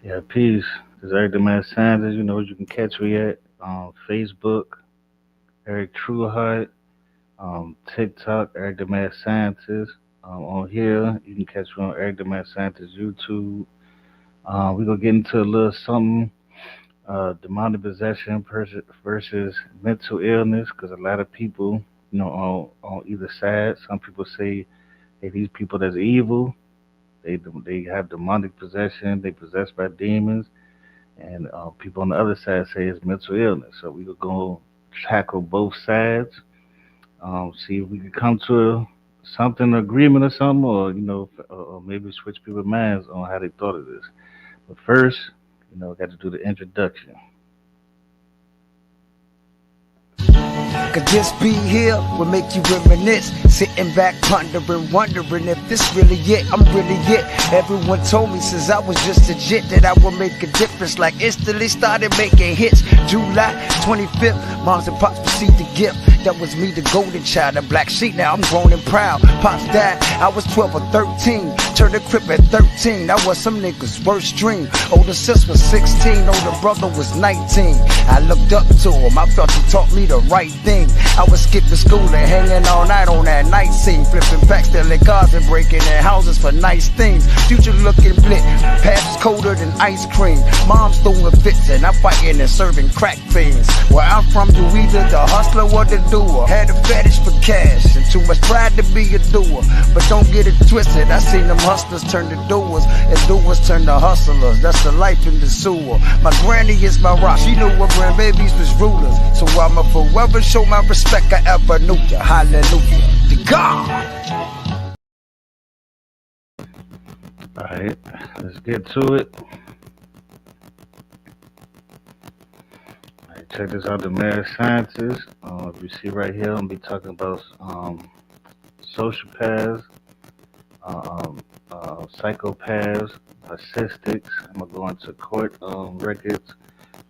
Yeah, peace. This is Eric the Man Sanders. You know, you can catch me at Facebook, Eric Trueheart, TikTok, Eric the Man Sanders. On here, you can catch me on Eric the Man Sanders YouTube. We're going to get into a little something demonic possession versus mental illness because a lot of people, on either side, some people say, hey, these people that's evil, they have demonic possession, they possessed by demons and people on the other side say it's mental illness. So we could go tackle both sides, see if we could come to something agreement or something, or or maybe switch people's minds on how they thought of this. But first, got to do the introduction. Could this be here will make you reminisce? Sitting back, pondering, wondering if this really it. I'm really it. Everyone told me since I was just a jit that I would make a difference. Like instantly started making hits. July 25th, moms and pops received the gift. That was me, the golden child, the black sheep. Now I'm grown and proud. Pops died, I was 12 or 13. Turned a crib at 13. That was some niggas' worst dream. Older sis was 16, older brother was 19. I looked up to him, I felt he taught me the right thing. I was skipping school and hanging all night on that night scene, flipping packs, stealing cars and breaking in houses for nice things. Future looking blit, past is colder than ice cream. Mom's throwing fits and I'm fighting and serving crack fiends. Where I'm from, you either the hustler or the doer. Had a fetish for cash and too much pride to be a doer. But don't get it twisted, I seen them hustlers turn to doers and doers turn to hustlers. That's the life in the sewer. My granny is my rock, she knew her grandbabies was rulers. So I'ma forever show my respect I ever knew ya. Hallelujah to God. All right, let's get to it. All right, check this out, the mad scientist. If you see right here, I'm gonna be talking about sociopaths, psychopaths, narcissists. I'm gonna go into court records.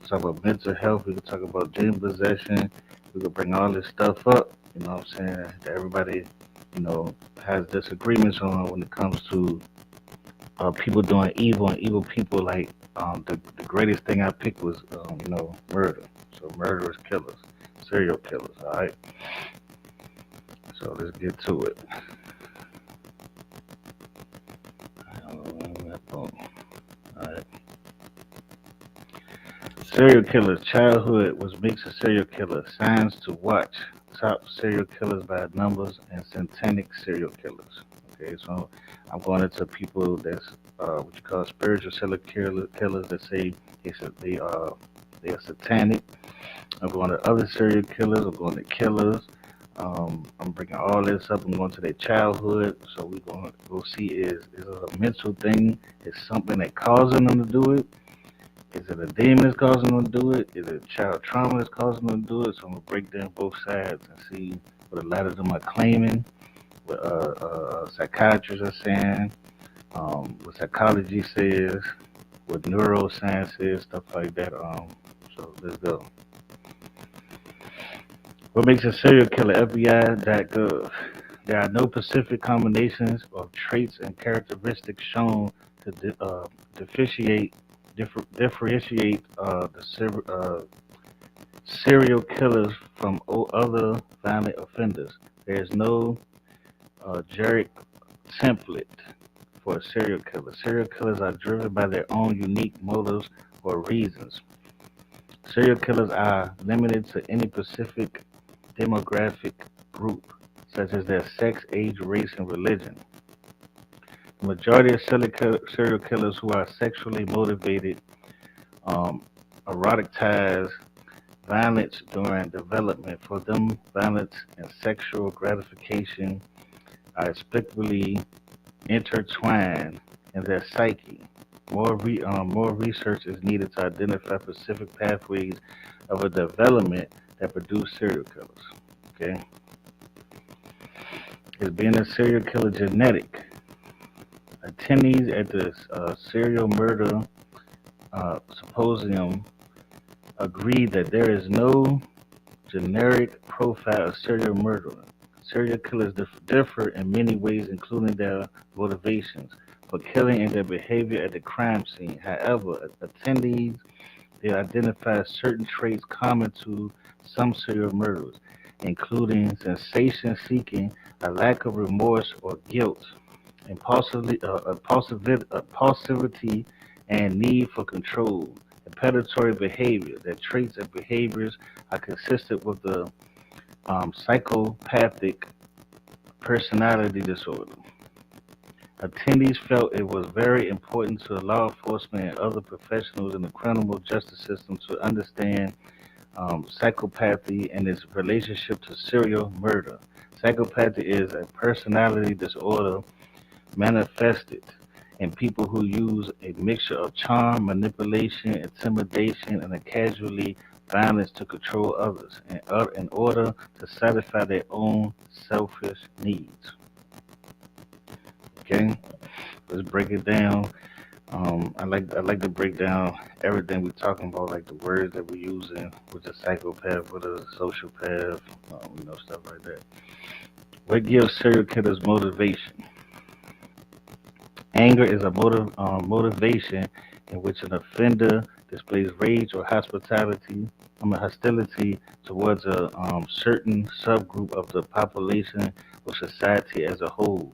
Talk about mental health. We can talk about demon possession. We can bring all this stuff up. You know what I'm saying? That everybody, has disagreements on when it comes to people doing evil and evil people. Like the greatest thing I picked was, murder. So murderers, killers, serial killers. All right. So let's get to it. All right. Serial killers. Childhood was mixed with serial killer. Signs to watch. Top serial killers by numbers and satanic serial killers. Okay, so I'm going into people that's what you call spiritual serial killers that say they are satanic. I'm going to other serial killers. I'm going to killers. I'm bringing all this up. I'm going to their childhood. So we're going to go see is it a mental thing? Is something that causing them to do it? Is it a demon that's causing them to do it? Is it child trauma that's causing them to do it? So I'm gonna break down both sides and see what a lot of them are claiming, what psychiatrists are saying, what psychology says, what neuroscience is, stuff like that. So let's go. What makes a serial killer? FBI.gov. There are no specific combinations of traits and characteristics shown to differentiate serial killers from other violent offenders. There is no generic template for a serial killer. Serial killers are driven by their own unique motives or reasons. Serial killers are limited to any specific demographic group, such as their sex, age, race, and religion. The majority of serial killers who are sexually motivated, um, eroticized violence during development. For them, violence and sexual gratification are inexplicably intertwined in their psyche. More research is needed to identify specific pathways of a development that produce serial killers. Okay, is being a serial killer genetic? Attendees at the serial murder symposium agreed that there is no generic profile of serial murderer. Serial killers differ in many ways, including their motivations. for killing and their behavior at the crime scene. However, attendees they identify certain traits common to some serial murderers, including sensation seeking, a lack of remorse or guilt, impulsivity, and need for control. And predatory behavior, that traits and behaviors are consistent with the psychopathic personality disorder. Attendees felt it was very important to law enforcement and other professionals in the criminal justice system to understand psychopathy and its relationship to serial murder. Psychopathy is a personality disorder manifested in people who use a mixture of charm, manipulation, intimidation, and occasionally violence to control others in order to satisfy their own selfish needs. Okay, let's break it down. I like to break down everything we're talking about, like the words that we're using with the psychopath, with a sociopath, stuff like that. What gives serial killers motivation? Anger is a motivation in which an offender displays rage or hostility towards a certain subgroup of the population or society as a whole.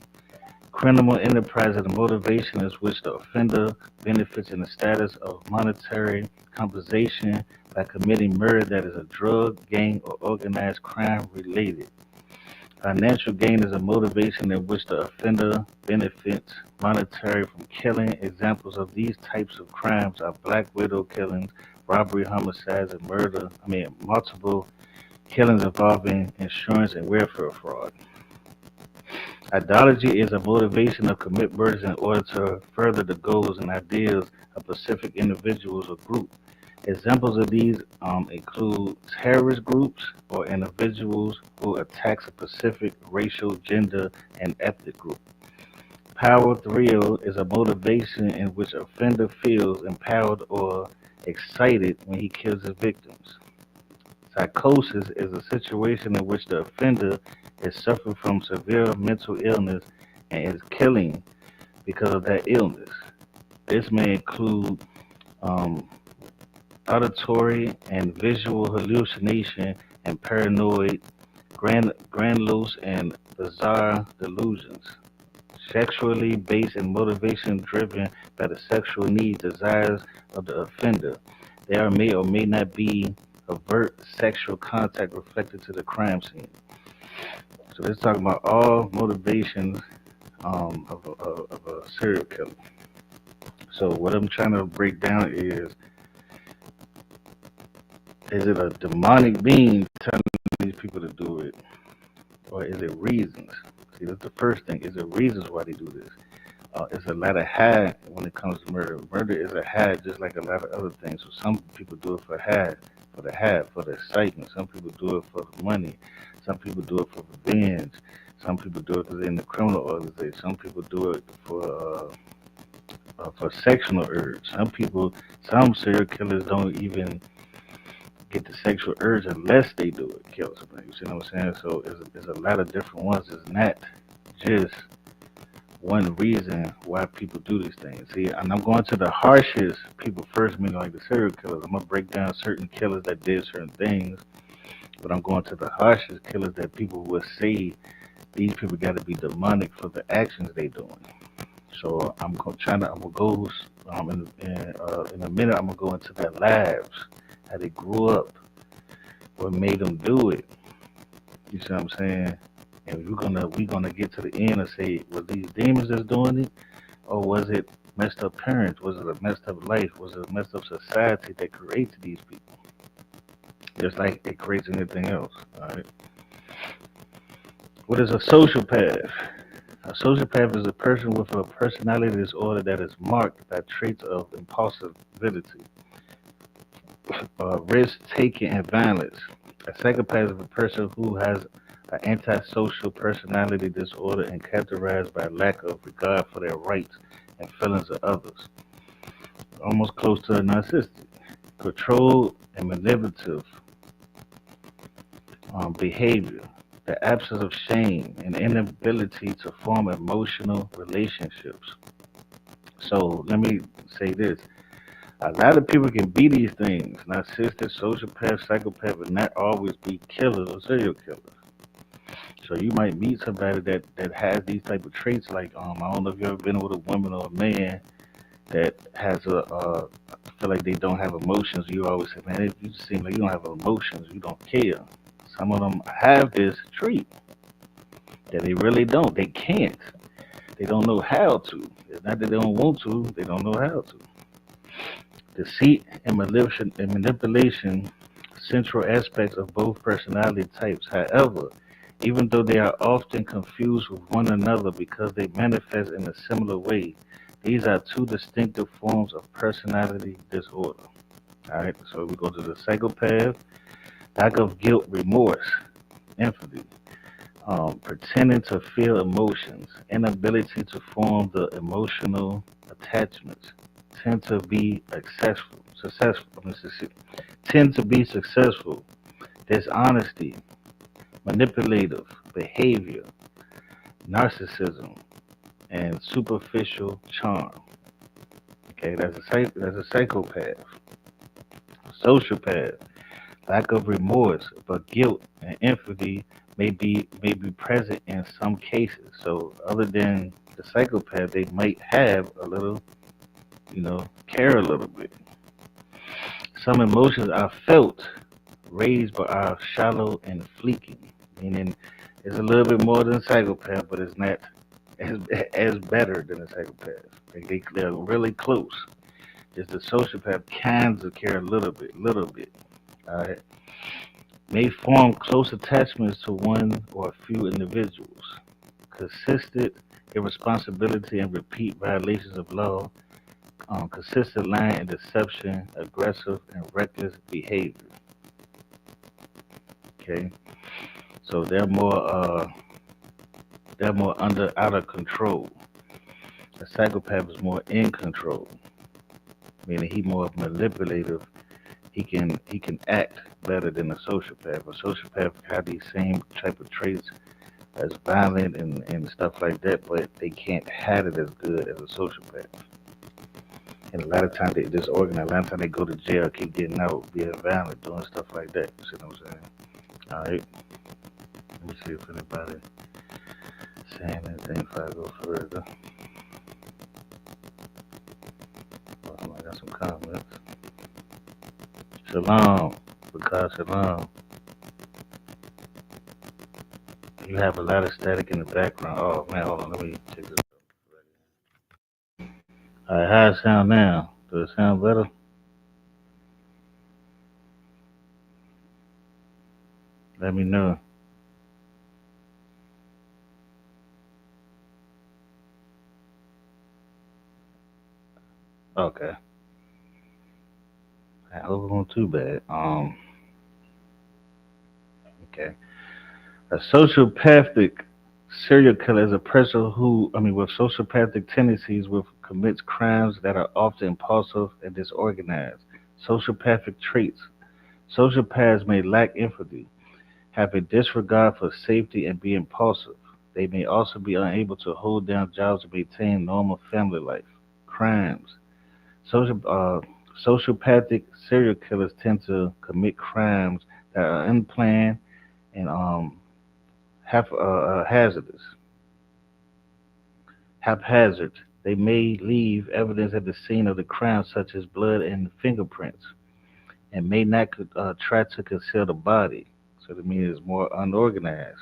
Criminal enterprise is a motivation in which the offender benefits in the status of monetary compensation by committing murder that is a drug, gang, or organized crime related. Financial gain is a motivation in which the offender benefits monetary from killing. Examples of these types of crimes are black widow killings, robbery, homicides, and murder. Multiple killings involving insurance and welfare fraud. Ideology is a motivation to commit murders in order to further the goals and ideals of specific individuals or groups. Examples of these include terrorist groups or individuals who attack a specific racial, gender, and ethnic group. Power thrill is a motivation in which offender feels empowered or excited when he kills his victims. Psychosis is a situation in which the offender is suffering from severe mental illness and is killing because of that illness. This may include um, auditory and visual hallucination and paranoid, grandiose, and bizarre delusions. Sexually based and motivation driven by the sexual needs, desires of the offender. There may or may not be overt sexual contact reflected to the crime scene. So let's talk about all motivations of a serial killer. So what I'm trying to break down is it a demonic being telling these people to do it, or is it reasons? See, that's the first thing. Is it reasons why they do this? It's a lot of high when it comes to murder. Murder is a high, just like a lot of other things. So some people do it for for the excitement. Some people do it for the money. Some people do it for revenge. Some people do it because they're in the criminal organization. Some people do it for sexual urge. Some serial killers don't even get the sexual urge unless they do it, kill somebody. You see what I'm saying? So there's a lot of different ones. It's not just one reason why people do these things. See, and I'm going to the harshest people first, meaning like the serial killers. I'm gonna break down certain killers that did certain things, but I'm going to the harshest killers that people would say these people got to be demonic for the actions they doing. So I'm gonna go in a minute. I'm gonna go into their lives, how they grew up, what made them do it. You see what I'm saying? And we're gonna get to the end and say, was these demons that's doing it, or was it messed up parents? Was it a messed up life? Was it a messed up society that created these people? Just like it creates anything else. All right. What is a sociopath? A sociopath is a person with a personality disorder that is marked by traits of impulsivity, risk taking, and violence. A psychopath is a person who has an antisocial personality disorder and characterized by lack of regard for their rights and feelings of others. Almost close to a narcissistic. Controlled and manipulative behavior, the absence of shame, and inability to form emotional relationships. So let me say this. A lot of people can be these things. Narcissistic, sociopath, psychopath, but not always be killers or serial killers. So you might meet somebody that has these type of traits. Like I don't know if you ever been with a woman or a man that has feel like they don't have emotions. You always say, man, if you seem like you don't have emotions, you don't care. Some of them have this trait that they really don't. They can't. They don't know how to. It's not that they don't want to. They don't know how to. Deceit and manipulation, central aspects of both personality types. However, even though they are often confused with one another because they manifest in a similar way, these are two distinctive forms of personality disorder. All right, so we go to the psychopath, lack of guilt, remorse, empathy, pretending to feel emotions, inability to form the emotional attachments, tend to be tend to be successful, dishonesty, manipulative behavior, narcissism, and superficial charm. Okay, that's a psychopath. Sociopath, lack of remorse, but guilt and empathy may be present in some cases. So other than the psychopath, they might have a little, care a little bit. Some emotions are felt, raised, but are shallow and fleeting, meaning it's a little bit more than psychopath, but it's not as as better than a psychopath. They're really close. Just the sociopath kinds of care a little bit. All right. May form close attachments to one or a few individuals. Consistent irresponsibility and repeat violations of law. Consistent lying and deception, aggressive and reckless behavior. Okay, so they're more under out of control. The psychopath is more in control, meaning he more manipulative. He can act better than a sociopath. A sociopath have these same type of traits as violent and stuff like that, but they can't have it as good as a sociopath. And a lot of times they disorganized. A lot of times they go to jail, keep getting out, being violent, doing stuff like that. You see what I'm saying? All right. Let me see if anybody saying anything before I go further. Oh, I got some comments. Shalom, because shalom. You have a lot of static in the background. Oh man, hold on. Let me take this. All right, how it sound now? Does it sound better? Let me know. Okay. I hope it wasn't too bad. Okay. A sociopathic serial killer is a person with sociopathic tendencies, with commits crimes that are often impulsive and disorganized. Sociopathic traits. Sociopaths may lack empathy, have a disregard for safety, and be impulsive. They may also be unable to hold down jobs and maintain normal family life. Crimes. Social, uh, Sociopathic serial killers tend to commit crimes that are unplanned and hazardous, haphazard. They may leave evidence at the scene of the crime, such as blood and fingerprints, and may not try to conceal the body. So that means it's more unorganized.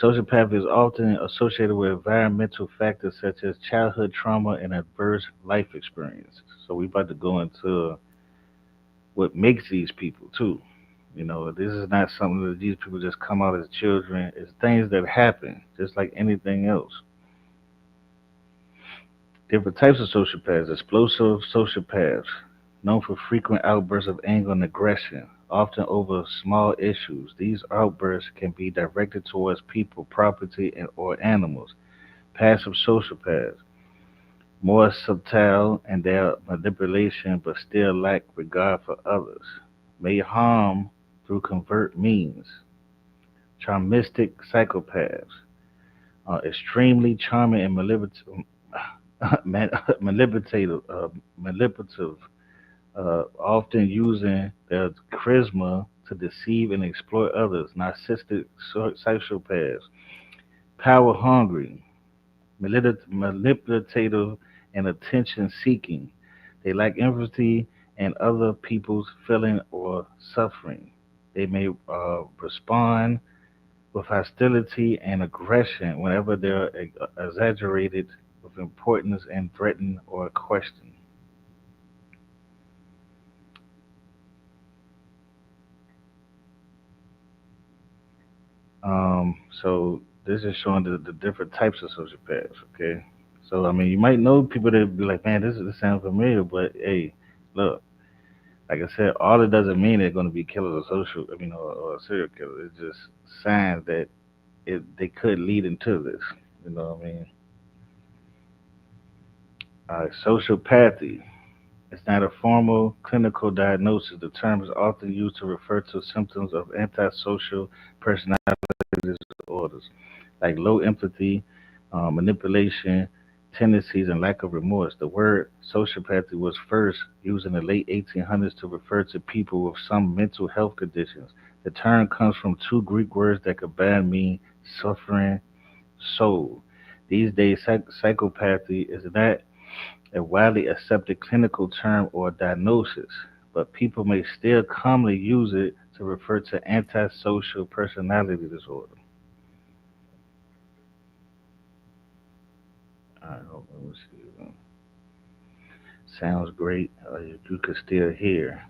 Sociopathy is often associated with environmental factors such as childhood trauma and adverse life experiences. So we about to go into what makes these people too. This is not something that these people just come out as children. It's things that happen, just like anything else. Different types of sociopaths. Explosive sociopaths, known for frequent outbursts of anger and aggression, often over small issues. These outbursts can be directed towards people, property, or animals. Passive sociopaths, more subtle in their manipulation but still lack regard for others, may harm through covert means. Charmistic psychopaths are extremely charming and manipulative. manipulative, often using their charisma to deceive and exploit others. Narcissistic sociopaths, power hungry, manipulative, and attention seeking. They lack empathy and other people's feeling or suffering. They may respond with hostility and aggression whenever they're exaggerated with importance and threatened or questioned. So this is showing the different types of sociopaths. Okay, so I mean, you might know people that be like, man, this sounds familiar, but hey, look, like I said, all it doesn't mean they're going to be killers or or serial killers. It's just signs that they could lead into this. You know what I mean? Sociopathy. It's not a formal clinical diagnosis. The term is often used to refer to symptoms of antisocial personality disorders, like low empathy, manipulation, tendencies, and lack of remorse. The word sociopathy was first used in the late 1800s to refer to people with some mental health conditions. The term comes from two Greek words that combine mean suffering soul. These days, psychopathy is not a widely accepted clinical term or diagnosis, but people may still commonly use it to refer to antisocial personality disorder. I don't know. Let's see. Sounds great. You could still hear.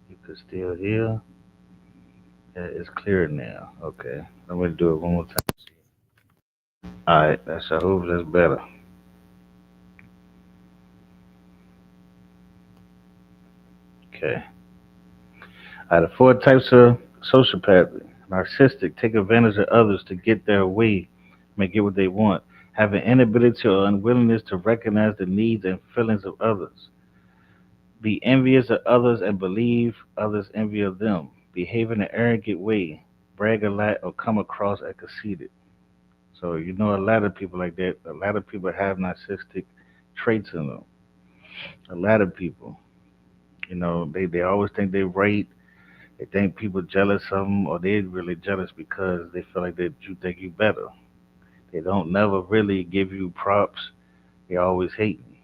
You could still hear. It's clear now. Okay. I'm going to do it one more time. All right. I hope that's better. Okay. Out of four types of sociopathy, narcissistic take advantage of others to get their way, may get what they want, have an inability or unwillingness to recognize the needs and feelings of others, be envious of others and believe others envy of them, behave in an arrogant way, brag a lot or come across as conceited. So you know a lot of people like that. A lot of people have narcissistic traits in them. A lot of people, they always think they're right. They think people jealous of them, or they're really jealous because they feel like that you think you better. They don't never really give you props. They always hating.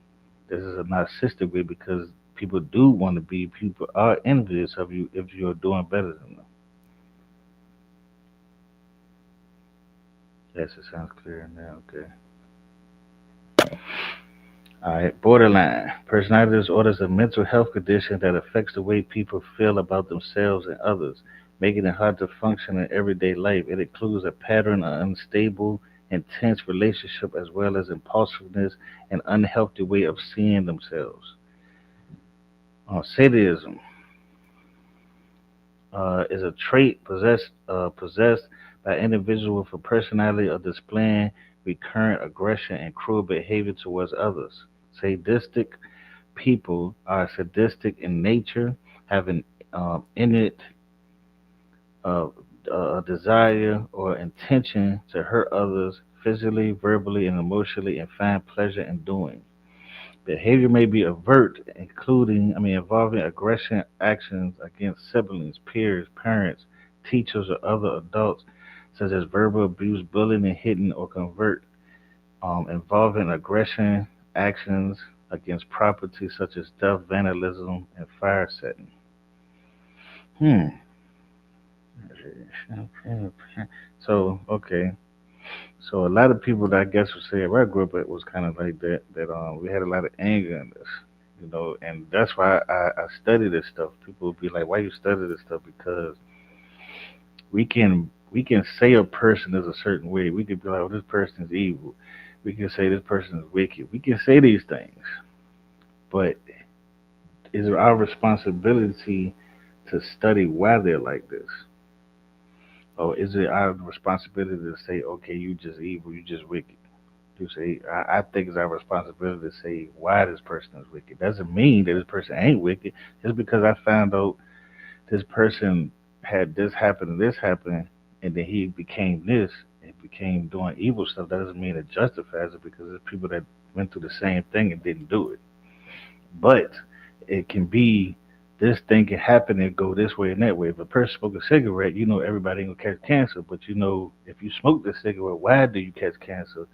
This is a narcissistic way because people do want to be. People are envious of you if you're doing better than them. Yes, it sounds clear now. Okay. All right. Borderline personality disorder is a mental health condition that affects the way people feel about themselves and others, making it hard to function in everyday life. It includes a pattern of unstable, intense relationship as well as impulsiveness and unhealthy way of seeing themselves. Sadism is a trait possessed by individuals with a personality of displaying recurrent aggression and cruel behavior towards others. Sadistic people are sadistic in nature, having innate uh, desire or intention to hurt others physically, verbally, and emotionally, and find pleasure in doing. Behavior may be overt, involving aggression actions against siblings, peers, parents, teachers, or other adults, such as verbal abuse, bullying, and hitting, or convert, involving aggression actions against property, such as theft, vandalism, and fire setting. Hmm. So, okay. So a lot of people that I guess would say where I grew up at was kind of like that. We had a lot of anger in this, and that's why I study this stuff. People would be like, "Why you study this stuff?" Because we can say a person is a certain way. We could be like, "Oh, this person is evil." We can say this person is wicked. We can say these things, but is it our responsibility to study why they're like this? Or is it our responsibility to say, okay, you just evil, you just wicked? To say, I think it's our responsibility to say why this person is wicked. Doesn't mean that this person ain't wicked. Just because I found out this person had this happen, and then he became this and became doing evil stuff, that doesn't mean it justifies it because there's people that went through the same thing and didn't do it. But it can be this thing can happen and go this way and that way. If a person smoke a cigarette, you know everybody ain't gonna catch cancer. But you know if you smoke the cigarette, why do you catch cancer?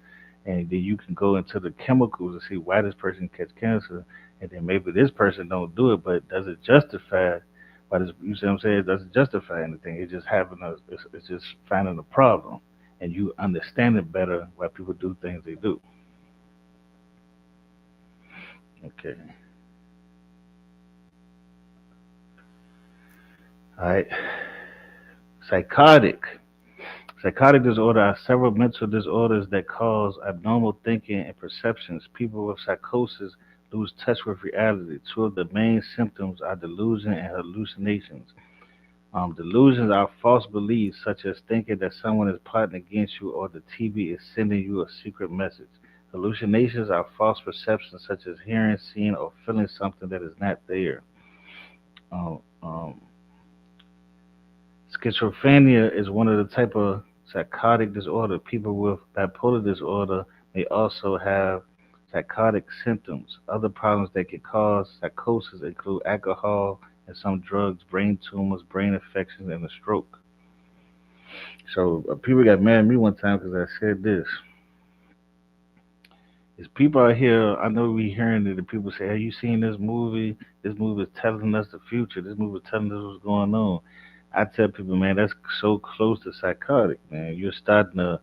And then you can go into the chemicals and see why this person catch cancer, and then maybe this person don't do it, but does it justify? Why does you see what I'm saying? It doesn't justify anything. It's just having a, it's just finding a problem, and you understanding better why people do things they do. Okay, all right. Psychotic. Psychotic disorder are several mental disorders that cause abnormal thinking and perceptions. People with psychosis lose touch with reality. Two of the main symptoms are delusion and hallucinations. Delusions are false beliefs, such as thinking that someone is plotting against you or the TV is sending you a secret message. Hallucinations are false perceptions, such as hearing, seeing, or feeling something that is not there. Um, um, Schizophrenia is one of the type of psychotic disorder. People with bipolar disorder may also have psychotic symptoms. Other problems that can cause psychosis include alcohol and some drugs, brain tumors, brain infections, and a stroke. So people got mad at me one time because I said this. Is people out here, I know we hearing it, and people say, "Have you seen this movie? This movie is telling us the future. This movie is telling us what's going on." I tell people, man, that's so close to psychotic, man. You're starting to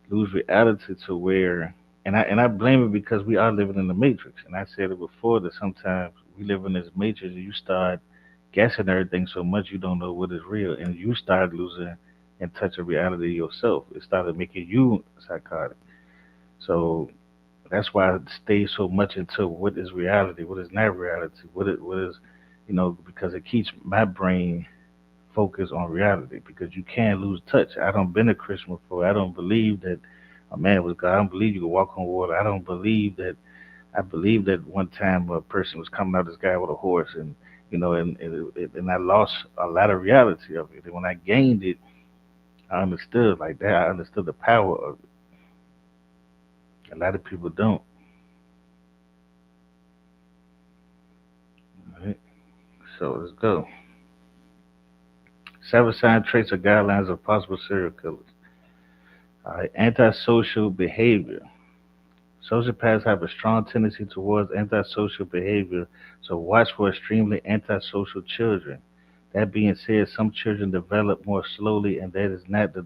lose reality to where, and I blame it because we are living in the matrix. And I said it before that sometimes we live in this matrix, and you start guessing everything so much you don't know what is real, and you start losing in touch of reality yourself. It started making you psychotic. So that's why I stay so much into what is reality, what is not reality, what is, because it keeps my brain focused on reality because you can't lose touch. I don't been a Christian before. I don't believe that a man was God. I don't believe you can walk on water. I don't believe that. I believe that one time a person was coming out of the sky with a horse, and and I lost a lot of reality of it. And when I gained it, I understood like that. I understood the power of it. A lot of people don't. All right. So let's go. Seven sign traits or guidelines of possible serial killers. All right. Antisocial behavior. Sociopaths have a strong tendency towards antisocial behavior, so watch for extremely antisocial children. That being said, some children develop more slowly, and that is not the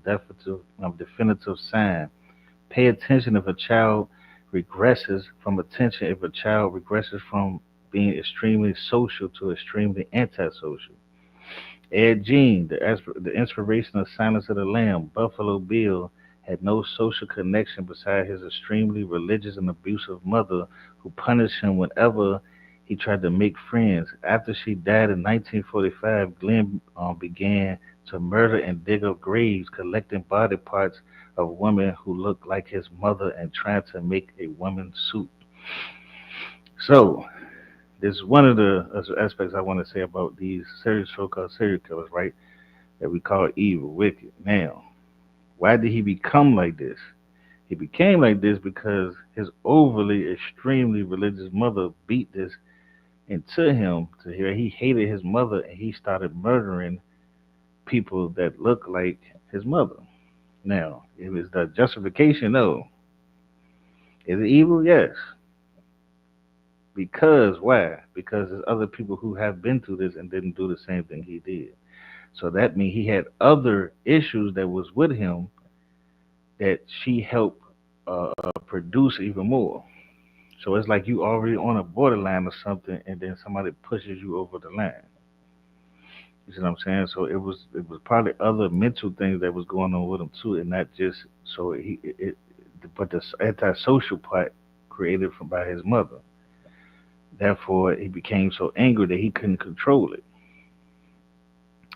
definitive sign. Pay attention if a child regresses from attention, if a child regresses from being extremely social to extremely antisocial. Ed Gein, the inspiration of Silence of the Lamb, Buffalo Bill, had no social connection beside his extremely religious and abusive mother, who punished him whenever he tried to make friends. After she died in 1945, Glenn began to murder and dig up graves, collecting body parts of women who looked like his mother and trying to make a woman's suit. So, this is one of the aspects I want to say about these so-called serial killers, right? That we call evil, wicked. Now, why did he become like this? He became like this because his overly, extremely religious mother beat this into him to where he hated his mother and he started murdering people that look like his mother. Now, it was the justification, no. Is it evil? Yes. Because why? Because there's other people who have been through this and didn't do the same thing he did. So that means he had other issues that was with him that she helped produce even more. So it's like you already on a borderline or something, and then somebody pushes you over the line. You see what I'm saying? So it was probably other mental things that was going on with him too, and not just so but the antisocial part created from by his mother. Therefore, he became so angry that he couldn't control it.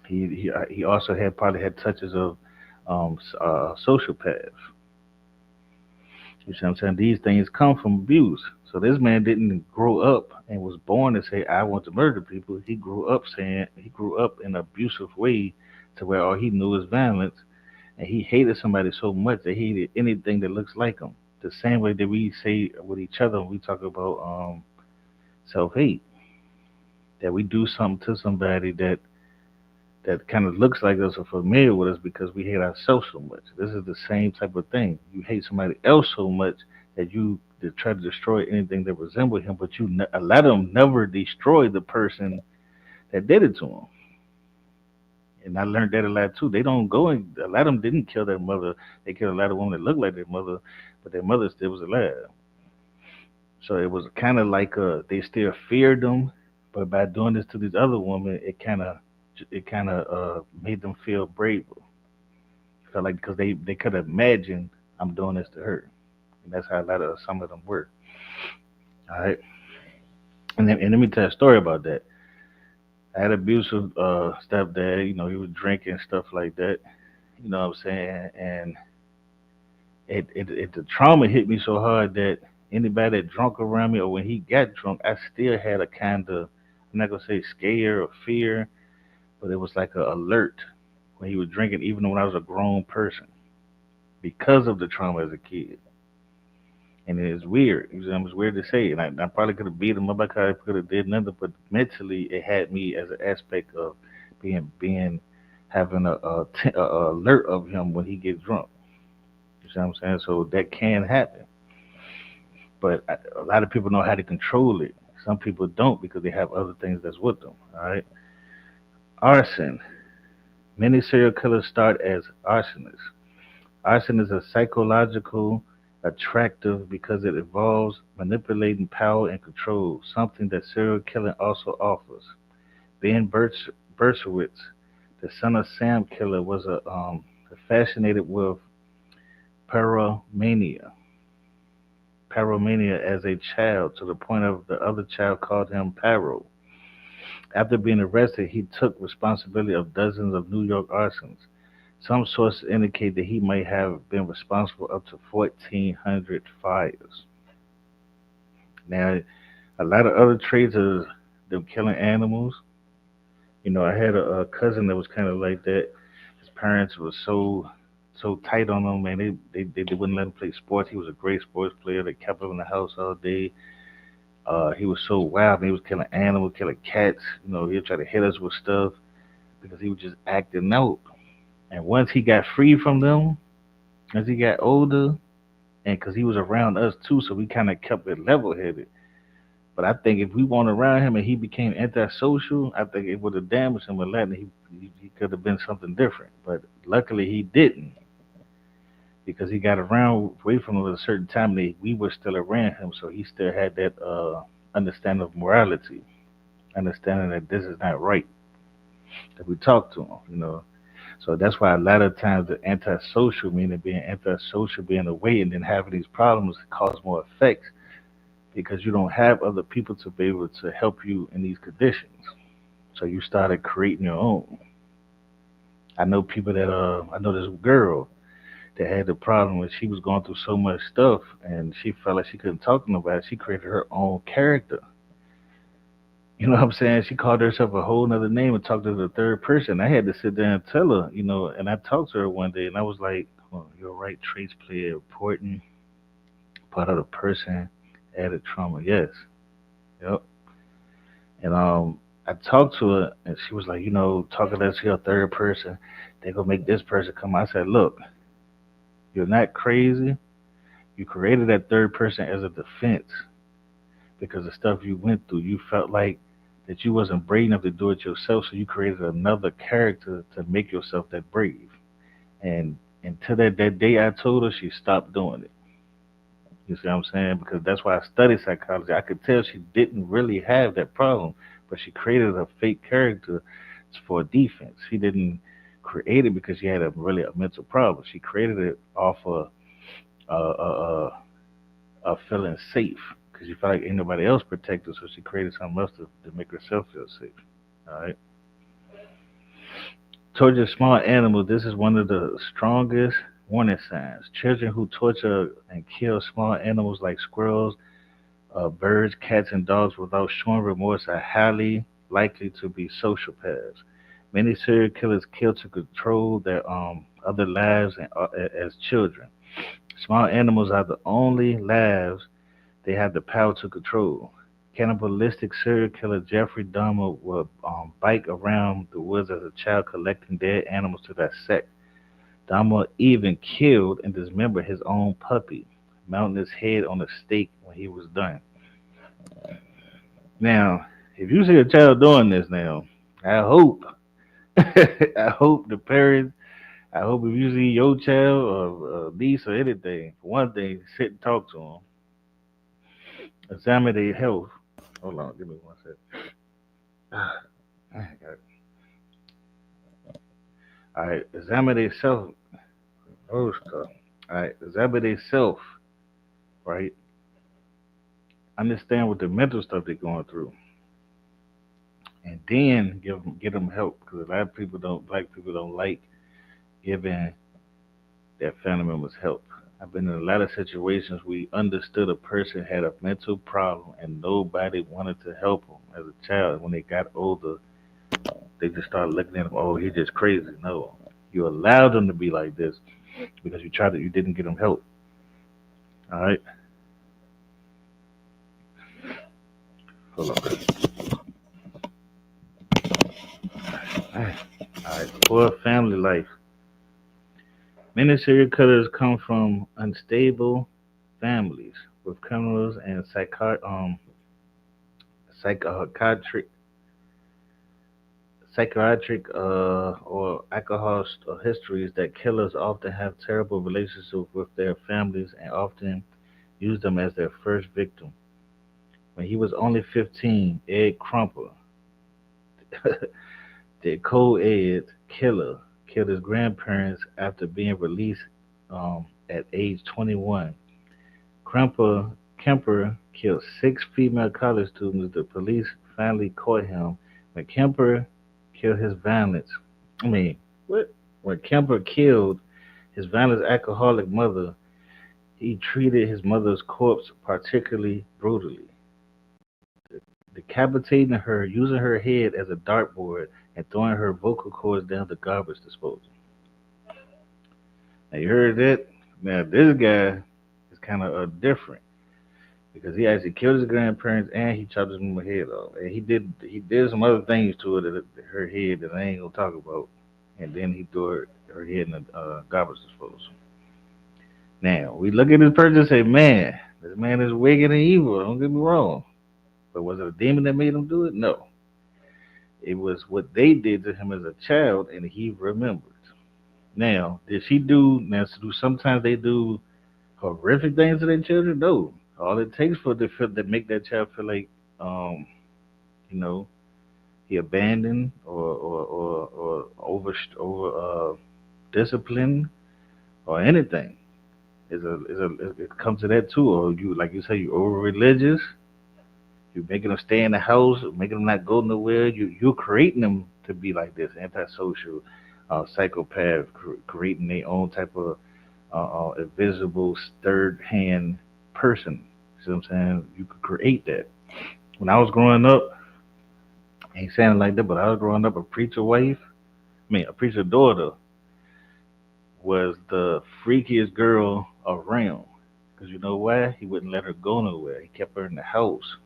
He also had probably had touches of sociopath. You see what I'm saying? These things come from abuse. So this man didn't grow up and was born to say, I want to murder people. He grew up in an abusive way to where all he knew is violence. And he hated somebody so much that he hated anything that looks like him. the same way that we say with each other when we talk about self hate. That we do something to somebody that kind of looks like us or familiar with us because we hate ourselves so much. This is the same type of thing. You hate somebody else so much that you try to destroy anything that resembles him, but a lot of them never destroy the person that did it to them. And I learned that a lot too. They don't go and a lot of them didn't kill their mother. They killed a lot of women that looked like their mother, but their mother still was alive. So it was kind of like they still feared them, but by doing this to these other women, it kind of made them feel braver. Felt like because they could imagine I'm doing this to her, and that's how a lot of some of them were. All right, and let me tell you a story about that. I had abusive stepdad. You know, he was drinking and stuff like that. You know what I'm saying? And the trauma hit me so hard that anybody that drunk around me or when he got drunk, I still had a kind of, I'm not gonna say scare or fear, but it was like a alert when he was drinking, even when I was a grown person, because of the trauma as a kid. And it's weird. It's weird to say, and I probably could have beat him up. I could have did nothing, but mentally, it had me as an aspect of being having a alert of him when he gets drunk. You see what I'm saying? So that can happen, but a lot of people know how to control it. Some people don't because they have other things that's with them. All right, arson. Many serial killers start as arsonists. Arson is a psychological attractive because it involves manipulating power and control, something that serial killing also offers. Ben Bershowitz, the son of Sam Killer, was fascinated with pyromania. Pyromania as a child to the point of the other child called him Pyro. After being arrested, he took responsibility of dozens of New York arsons. Some sources indicate that he may have been responsible up to 1,400 fires. Now, a lot of other traits of them killing animals. You know, I had a cousin that was kind of like that. His parents were so tight on him, man. They wouldn't let him play sports. He was a great sports player. They kept him in the house all day. He was so wild. Man. He was killing animals, killing cats. You know, he'd try to hit us with stuff because he was just acting out. And once he got free from them, as he got older, and because he was around us too, so we kind of kept it level headed. But I think if we weren't around him and he became antisocial, I think it would have damaged him a lot, and he could have been something different. But luckily he didn't, because he got around away from us at a certain time, and we were still around him, so he still had that understanding of morality, understanding that this is not right. That we talk to him, you know. So that's why a lot of times the antisocial, meaning being antisocial, being away, and then having these problems cause more effects because you don't have other people to be able to help you in these conditions. So you started creating your own. I know this girl that had the problem where she was going through so much stuff and she felt like she couldn't talk to nobody. She created her own character. You know what I'm saying? She called herself a whole nother name and talked to the third person. I had to sit there and tell her, you know, and I talked to her one day and I was like, oh, you're right, traits play an important part of the person, added trauma. Yes. Yep. And I talked to her and she was like, you know, talking to a third person, they gonna make this person come. I said, look, you're not crazy. You created that third person as a defense because the stuff you went through, you felt like that you wasn't brave enough to do it yourself, so you created another character to make yourself that brave. And until that day I told her, she stopped doing it. You see what I'm saying? Because that's why I studied psychology. I could tell she didn't really have that problem, but she created a fake character for defense. She didn't create it because she had a mental problem. She created it off of feeling safe because she felt like ain't nobody else protected, so she created something else to make herself feel safe. All right. Torture small animals. This is one of the strongest warning signs. Children who torture and kill small animals like squirrels, birds, cats, and dogs without showing remorse are highly likely to be sociopaths. Many serial killers kill to control their other lives and, as children. Small animals are the only lives they have the power to control. Cannibalistic serial killer Jeffrey Dahmer would bike around the woods as a child collecting dead animals to dissect. Dahmer even killed and dismembered his own puppy, mounting his head on a stake when he was done. Now, if you see a child doing this now, I hope, I hope the parents, I hope if you see your child or niece or anything, for one thing, sit and talk to them, examine their health. Hold on, give me one second. Ah, I got it. All right, examine their self. Oh, stuff. All right, examine their self. Right, understand what the mental stuff they're going through, and then get them help because a lot of people don't black people don't like giving their family members help. I've been in a lot of situations we understood a person had a mental problem and nobody wanted to help them as a child. When they got older, they just started looking at them. Oh, he's just crazy. No, you allowed them to be like this because you didn't get them help. All right, hold on. All right, all right. Poor family life. Many serial killers come from unstable families with criminals and psychiatric or alcohol histories that killers often have terrible relationships with their families and often use them as their first victim. When he was only 15, Ed Crumper, the cold Ed killer, killed his grandparents after being released at age 21. Kemper killed six female college students. The police finally caught him. When Kemper killed his violence, I mean, what? When Kemper killed his violent alcoholic mother, he treated his mother's corpse particularly brutally, decapitating her, using her head as a dartboard, and throwing her vocal cords down the garbage disposal. Now you heard that? Now this guy is kind of different because he actually killed his grandparents and he chopped his mama head off. And he did some other things to her her head that I ain't gonna talk about. And then he threw her head in the garbage disposal. Now we look at this person and say, man, this man is wicked and evil. Don't get me wrong. But was it a demon that made him do it? No. It was what they did to him as a child, and he remembered. Now, did she do? Now, do sometimes they do horrific things to their children? No. All it takes for the feel that make that child feel like, um, you know, he abandoned or over disciplined or anything. It comes to that too. Or you like you say you over religious. You making them stay in the house, making them not go nowhere. You're creating them to be like this antisocial, psychopath, creating their own type of invisible third hand person. See what I'm saying? You could create that. When I was growing up, I ain't saying it like that, but I was growing up, a preacher wife, a preacher daughter was the freakiest girl around. Cause you know why? He wouldn't let her go nowhere. He kept her in the house.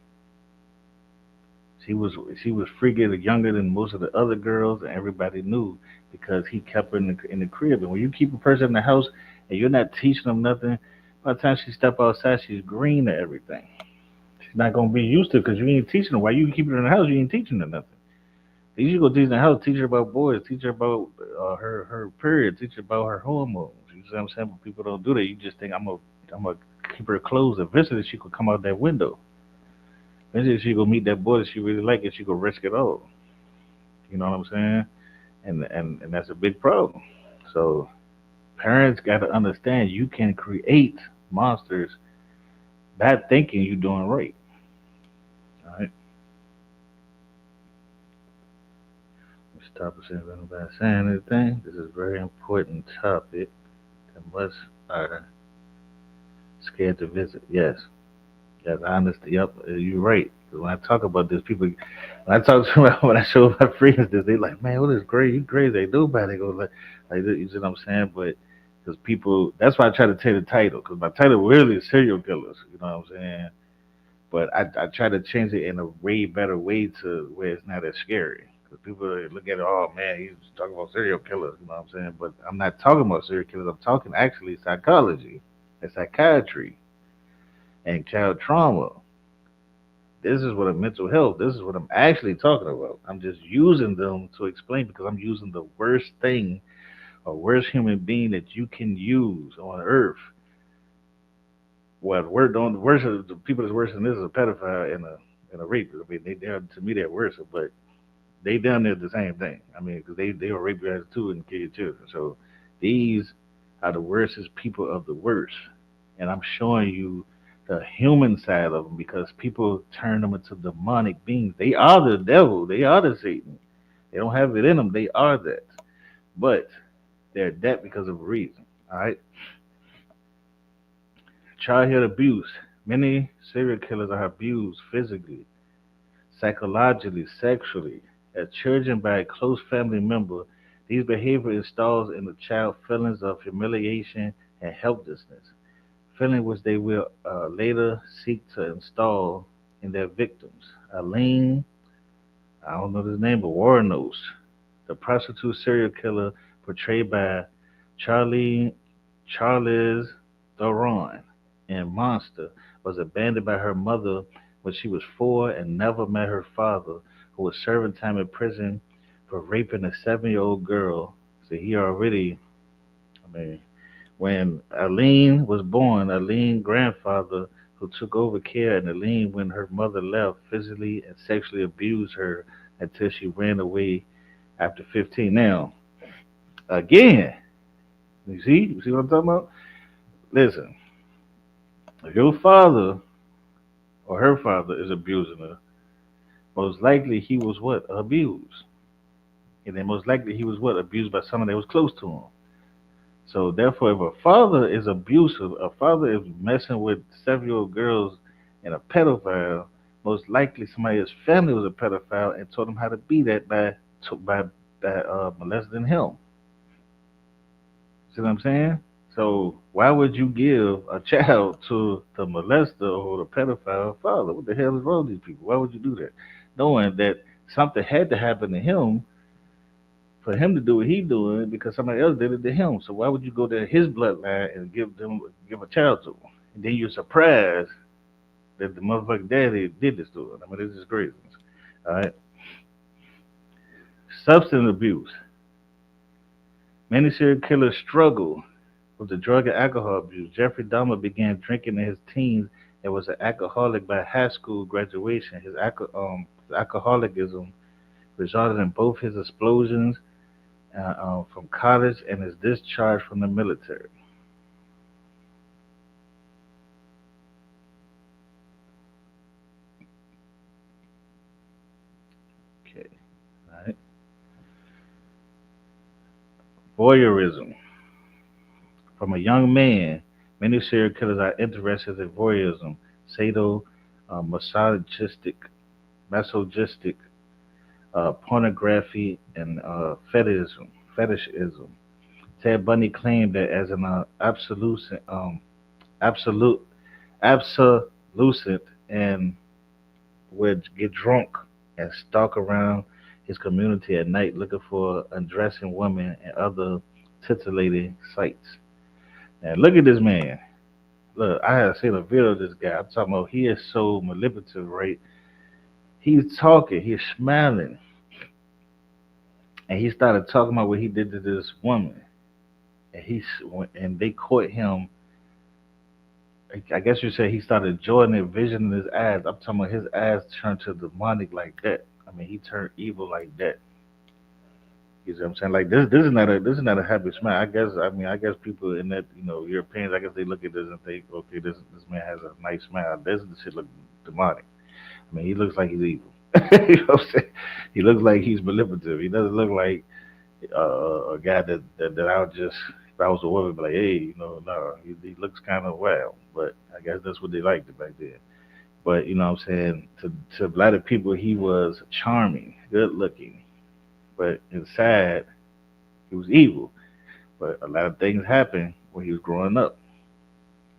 She was she was freakier, younger than most of the other girls, and everybody knew because he kept her in the crib. And when you keep a person in the house and you're not teaching them nothing, by the time she step outside, she's green to everything. She's not gonna be used to it because you ain't teaching her. Why you keep her in the house? You ain't teaching her nothing. You should go teach her in the house. Teach her about boys. Teach her about her period. Teach her about her hormones. You see what I'm saying? But people don't do that. You just think I'm gonna keep her closed. Eventually, she could come out that window. Eventually, she go meet that boy that she really like, and she go risk it all. You know what I'm saying? And that's a big problem. So parents got to understand you can create monsters by thinking you're doing right. All right. Let me stop and see if anybody's saying anything. This is a very important topic that most are scared to visit. Yes. Yes, I understand. Yep, you're right. 'Cause when I talk about this, people, when I talk to them, when I show my friends this, they like, man, what is crazy? You crazy? Ain't nobody go like this. You see what I'm saying? But Because people, that's why I try to take the title, because my title really is serial killers. You know what I'm saying? But I try to change it in a way better way to where it's not as scary. Because people look at it, oh man, he's talking about serial killers. You know what I'm saying? But I'm not talking about serial killers. I'm talking actually psychology and psychiatry and child trauma. This is what a mental health. This is what I'm actually talking about. I'm just using them to explain because I'm using the worst thing or worst human being that you can use on earth. Well, the worst of the people that's worse than this is a pedophile and a rapist. I mean, they're to me they're worse, but they done there the same thing. I mean, because they were rape guys too and kill children. So these are the worstest people of the worst, and I'm showing you the human side of them because people turn them into demonic beings. They are the devil. They are the Satan. They don't have it in them. They are that, but they're that because of a reason. All right. Childhood abuse. Many serial killers are abused physically, psychologically, sexually, as children by a close family member. These behavior installs in the child feelings of humiliation and helplessness, feeling which they will later seek to install in their victims. Aline, I don't know his name, but Warrenos, the prostitute serial killer portrayed by Charlie Charlize Theron in Monster, was abandoned by her mother when she was 4 and never met her father, who was serving time in prison for raping a 7-year-old girl. So he already, I mean, when Aline was born, Aline's grandfather, who took over care, and Aline, when her mother left, physically and sexually abused her until she ran away after 15. Now, again, you see what I'm talking about? Listen, if your father or her father is abusing her, most likely he was what? Abused. And then most likely he was what? Abused by someone that was close to him. So therefore, if a father is abusive, a father is messing with 7-year-old girls and a pedophile, most likely somebody in his family was a pedophile and taught him how to be that by molesting him. See what I'm saying? So why would you give a child to the molester or the pedophile father? What the hell is wrong with these people? Why would you do that? Knowing that something had to happen to him for him to do what he doing because somebody else did it to him. So why would you go to his bloodline and give a child to him? And then you're surprised that the motherfucking daddy did this to him. I mean, this is crazy. All right. Substance abuse. Many serial killers struggle with the drug and alcohol abuse. Jeffrey Dahmer began drinking in his teens and was an alcoholic by high school graduation. His alcoholism resulted in both his explosions from college and his discharge from the military. Okay, all right. Voyeurism. From a young man, many serial killers are interested in voyeurism, sado, masochistic, masochistic pornography, and fetishism. Ted Bundy claimed that as an absolute, absolute, and would get drunk and stalk around his community at night looking for undressing women and other titillating sights. Now look at this man. Look, I had seen a video of this guy. I'm talking about he is so manipulative, right? He's talking, he's smiling, and he started talking about what he did to this woman, and they caught him. I guess you say he started enjoying the vision in his eyes. I'm talking about his eyes turned to demonic like that. I mean, he turned evil like that. You see what I'm saying? Like this is not a happy smile. I guess people in that Europeans, I guess they look at this and think, okay, this man has a nice smile. This shit look demonic. I mean, he looks like he's evil. You know what I'm saying? He looks like he's manipulative. He doesn't look like a guy that I would just, if I was a woman, be like, hey, no, he looks kind of wild. But I guess that's what they liked back then. But you know what I'm saying? To a lot of people, he was charming, good looking, but inside he was evil. But a lot of things happened when he was growing up.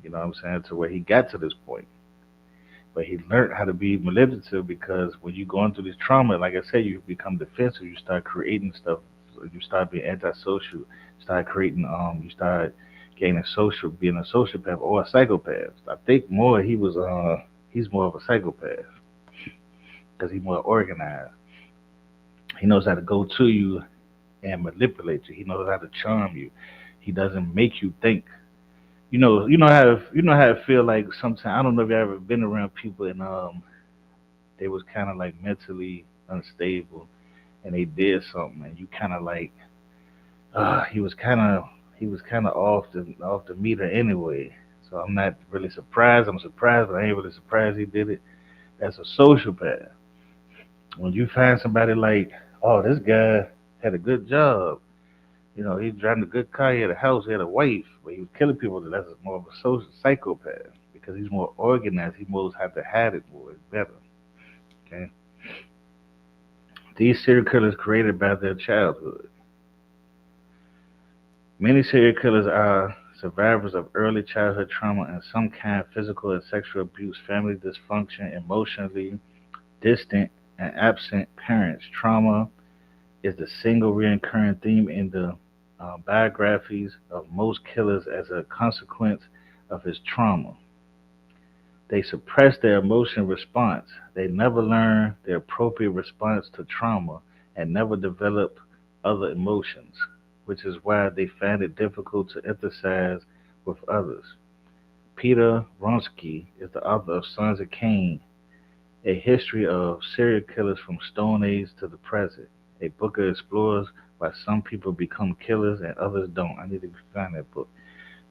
You know what I'm saying? To where he got to this point. But he learned how to be manipulative because when you're going through this trauma, like I said, you become defensive. You start creating stuff. You start being antisocial. Start creating. You start getting a social, being a sociopath or a psychopath. I think more he was. He's more of a psychopath because he's more organized. He knows how to go to you and manipulate you. He knows how to charm you. He doesn't make you think. You know how it feel like sometimes. I don't know if you ever been around people and they was kind of like mentally unstable and they did something and you kind of like he was kind of off the meter anyway. So I'm not really surprised. I'm surprised, but I ain't really surprised he did it. That's a sociopath. When you find somebody like, oh, this guy had a good job. You know, he's driving a good car. He had a house. He had a wife, but he was killing people. That's more of a social psychopath because he's more organized. He knows how to hide it more. It's better. Okay. These serial killers created by their childhood. Many serial killers are survivors of early childhood trauma and some kind of physical and sexual abuse, family dysfunction, emotionally distant and absent parents. Trauma is the single recurring theme in the biographies of most killers as a consequence of his trauma. They suppress their emotion response. They never learn the appropriate response to trauma and never develop other emotions, which is why they find it difficult to empathize with others. Peter Vronsky is the author of Sons of Cain, a history of serial killers from Stone Age to the present. A book that explores why some people become killers and others don't. I need to find that book.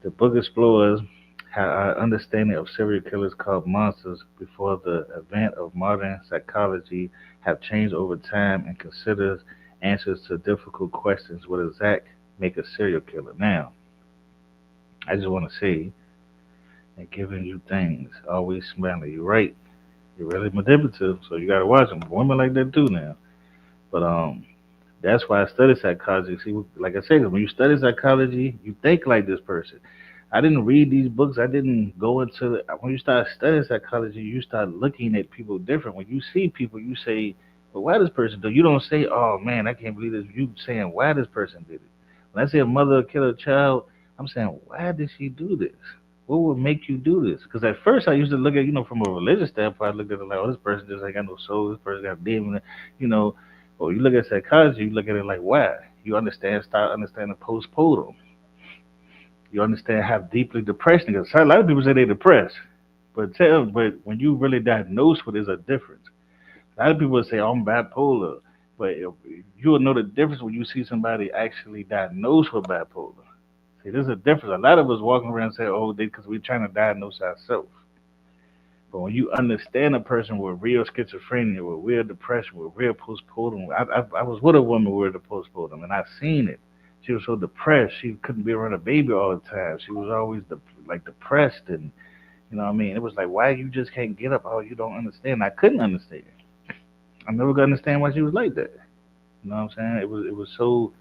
The book explores how our understanding of serial killers called monsters before the advent of modern psychology have changed over time and considers answers to difficult questions. What exactly make a serial killer? Now, I just want to say and giving you things, always smiling. You're right. You're really manipulative, so you gotta watch them. Women like that too now. But that's why I study psychology. See, like I said, when you study psychology, you think like this person. I didn't read these books. I didn't go into it. When you start studying psychology, you start looking at people different. When you see people, you say, "Well, why this person do?" You don't say, "Oh man, I can't believe this." You saying, "Why this person did it?" When I say a mother kill a child, I'm saying, "Why did she do this? What would make you do this?" Because at first I used to look at, from a religious standpoint, I looked at it like, "Oh, this person just ain't got no soul. This person got a demon," you know. Or you look at psychology, you look at it like, "Why?" You understand, start understanding postpartum. You understand how deeply depression is. A lot of people say they're depressed, but when you really diagnose with, there's a difference. A lot of people say, "Oh, I'm bipolar," but you will know the difference when you see somebody actually diagnosed with bipolar. See, there's a difference. A lot of us walking around and say, "Oh, they," because we're trying to diagnose ourselves. But when you understand a person with real schizophrenia, with real depression, with real postpartum, I was with a woman with a postpartum, and I seen it. She was so depressed, she couldn't be around a baby all the time. She was always like depressed, and you know what I mean. It was like, why you just can't get up? Oh, you don't understand. I couldn't understand. I never could understand why she was like that. You know what I'm saying? It was so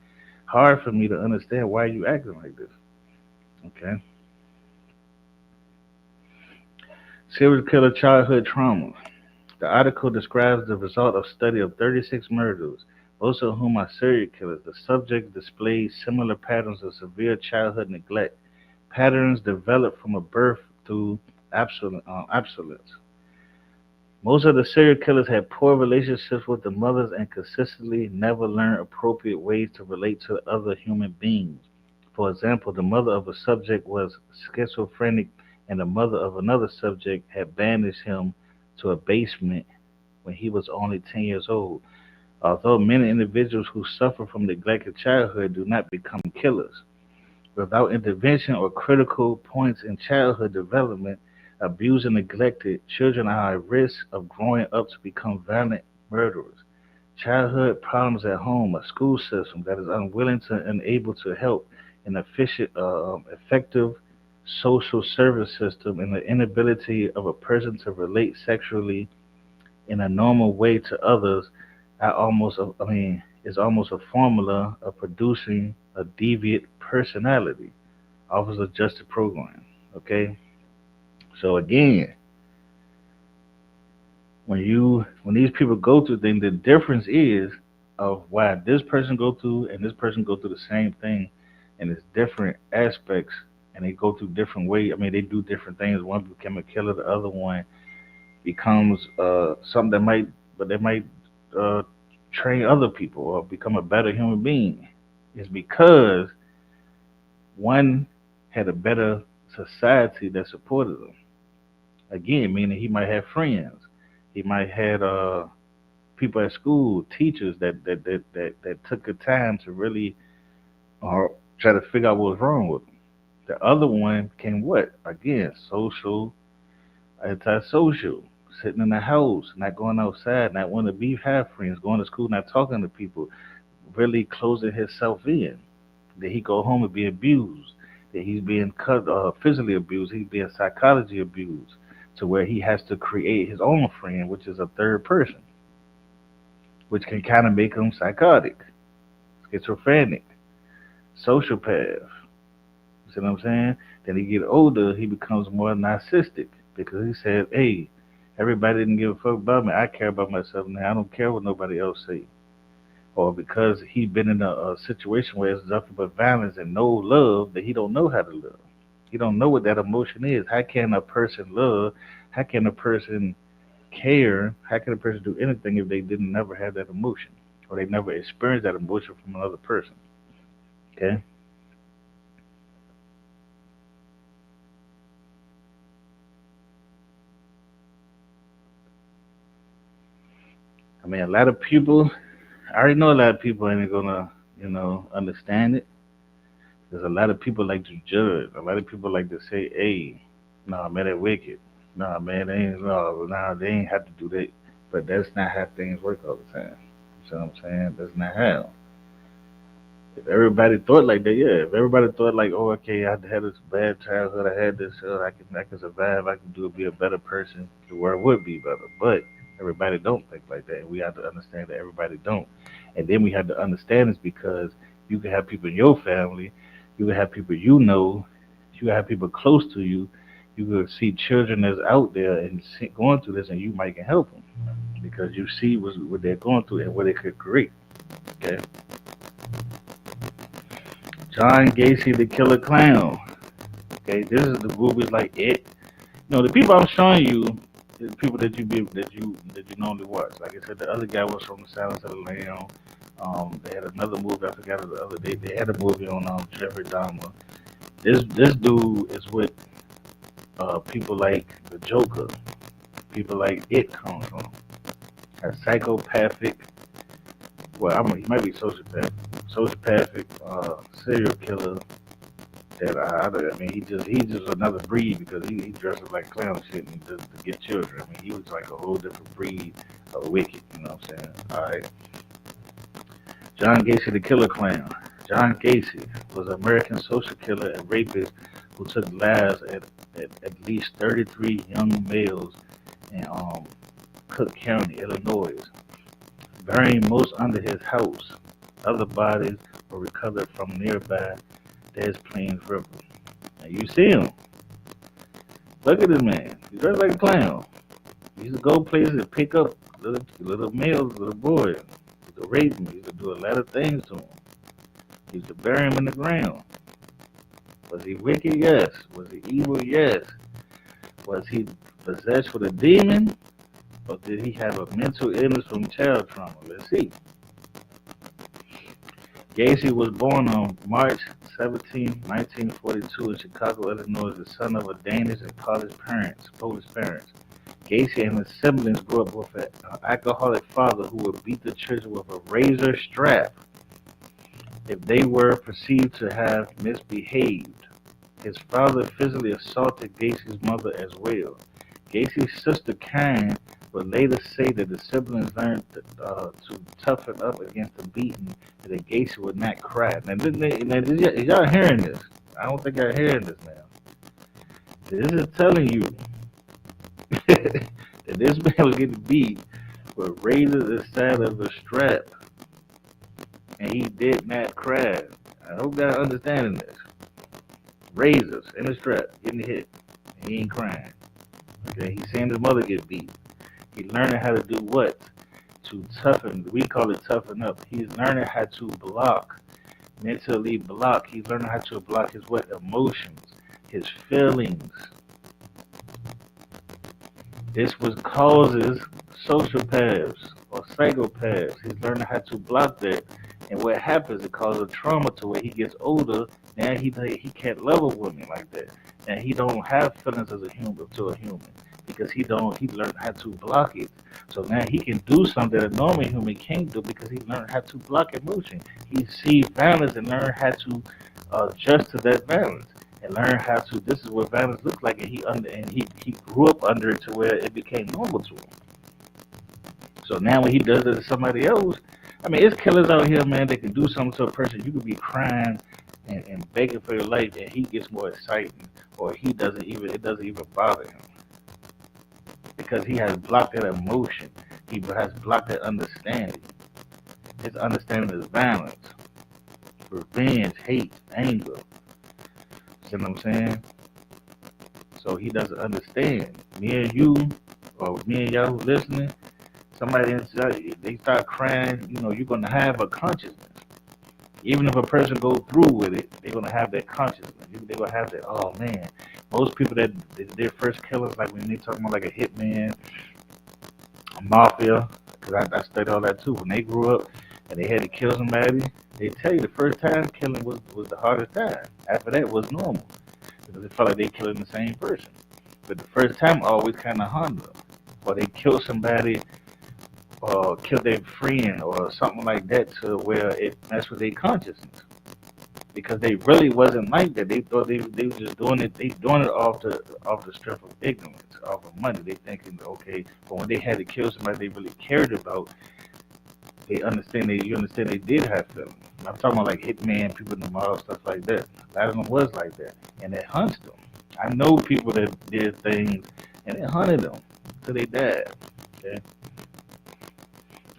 hard for me to understand why you acting like this. Okay. Serial killer childhood trauma. The article describes the result of study of 36 murderers, most of whom are serial killers. The subject displays similar patterns of severe childhood neglect, patterns developed from a birth through abstinence. Most of the serial killers had poor relationships with the mothers and consistently never learned appropriate ways to relate to other human beings. For example, the mother of a subject was schizophrenic, and the mother of another subject had banished him to a basement when he was only 10 years old. Although many individuals who suffer from neglected childhood do not become killers, without intervention or critical points in childhood development, abused and neglected children are at risk of growing up to become violent murderers. Childhood problems at home, a school system that is unwilling to and unable to help, an effective social service system, and the inability of a person to relate sexually in a normal way to others, is almost a formula of producing a deviant personality. Office Adjusted Program. Okay? So again, when these people go through things, the difference is of why this person go through and this person go through the same thing, and it's different aspects, and they go through different ways. I mean, they do different things. One become a killer, the other one becomes something that might, but they might uh, train other people or become a better human being. It's because one had a better society that supported them. Again, meaning he might have friends. He might have people at school, teachers that took the time to really try to figure out what was wrong with him. The other one became what? Again, social, antisocial, sitting in the house, not going outside, not wanting to be have friends, going to school, not talking to people, really closing himself in. That he go home and be abused. That he's being cut, physically abused. He's being psychology abused to where he has to create his own friend, which is a third person, which can kind of make him psychotic, schizophrenic, sociopath. You see what I'm saying? Then he get older, he becomes more narcissistic because he said, "Hey, everybody didn't give a fuck about me. I care about myself now. I don't care what nobody else say." Or because he been in a situation where it's nothing but violence and no love, that he don't know how to love. He don't know what that emotion is. How can a person love? How can a person care? How can a person do anything if they didn't never have that emotion or they never experienced that emotion from another person? Okay. I mean, a lot of people. I already know a lot of people ain't gonna, understand it. There's a lot of people like to judge. A lot of people like to say, "Hey, nah, man, they wicked. Nah, man, they ain't. No, nah, they ain't have to do that." But that's not how things work all the time. You see what I'm saying? That's not how. If everybody thought like that, yeah. If everybody thought like, "Oh, okay, I had this bad childhood. I had this. I can survive. I can do be a better person. The world would be better." But everybody don't think like that, and we have to understand that everybody don't. And then we have to understand this because you can have people in your family, you can have people you know, you can have people close to you. You can see children that's out there and going through this, and you might can help them because you see what they're going through and what they could create. Okay, John Gacy, the Killer Clown. Okay, this is the movies like it. The people I'm showing you is people that you normally watch. Like I said, the other guy was from the Silence of the Lamb. They had another movie I forgot the other day. They had a movie on Jeffrey Dahmer. This dude is with people like the Joker, people like it comes from. A psychopathic. Well, he might be sociopathic serial killer. That I mean, he's just another breed because he dresses like clown shit and to get children. I mean, he was like a whole different breed of wicked. You know what I'm saying? All right. John Gacy, the Killer Clown. John Gacy was an American social killer and rapist who took lives at least 33 young males in Cook County, Illinois, burying most under his house. Other bodies were recovered from nearby Des Plaines River. Now you see him. Look at this man. He's dressed like a clown. He used to go places and pick up little males, little boys. He used to rape them. He used to do a lot of things to them. He used to bury him in the ground. Was he wicked? Yes. Was he evil? Yes. Was he possessed with a demon? Or did he have a mental illness from child trauma? Let's see. Gacy was born on March 17, 1942 in Chicago, Illinois, the son of a Danish and Polish parents. Gacy and his siblings grew up with an alcoholic father who would beat the children with a razor strap if they were perceived to have misbehaved. His father physically assaulted Gacy's mother as well. Gacy's sister Karen would later say that the siblings learned to toughen up against the beating and that Gacy would not cry. Now, is y'all hearing this? I don't think y'all hearing this now. This is telling you that this man was getting beat with razors inside of a strap and he did not cry. I hope y'all understanding this. Razors in the strap, getting hit. He ain't crying. Okay, he's seeing his mother get beat. He's learning how to do what? To toughen. We call it toughen up. He's learning how to block, mentally block. He's learning how to block his what? Emotions, his feelings. This was causes sociopaths or psychopaths. He's learning how to block that. And what happens, it causes trauma to where he gets older. Now he can't love a woman like that. And he don't have feelings as a human to a human because he learned how to block it. So now he can do something that a normal human can't do because he learned how to block emotion. He sees violence and learned how to adjust to that violence and learn how to. This is what violence looks like, and he grew up under it to where it became normal to him. So now when he does it to somebody else, I mean, it's killers out here, man. They can do something to a person. You could be crying and begging for your life, and he gets more excited, or it doesn't even bother him because he has blocked that emotion. He has blocked that understanding. His understanding is violence, revenge, hate, anger. See what I'm saying? So he doesn't understand. Me and you, or me and y'all who listening, somebody inside, they start crying, you're going to have a consciousness. Even if a person go through with it, they're going to have that consciousness. They're going to have that, oh man. Most people that their first killers, like when they talking about like a hitman, a mafia, because I studied all that too. When they grew up and they had to kill somebody, they tell you the first time killing was the hardest time. After that was normal because it felt like they killing the same person. But the first time always kind of haunted them. Or they kill somebody or kill their friend or something like that to where it messed with their consciousness. Because they really wasn't like that. They thought they were just doing it. They doing it off the strength of ignorance, off of money. They thinking, okay, but when they had to kill somebody they really cared about, you understand they did have feelings. I'm talking about like hitman, people in the mall, stuff like that. A lot of them was like that, and it hunts them. I know people that did things and it hunted them till they died. Okay,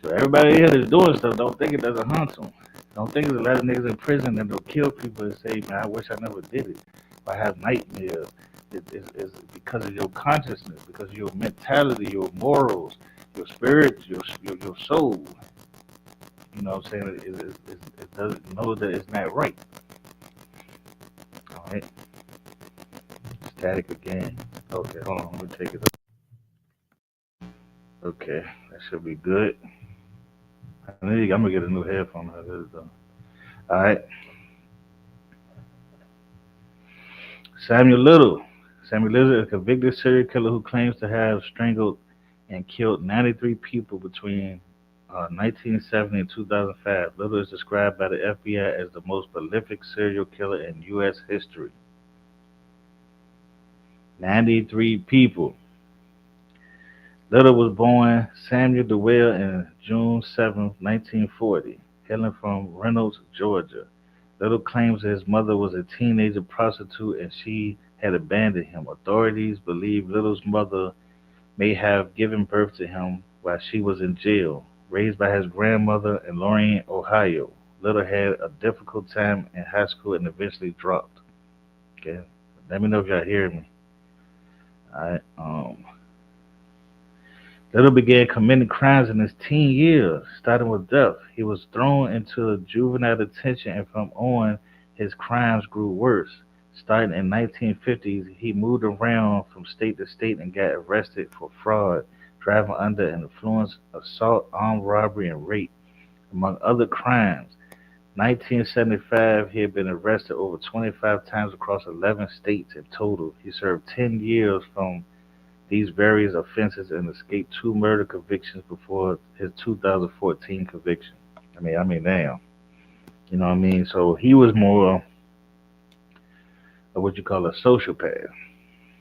so everybody here that's doing stuff, don't think it doesn't hunt them. Don't think there's a lot of niggas in prison that will kill people and say, man, I wish I never did it. If I have nightmares, it's because of your consciousness, because of your mentality, your morals, your spirit, your soul. You know what I'm saying? It doesn't know that it's not right. All right. Static again. Okay, hold on. Let me take it up. Okay, that should be good. I'm gonna get a new headphone. All right. Samuel Little. Samuel Little is a convicted serial killer who claims to have strangled and killed 93 people between 1970 and 2005. Little is described by the FBI as the most prolific serial killer in U.S. history. 93 people. Little was born Samuel DeWell on June 7, 1940, hailing from Reynolds, Georgia. Little claims that his mother was a teenager prostitute and she had abandoned him. Authorities believe Little's mother may have given birth to him while she was in jail. Raised by his grandmother in Lorraine, Ohio, Little had a difficult time in high school and eventually dropped. Okay, let me know if y'all hear me. Alright, Little began committing crimes in his teen years, starting with theft. He was thrown into juvenile detention, and from on, his crimes grew worse. Starting in 1950s, he moved around from state to state and got arrested for fraud, driving under an influence, assault, armed robbery, and rape, among other crimes. 1975, he had been arrested over 25 times across 11 states in total. He served 10 years from these various offenses and escaped 2 murder convictions before his 2014 conviction. I mean, damn. You know what I mean? So he was more of what you call a sociopath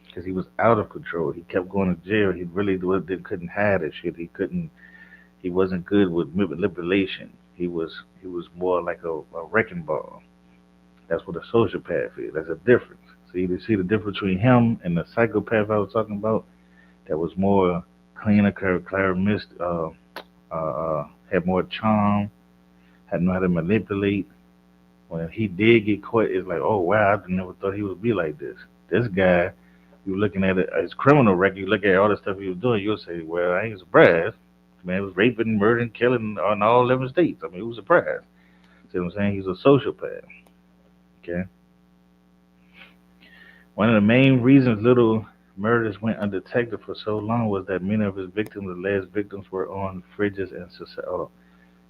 because he was out of control. He kept going to jail. He really couldn't hide that shit. He wasn't good with manipulation. He was more like a wrecking ball. That's what a sociopath is. That's a difference. So you see the difference between him and the psychopath I was talking about that was more cleaner, had more charm, had know how to manipulate, When he did get caught, it's like, oh wow, I never thought he would be like this. This guy, you looking at it, his criminal record, you look at all the stuff he was doing, you'll say, well, I ain't surprised. Man was raping, murdering, killing on all 11 states. I mean, who's surprised? See what I'm saying? He's a sociopath. Okay. One of the main reasons Little murders went undetected for so long was that many of his victims, alleged victims, were on fringes and society.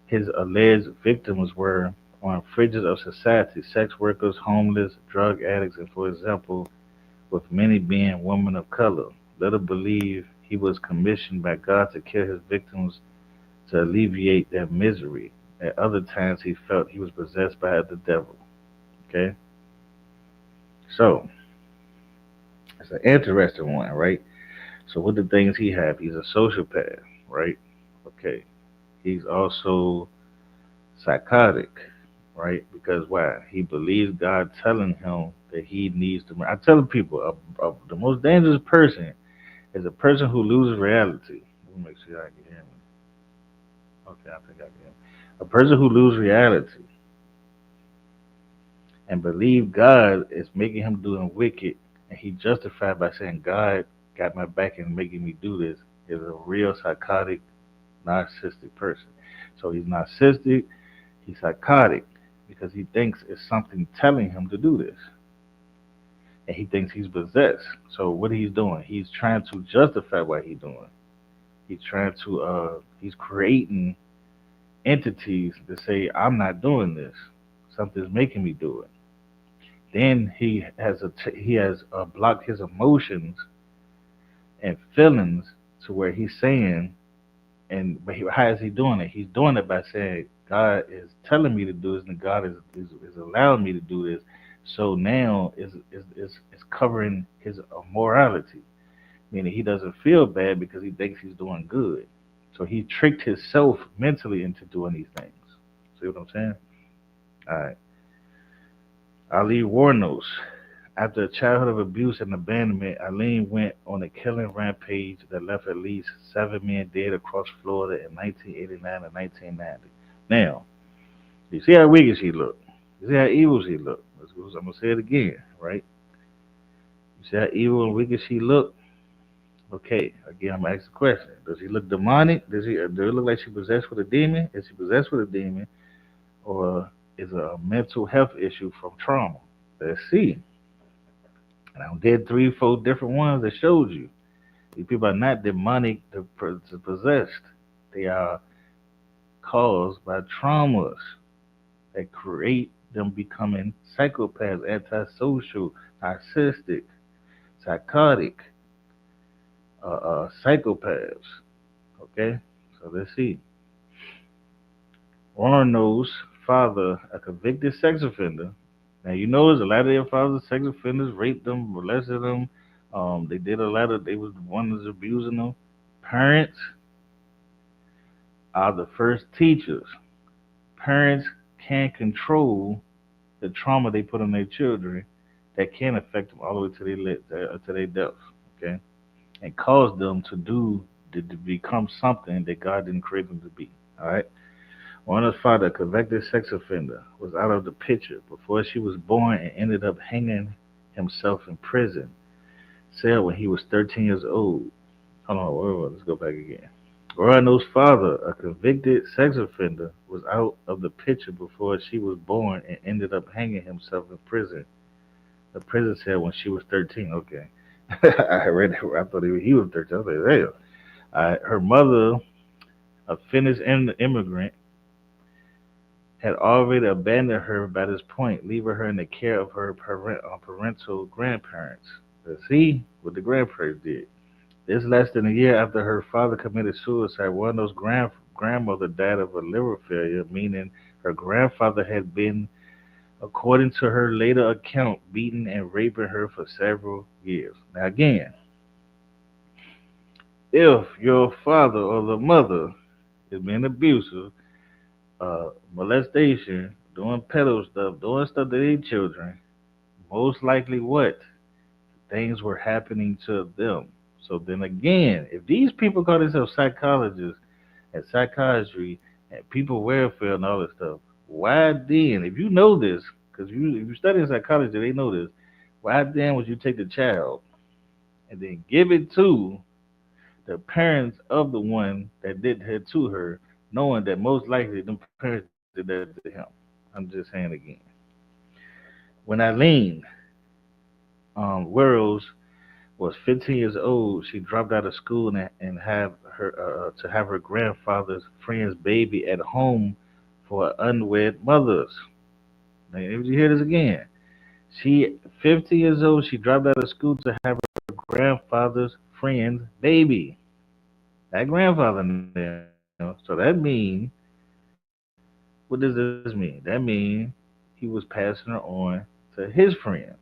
His alleged victims were on fringes of society: sex workers, homeless, drug addicts, and, for example, with many being women of color. Little believed he was commissioned by God to kill his victims to alleviate their misery. At other times, he felt he was possessed by the devil. Okay, so it's an interesting one, right? So, what the things he have? He's a sociopath, right? Okay, he's also psychotic, right? Because why? He believes God telling him that he needs to. I tell people, the most dangerous person is a person who loses reality. Let me make sure I can hear me. Okay, I think I can. A person who loses reality and believe God is making him doing wicked, and he justified by saying God got my back and making me do this, is a real psychotic, narcissistic person. So he's narcissistic, he's psychotic because he thinks it's something telling him to do this, and he thinks he's possessed. So what he's doing, he's trying to justify what he's doing. He's creating entities to say I'm not doing this. Something's making me do it. Then he has blocked his emotions and feelings to where he's saying, how is he doing it? He's doing it by saying God is telling me to do this, and God is allowing me to do this. So now is covering his morality, meaning he doesn't feel bad because he thinks he's doing good. So he tricked himself mentally into doing these things. See what I'm saying? All right. Ali Warnos. After a childhood of abuse and abandonment, Eileen went on a killing rampage that left at least 7 men dead across Florida in 1989 and 1990. Now, you see how wicked she looked. You see how evil she looked. I'm going to say it again, right? You see how evil and wicked she looked? Okay, again, I'm going to ask the question. Does she look demonic? Does it look like she possessed with a demon? Is she possessed with a demon? Or is it a mental health issue from trauma? Let's see. And I did 3, 4 different ones that showed you. These people are not demonic to possessed. They are caused by traumas that create them becoming psychopaths, antisocial, narcissistic, psychotic, psychopaths. Okay, so let's see. Warno's father, a convicted sex offender. Now you notice a lot of their fathers, sex offenders, raped them, molested them. They did a lot of. They was the ones abusing them. Parents are the first teachers. Parents can't control the trauma they put on their children that can affect them all the way to their death. Okay, and cause them to become something that God didn't create them to be. All right. Warner's father, a convicted sex offender, was out of the picture before she was born and ended up hanging himself in prison cell when he was 13 years old. Hold on, let's go back again. Warner's father, a convicted sex offender, was out of the picture before she was born and ended up hanging himself in prison. The prison cell when she was 13. Okay. I read that. I thought he was 13. I was like, damn. Her mother, a Finnish immigrant, had already abandoned her by this point, leaving her in the care of her parental grandparents. Let's see what the grandparents did. This less than a year after her father committed suicide, one of those grandmother died of a liver failure, meaning her grandfather had been, according to her later account, beaten and raping her for several years. Now again, if your father or the mother is being abusive, molestation, doing pedo stuff, doing stuff to their children, most likely what? Things were happening to them. So then again, if these people call themselves psychologists and psychiatry and people welfare and all this stuff, Why then, if you know this, because if you study in psychology, they know this. Why then would you take the child and then give it to the parents of the one that did it to her, knowing that most likely them parents did that to him? I'm just saying again. When Eileen Worrells was 15 years old, she dropped out of school and have her to have her grandfather's friend's baby at home for unwed mothers. Now, if you hear this again, she 15 years old, she dropped out of school to have her grandfather's friend's baby. That grandfather now. So that means, what does this mean? That means he was passing her on to his friends.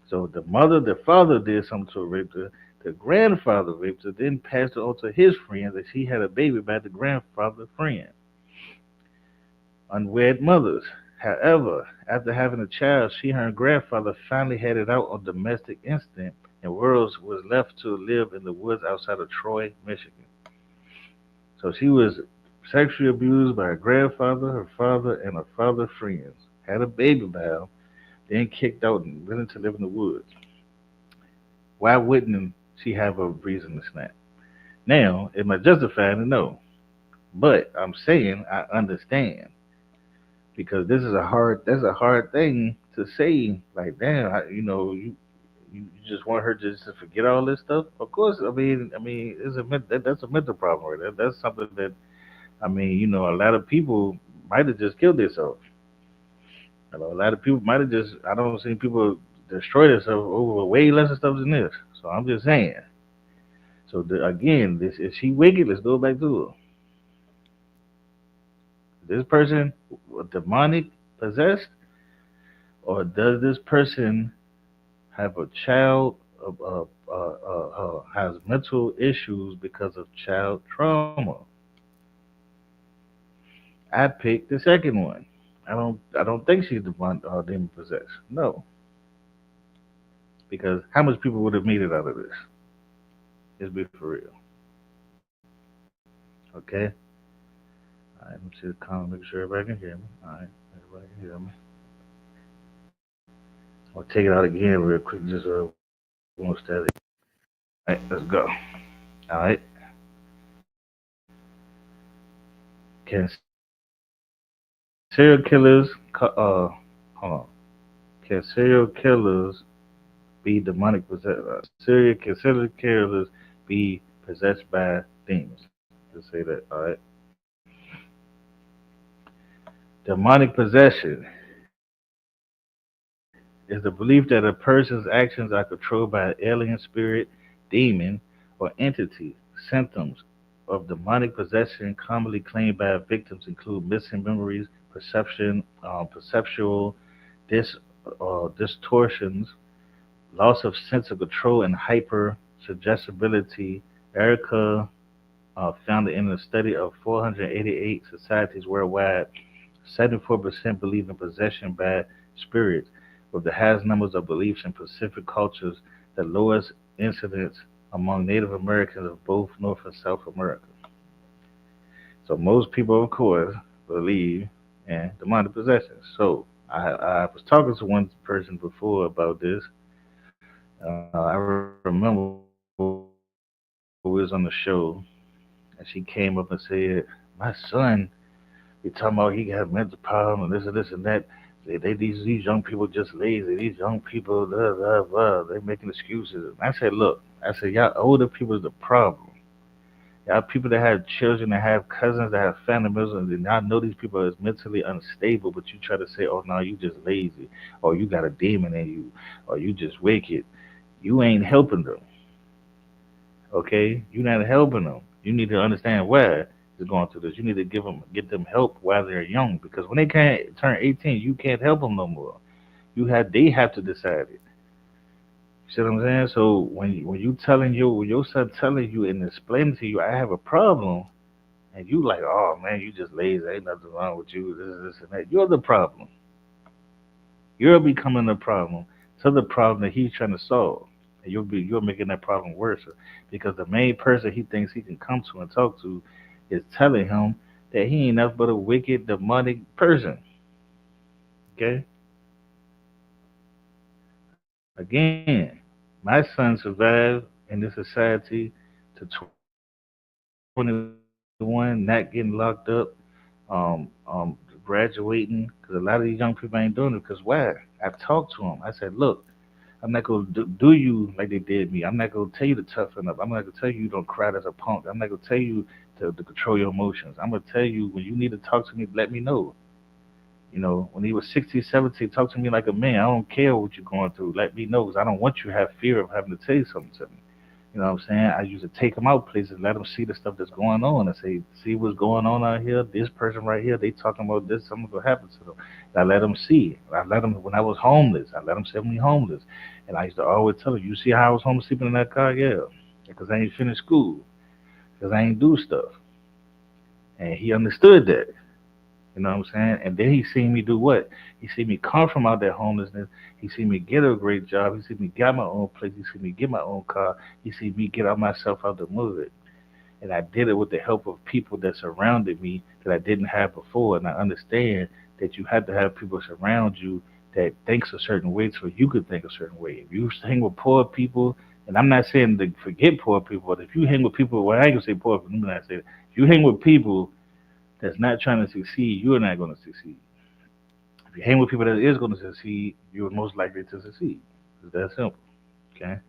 So the father did something to rape her. The grandfather raped her, then passed her on to his friends, and she had a baby by the grandfather's friend. Unwed mothers. However, after having a child, she and her grandfather finally had it out on domestic instinct, and Worrells was left to live in the woods outside of Troy, Michigan. So she was sexually abused by her grandfather, her father, and her father's friends. Had a baby by him, then kicked out and went to live in the woods. Why wouldn't she have a reason to snap? Now, am I justified? No. But I'm saying I understand because that's a hard thing to say. Like, damn, you just want her just to forget all this stuff. Of course, that's a mental problem. Right? That's something that a lot of people might have just killed themselves. A lot of people might have just. I don't see people destroy themselves over way less stuff than this. So I'm just saying. So again, this if she wicked, let's go back to her. This person demonic possessed, or does this person have a child has mental issues because of child trauma? I picked the second one. I don't think she's demon possessed. No, because how much people would have made it out of this? Let's be for real. Okay. All right. Let me see the comment. Make sure everybody can hear me. All right. Everybody can hear me. I'll take it out again real quick. Just one static. All right. Let's go. All right. Can serial killers? Hold on. Can serial killers be demonic possessed? Serial killers be possessed by demons? Let's say that. All right. Demonic possession is the belief that a person's actions are controlled by an alien spirit, demon, or entity. Symptoms of demonic possession commonly claimed by victims include missing memories, perceptual dis, distortions, loss of sense of control, and hyper suggestibility. Erica found in a study of 488 societies worldwide, 74% believe in possession by spirits, with the highest numbers of beliefs in Pacific cultures, the lowest incidence among Native Americans of both North and South America. So most people, of course, believe in demonic possession. So I was talking to one person before about this. I remember we was on the show, and she came up and said, "My son, he talking about he got mental problem and this and this and that. These young people just lazy. These young people, blah, blah, blah, they making excuses." And I said, "Look, I said y'all older people is the problem. Y'all people that have children, that have cousins, that have family members, and y'all know these people is mentally unstable, but you try to say, oh no, you just lazy, or you got a demon in you, or you just wicked. You ain't helping them, okay? You're not helping them. You need to understand why is going through this. You need to get them help while they're young, because when they can't turn 18, you can't help them no more. They have to decide it. See what I'm saying? So when your son telling you and explaining to you, I have a problem, and you like, oh man, you just lazy, ain't nothing wrong with you, this and that. You're the problem. You're becoming the problem to the problem that he's trying to solve. And you're making that problem worse because the main person he thinks he can come to and talk to is telling him that he ain't nothing but a wicked, demonic person. Okay? Again, my son survived in this society to 21, not getting locked up, graduating. Because a lot of these young people ain't doing it. Because why? I talked to him. I said, look, I'm not gonna do you like they did me. I'm not gonna tell you to toughen up. I'm not gonna tell you you don't cry as a punk. I'm not gonna tell you to control your emotions. I'm gonna tell you when you need to talk to me, let me know. When he was 16, 17, talk to me like a man. I don't care what you're going through. Let me know because I don't want you to have fear of having to tell you something to me. You know what I'm saying? I used to take them out places, let them see the stuff that's going on, and say, see what's going on out here. This person right here, they talking about this. Something's gonna happen to them. And I let them see. I let them when I was homeless. I let them see me homeless, and I used to always tell them, "You see how I was homeless, sleeping in that car? Yeah, because I ain't finished school, because I ain't do stuff." And he understood that. You know what I'm saying? And then he seen me do what? He seen me come from out that homelessness. He seen me get a great job. He seen me get my own place. He seen me get my own car. He seen me get out myself out the mud. And I did it with the help of people that surrounded me that I didn't have before. And I understand that you have to have people surround you that thinks a certain way so you could think a certain way. If you hang with poor people, and I'm not saying to forget poor people, but if you hang with people, well, I ain't gonna say poor people, let me not say that. If you hang with people that's not trying to succeed, you're not going to succeed. If you hang with people that is going to succeed, you're most likely to succeed. It's that simple. Okay.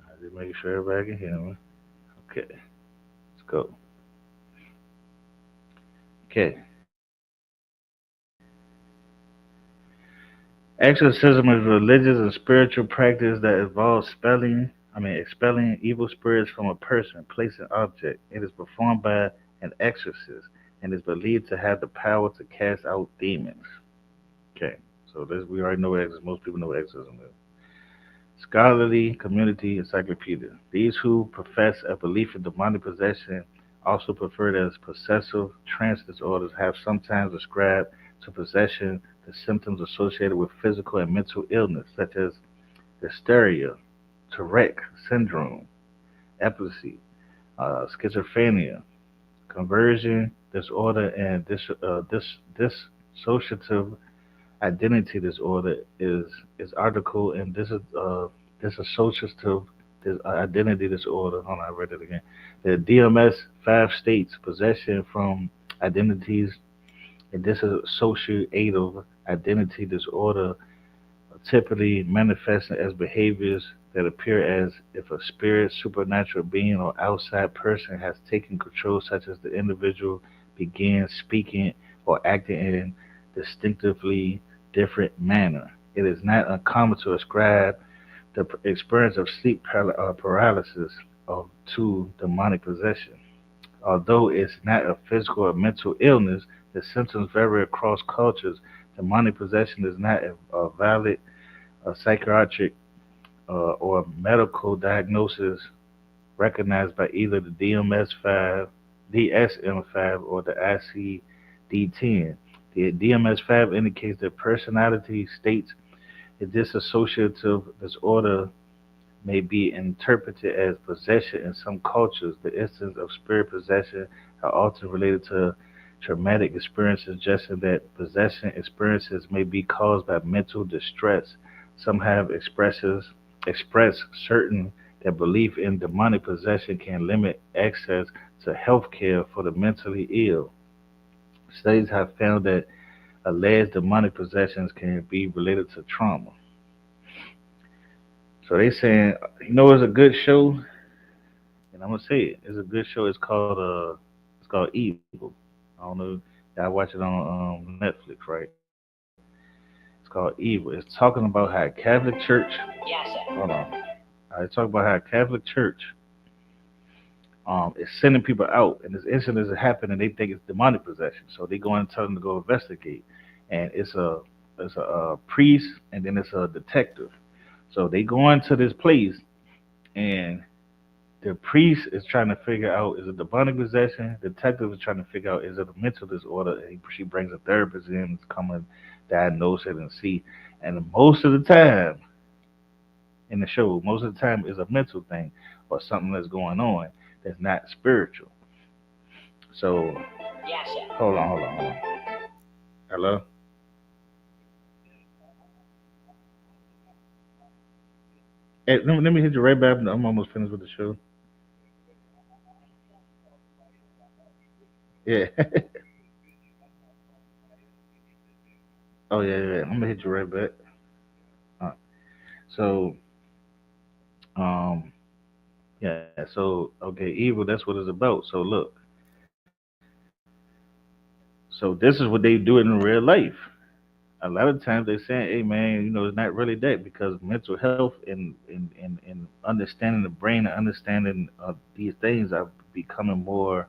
I just making sure everybody can hear me. Okay. Let's go. Okay. Exorcism is religious and spiritual practice that involves expelling evil spirits from a person, place, and object. It is performed by an exorcist and is believed to have the power to cast out demons. Okay. So this we already know what exorcism. Most people know what exorcism is. Scholarly community encyclopedia. These who profess a belief in demonic possession, also referred as possessive trance disorders, have sometimes ascribed to possession the symptoms associated with physical and mental illness, such as hysteria, Tourette syndrome, epilepsy, schizophrenia, conversion disorder, and dissociative identity disorder is article, and dissociative identity disorder. Hold on, I read it again. The DMS five states possession from identities and dissociative identity disorder typically manifesting as behaviors that appear as if a spirit, supernatural being, or outside person has taken control, such as the individual begins speaking or acting in distinctively different manner. It is not uncommon to ascribe the experience of sleep paralysis to demonic possession. Although it's not a physical or mental illness, the symptoms vary across cultures. Demonic possession is not a valid psychiatric or medical diagnosis recognized by either the DMS-5, DSM-5, or the ICD-10. The DMS-5 indicates that personality states a dissociative disorder may be interpreted as possession in some cultures. The instances of spirit possession are often related to traumatic experiences, suggesting that possession experiences may be caused by mental distress. Some have expressed certain that belief in demonic possession can limit access to health care for the mentally ill. Studies have found that alleged demonic possessions can be related to trauma. So they saying, it's a good show, and I'm gonna say it. It's a good show. It's called Evil. I don't know. I watch it on Netflix, right? It's called Evil. It's talking about how Catholic Church. Hold on. It's talking about how Catholic Church is sending people out, and this incident is happening. They think it's demonic possession, so they go and tell them to go investigate. And it's a priest, and then it's a detective. So they go into this place, and the priest is trying to figure out is it demonic possession. The detective is trying to figure out is it a mental disorder. And she brings a therapist in to come and diagnose it and see. And most of the time in the show, most of the time is a mental thing or something that's going on. that's not spiritual. So hold on. Hello. Hey, let me hit you right back. I'm almost finished with the show. Yeah. Oh yeah. I'm gonna hit you right back. Uh, so um yeah. So okay, evil. That's what it's about. So look. So this is what they do in real life. A lot of times they say, "Hey man, it's not really that because mental health and understanding the brain and understanding these things are becoming more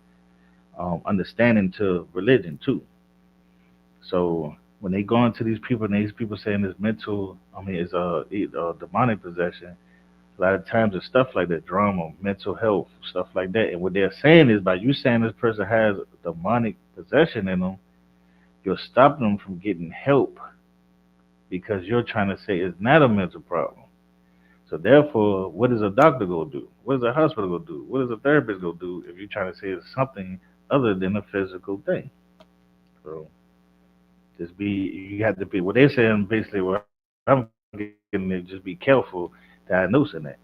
understanding to religion too." So when they go into these people and these people saying it's mental, I mean it's demonic possession. A lot of times it's stuff like that, drama, mental health, stuff like that. And what they're saying is by you saying this person has demonic possession in them, you're stopping them from getting help because you're trying to say it's not a mental problem. So therefore, what is a doctor gonna do? What is a hospital gonna do? What is a therapist gonna do if you're trying to say it's something other than a physical thing? So just be you have to be what they're saying basically what I'm getting is just be careful diagnosing that.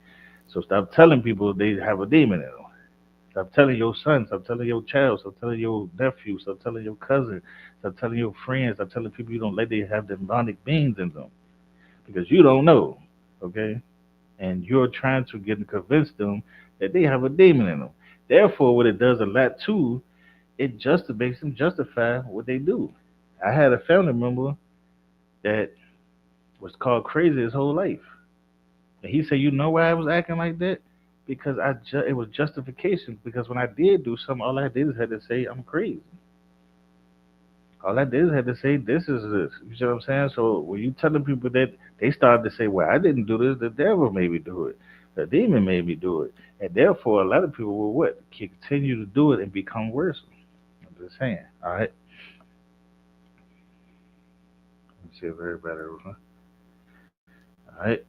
So stop telling people they have a demon in them. Stop telling your son, stop telling your child, stop telling your nephew, stop telling your cousin, stop telling your friends, stop telling people you don't let they have demonic beings in them. Because you don't know. Okay? And you're trying to get and convince them that they have a demon in them. Therefore, what it does a lot too, it just makes them justify what they do. I had a family member that was called crazy his whole life, and he said, "You know why I was acting like that? Because it was justification. Because when I did do something, all I did is had to say I'm crazy. All I did is had to say this is this. You see what I'm saying? So when you telling people that, they started to say, "Well, I didn't do this. The devil made me do it. The demon made me do it." And therefore, a lot of people will what continue to do it and become worse. I'm just saying. All right. Let's see if everybody. All right.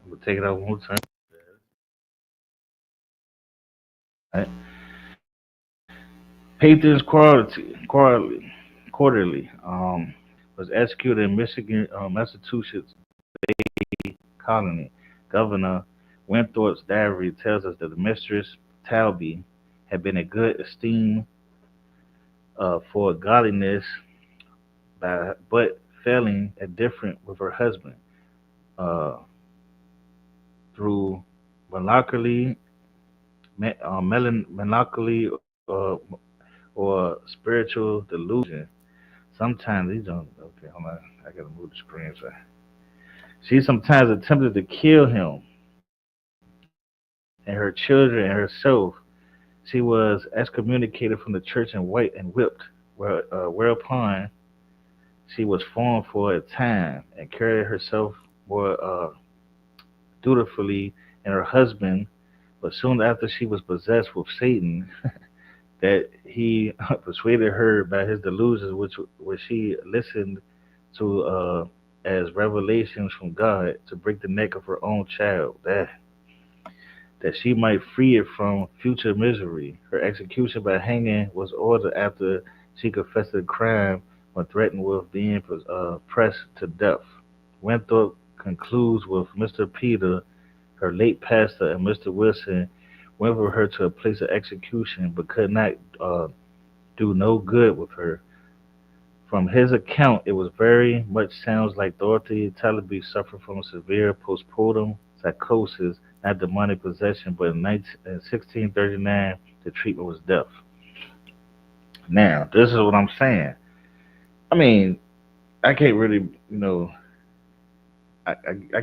We'll take it out one more time. All right. Payton's quarterly was executed in Michigan, Massachusetts colony. Governor Winthrop's diary tells us that the mistress Talby had been in good esteem for godliness, but failing at different with her husband uh, through melancholy, melancholy, uh, or spiritual delusion. Sometimes these don't. Okay, hold on. I gotta move the screen. So she sometimes attempted to kill him and her children and herself. She was excommunicated from the church and whipped, whereupon she was formed for a time and carried herself more dutifully and her husband. But soon after she was possessed with Satan, that he persuaded her by his delusions, which she listened to as revelations from God to break the neck of her own child, that she might free it from future misery. Her execution by hanging was ordered after she confessed the crime when threatened with being pressed to death. Winthrop concludes with Mr. Peter, her late pastor, and Mr. Wilson went with her to a place of execution but could not do no good with her. From his account, it was very much sounds like Dorothy Talby suffered from severe postpartum psychosis, not demonic possession, but in 1639, the treatment was death. Now, this is what I'm saying. I mean, I can't really, I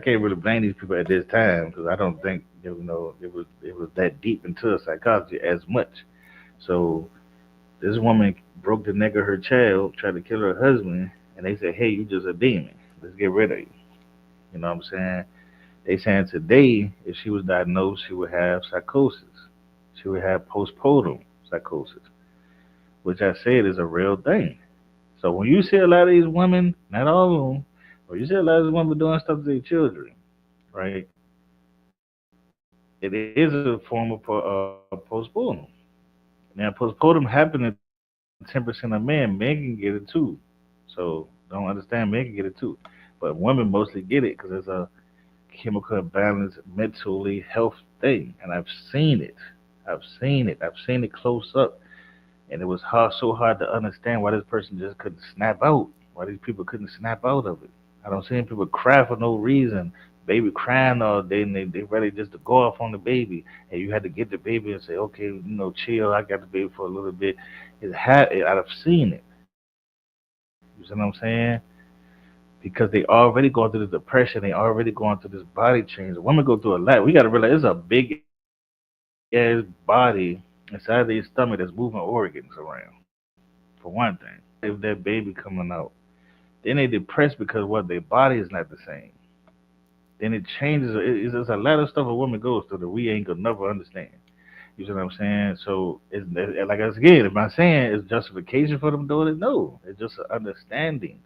can't really blame these people at this time because I don't think, it was that deep into psychology as much. So this woman broke the neck of her child, tried to kill her husband, and they said, "Hey, you just a demon. Let's get rid of you." You know what I'm saying? They saying today, if she was diagnosed, she would have psychosis. She would have postpartum psychosis, which I said is a real thing. So when you see a lot of these women, not all of them, but you see a lot of these women doing stuff to their children, right? it is a form of postpartum. Now, postpartum happening to 10% of men. Men can get it too. So don't understand, men can get it too. But women mostly get it because it's a chemical imbalance, mentally health thing. And I've seen it. I've seen it. I've seen it close up. And it was so hard to understand why this person just couldn't snap out. Why these people couldn't snap out of it. I don't see people cry for no reason. Baby crying all day and they ready just to go off on the baby. And you had to get the baby and say, okay, chill. I got the baby for a little bit. I've seen it. You see what I'm saying? Because they already going through the depression. They already going through this body change. Women go through a lot. We got to realize it's a big ass body inside their stomach that's moving organs around. For one thing, if that baby coming out, then they depressed because what their body is not the same. Then it changes. It's a lot of stuff a woman goes through that we ain't gonna never understand. You see what I'm saying? So like I said again, if I'm saying it's justification for them doing it, no, it's just an understanding.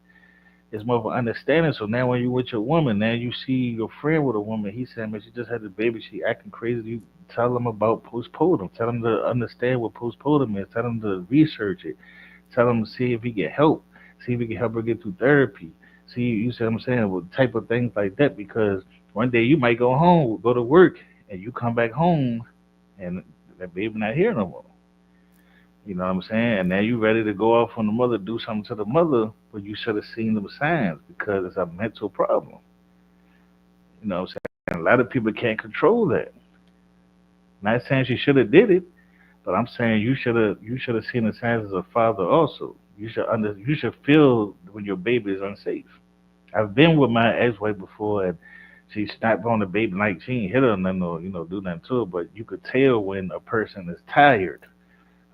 It's more of an understanding. So now when you with your woman, now you see your friend with a woman, he said, man, she just had a baby, she acting crazy. You tell them about postpartum. Tell them to understand what postpartum is. Tell them to research it. Tell them to see if he can help. See if he can help her get through therapy. See, you see what I'm saying? Well, type of things like that because one day you might go home, go to work, and you come back home and that baby not here no more. You know what I'm saying? And now you ready to go off on the mother, do something to the mother, but you should have seen them signs because it's a mental problem. You know what I'm saying? A lot of people can't control that. Not saying she should have did it, but I'm saying you should have seen the signs as a father also. You should feel when your baby is unsafe. I've been with my ex-wife before, and she snapped on the baby like she ain't hit her or nothing or do nothing to her, but you could tell when a person is tired.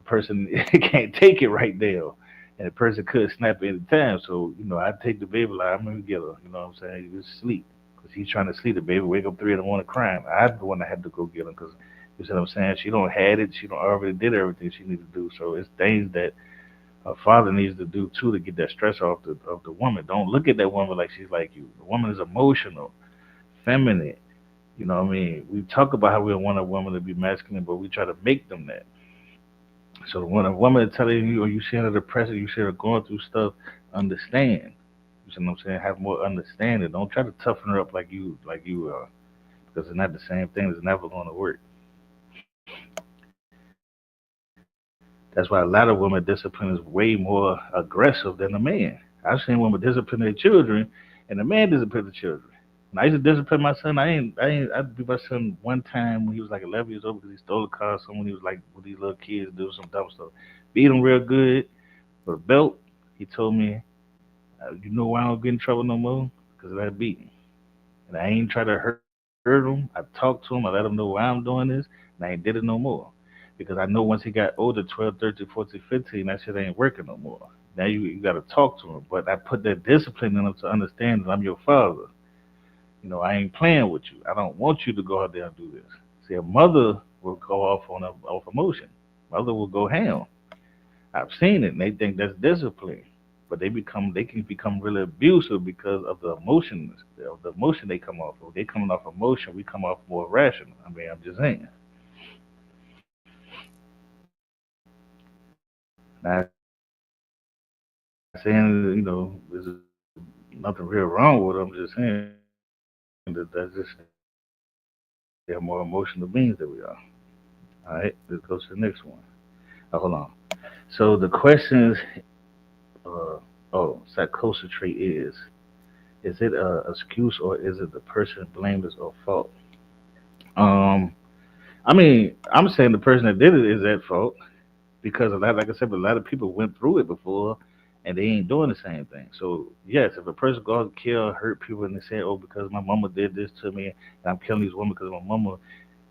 A person can't take it right now, and a person could snap at any time. So I take the baby like I'm gonna get her. You know what I'm saying? You just sleep because he's trying to sleep. The baby wake up 3 in the morning crying. I'm the one that had to go get him because you see what I'm saying. She don't had it. She don't already did everything she needed to do. So it's things that a father needs to do too to get that stress off the woman. Don't look at that woman like she's like you. The woman is emotional, feminine. You know what I mean? We talk about how we want a woman to be masculine, but we try to make them that. So when a woman is telling you or you see her depressed, you see her going through stuff, understand. You see what I'm saying? Have more understanding. Don't try to toughen her up like you are, because it's not the same thing. It's never going to work. That's why a lot of women discipline is way more aggressive than a man. I've seen women discipline their children, and a man discipline the children. When I used to discipline my son, I beat my son one time when he was like 11 years old because he stole a car. Someone he was like with these little kids do some dumb stuff. Beat him real good with a belt. He told me, "You know why I don't get in trouble no more? Because of that beating." And I ain't try to hurt him. I talked to him. I let him know why I'm doing this, and I ain't did it no more. Because I know once he got older, 12, 13, 14, 15, that shit ain't working no more. Now you got to talk to him. But I put that discipline in him to understand that I'm your father. I ain't playing with you. I don't want you to go out there and do this. See, a mother will go off emotion. Mother will go ham. I've seen it, and they think that's discipline, but they can become really abusive because of the emotion they come off of. They coming off emotion, we come off more rational. I mean, I'm just saying. Not saying there's nothing real wrong with them. I'm just saying that's just they're more emotional beings than we are. All right, let's go to the next one. Oh, hold on. So the question is, psychosis trait is it a excuse or is it the person blameless or fault? Um, I mean, I'm saying the person that did it is at fault because like I said, a lot of people went through it before and they ain't doing the same thing. So yes, if a person goes and kill, hurt people, and they say, "Oh, because my mama did this to me, and I'm killing these women because my mama,"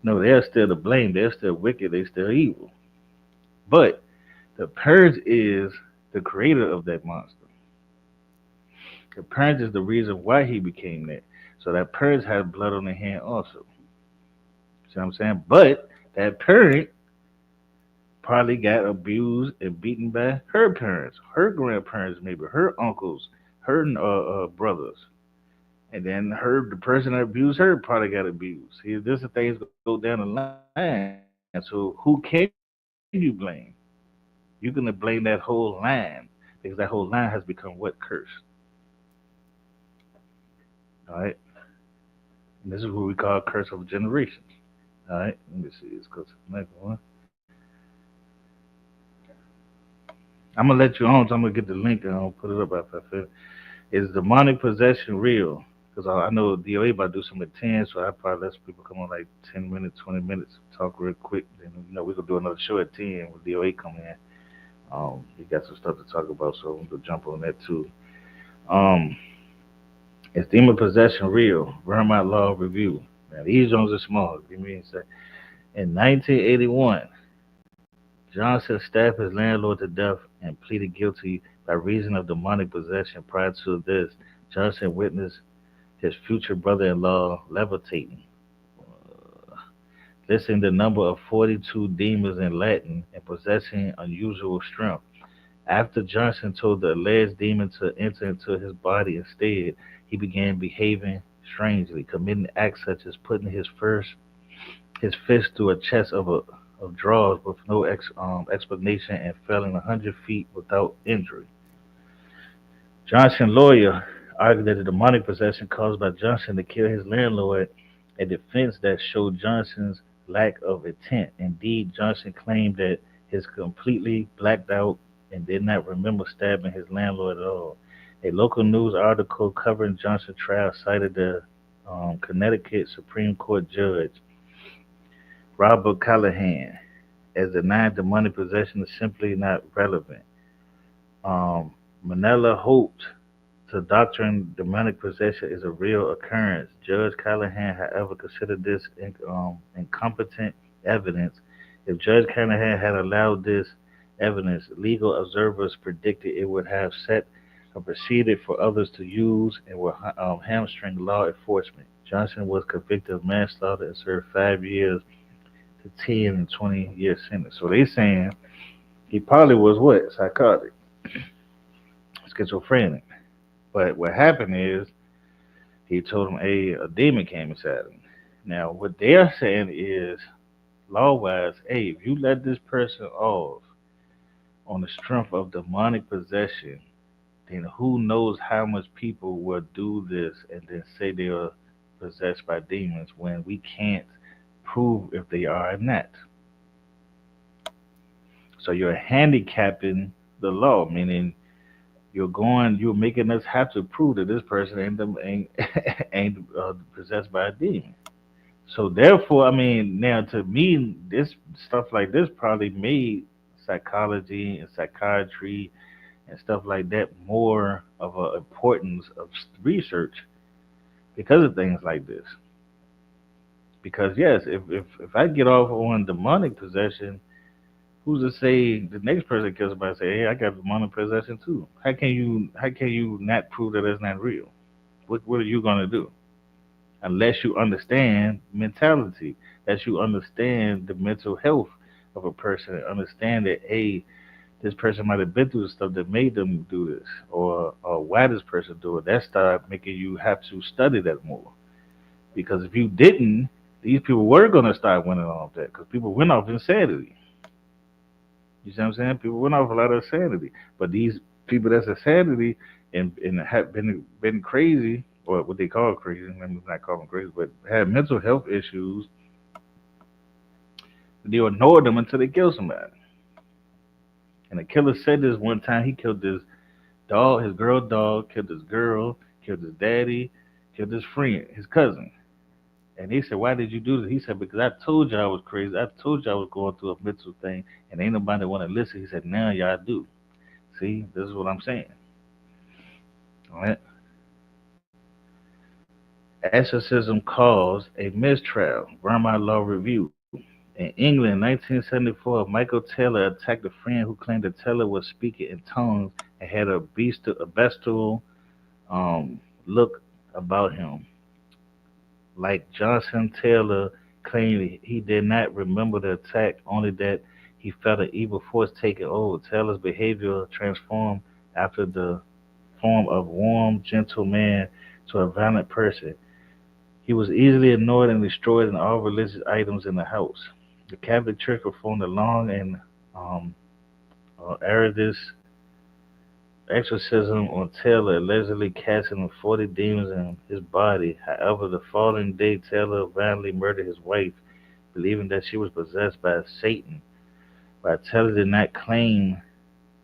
no, they're still to blame. They're still wicked. They're still evil. But the purge is the creator of that monster. The parent is the reason why he became that. So that parent had blood on their hand also. See what I'm saying? But that parent probably got abused and beaten by her parents, her grandparents, maybe her uncles, her brothers. And then her, the person that abused her, probably got abused. See, this is things go down the line. So who can you blame? You can blame that whole line because that whole line has become what cursed. All right, and this is what we call curse of generations. All right, let me see. Let's go to the next one. I'm gonna let you on. So I'm gonna get the link and I'll put it up after I finish. Is demonic possession real? Because I know DOA about to do some at 10, so I probably let people come on like 10 minutes, 20 minutes, talk real quick. Then, we could do another show at 10 with DOA come in. He got some stuff to talk about, so we'll jump on that too. Um, is demon possession real? Vermont Law Review. Now, these ones are small. Give me a sec. In 1981, Johnson stabbed his landlord to death and pleaded guilty by reason of demonic possession. Prior to this, Johnson witnessed his future brother-in-law levitating, listing the number of 42 demons in Latin and possessing unusual strength. After Johnson told the alleged demon to enter into his body instead, he began behaving strangely, committing acts such as putting his fist through a chest of drawers with no explanation and falling 100 feet without injury. Johnson's lawyer argued that the demonic possession caused by Johnson to kill his landlord, a defense that showed Johnson's lack of intent. Indeed, Johnson claimed that he completely blacked out and did not remember stabbing his landlord at all. A local news article covering Johnson's trial cited the Connecticut Supreme Court judge Robert Callahan as denying demonic possession is simply not relevant. Manila hoped to doctrine demonic possession is a real occurrence. Judge Callahan, however, considered this incompetent evidence. If Judge Callahan had allowed this evidence, legal observers predicted it would have set a precedent for others to use and would hamstring law enforcement. Johnson was convicted of manslaughter and served 5 years to 10 and 20-year sentence. So they saying he probably was what? Psychotic, schizophrenic. But what happened is he told him a demon came inside him. Now what they're saying is law wise, hey, if you let this person off on the strength of demonic possession, then who knows how much people will do this and then say they are possessed by demons when we can't prove if they are or not. So you're handicapping the law, meaning you're making us have to prove that this person ain't possessed by a demon. So therefore, I mean, now to me, this stuff like this probably made psychology and psychiatry and stuff like that more of a importance of research because of things like this. Because yes, if I get off on demonic possession, who's to say the next person kills somebody say, hey, I got demonic possession too? How can you not prove that it's not real? What are you gonna do? Unless you understand mentality, unless you understand the mental health of a person, and understand that hey, this person might have been through the stuff that made them do this, or why this person do it. That start making you have to study that more. Because if you didn't, these people were gonna start winning off that. Because people went off insanity. You see what I'm saying? People went off a lot of insanity. But these people that's insanity and have been crazy, or what they call crazy, let me not call them crazy, but had mental health issues, they'll ignore them until they kill somebody. And the killer said this one time he killed this dog, his girl dog, killed his girl, killed his daddy, killed his friend, his cousin. And they said, why did you do this? He said, because I told you I was crazy. I told you I was going through a mental thing, and ain't nobody want to listen. He said, now y'all do. See, this is what I'm saying. All right. Exorcism caused a mistrial. Vermont Law Review. In England, 1974, Michael Taylor attacked a friend who claimed that Taylor was speaking in tongues and had a bestial look about him. Like Johnson, Taylor claimed he did not remember the attack, only that he felt an evil force taking over. Taylor's behavior transformed after the form of warm, gentle man to a violent person. He was easily annoyed and destroyed all religious items in the house. The Catholic Church performed a long and um, arduous exorcism on Taylor, allegedly casting 40 demons in his body. However, the following day, Taylor violently murdered his wife, believing that she was possessed by Satan. But Taylor did not claim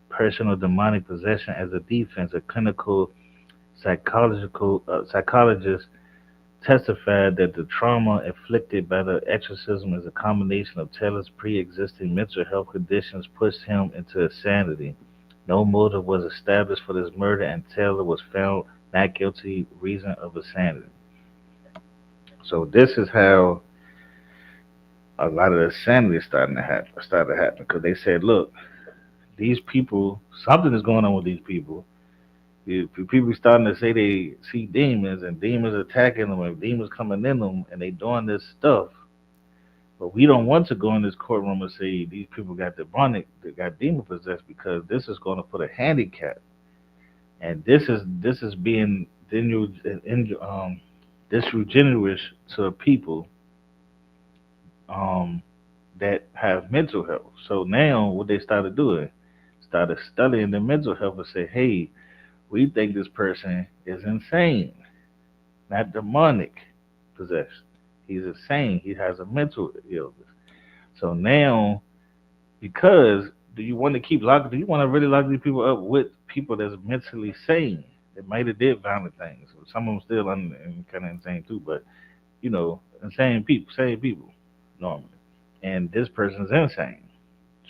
personal demonic possession as a defense. A clinical psychologist testified that the trauma inflicted by the exorcism is a combination of Taylor's pre-existing mental health conditions pushed him into insanity. No motive was established for this murder, and Taylor was found not guilty reason of insanity. So this is how a lot of the insanity started to happen because they said, look, these people, something is going on with these people. People starting to say they see demons and demons attacking them and demons coming in them and they doing this stuff. But we don't want to go in this courtroom and say these people got demonic, they got demon possessed because this is going to put a handicap. And this is being disingenuous to people um, that have mental health. So now what they started doing, started studying the mental health and say, hey, we think this person is insane, not demonic possessed. He's insane. He has a mental illness. So now, because do you want to really lock these people up with people that's mentally sane that might have did violent things? Some of them still kind of insane too, but insane people, sane people normally. And this person's insane.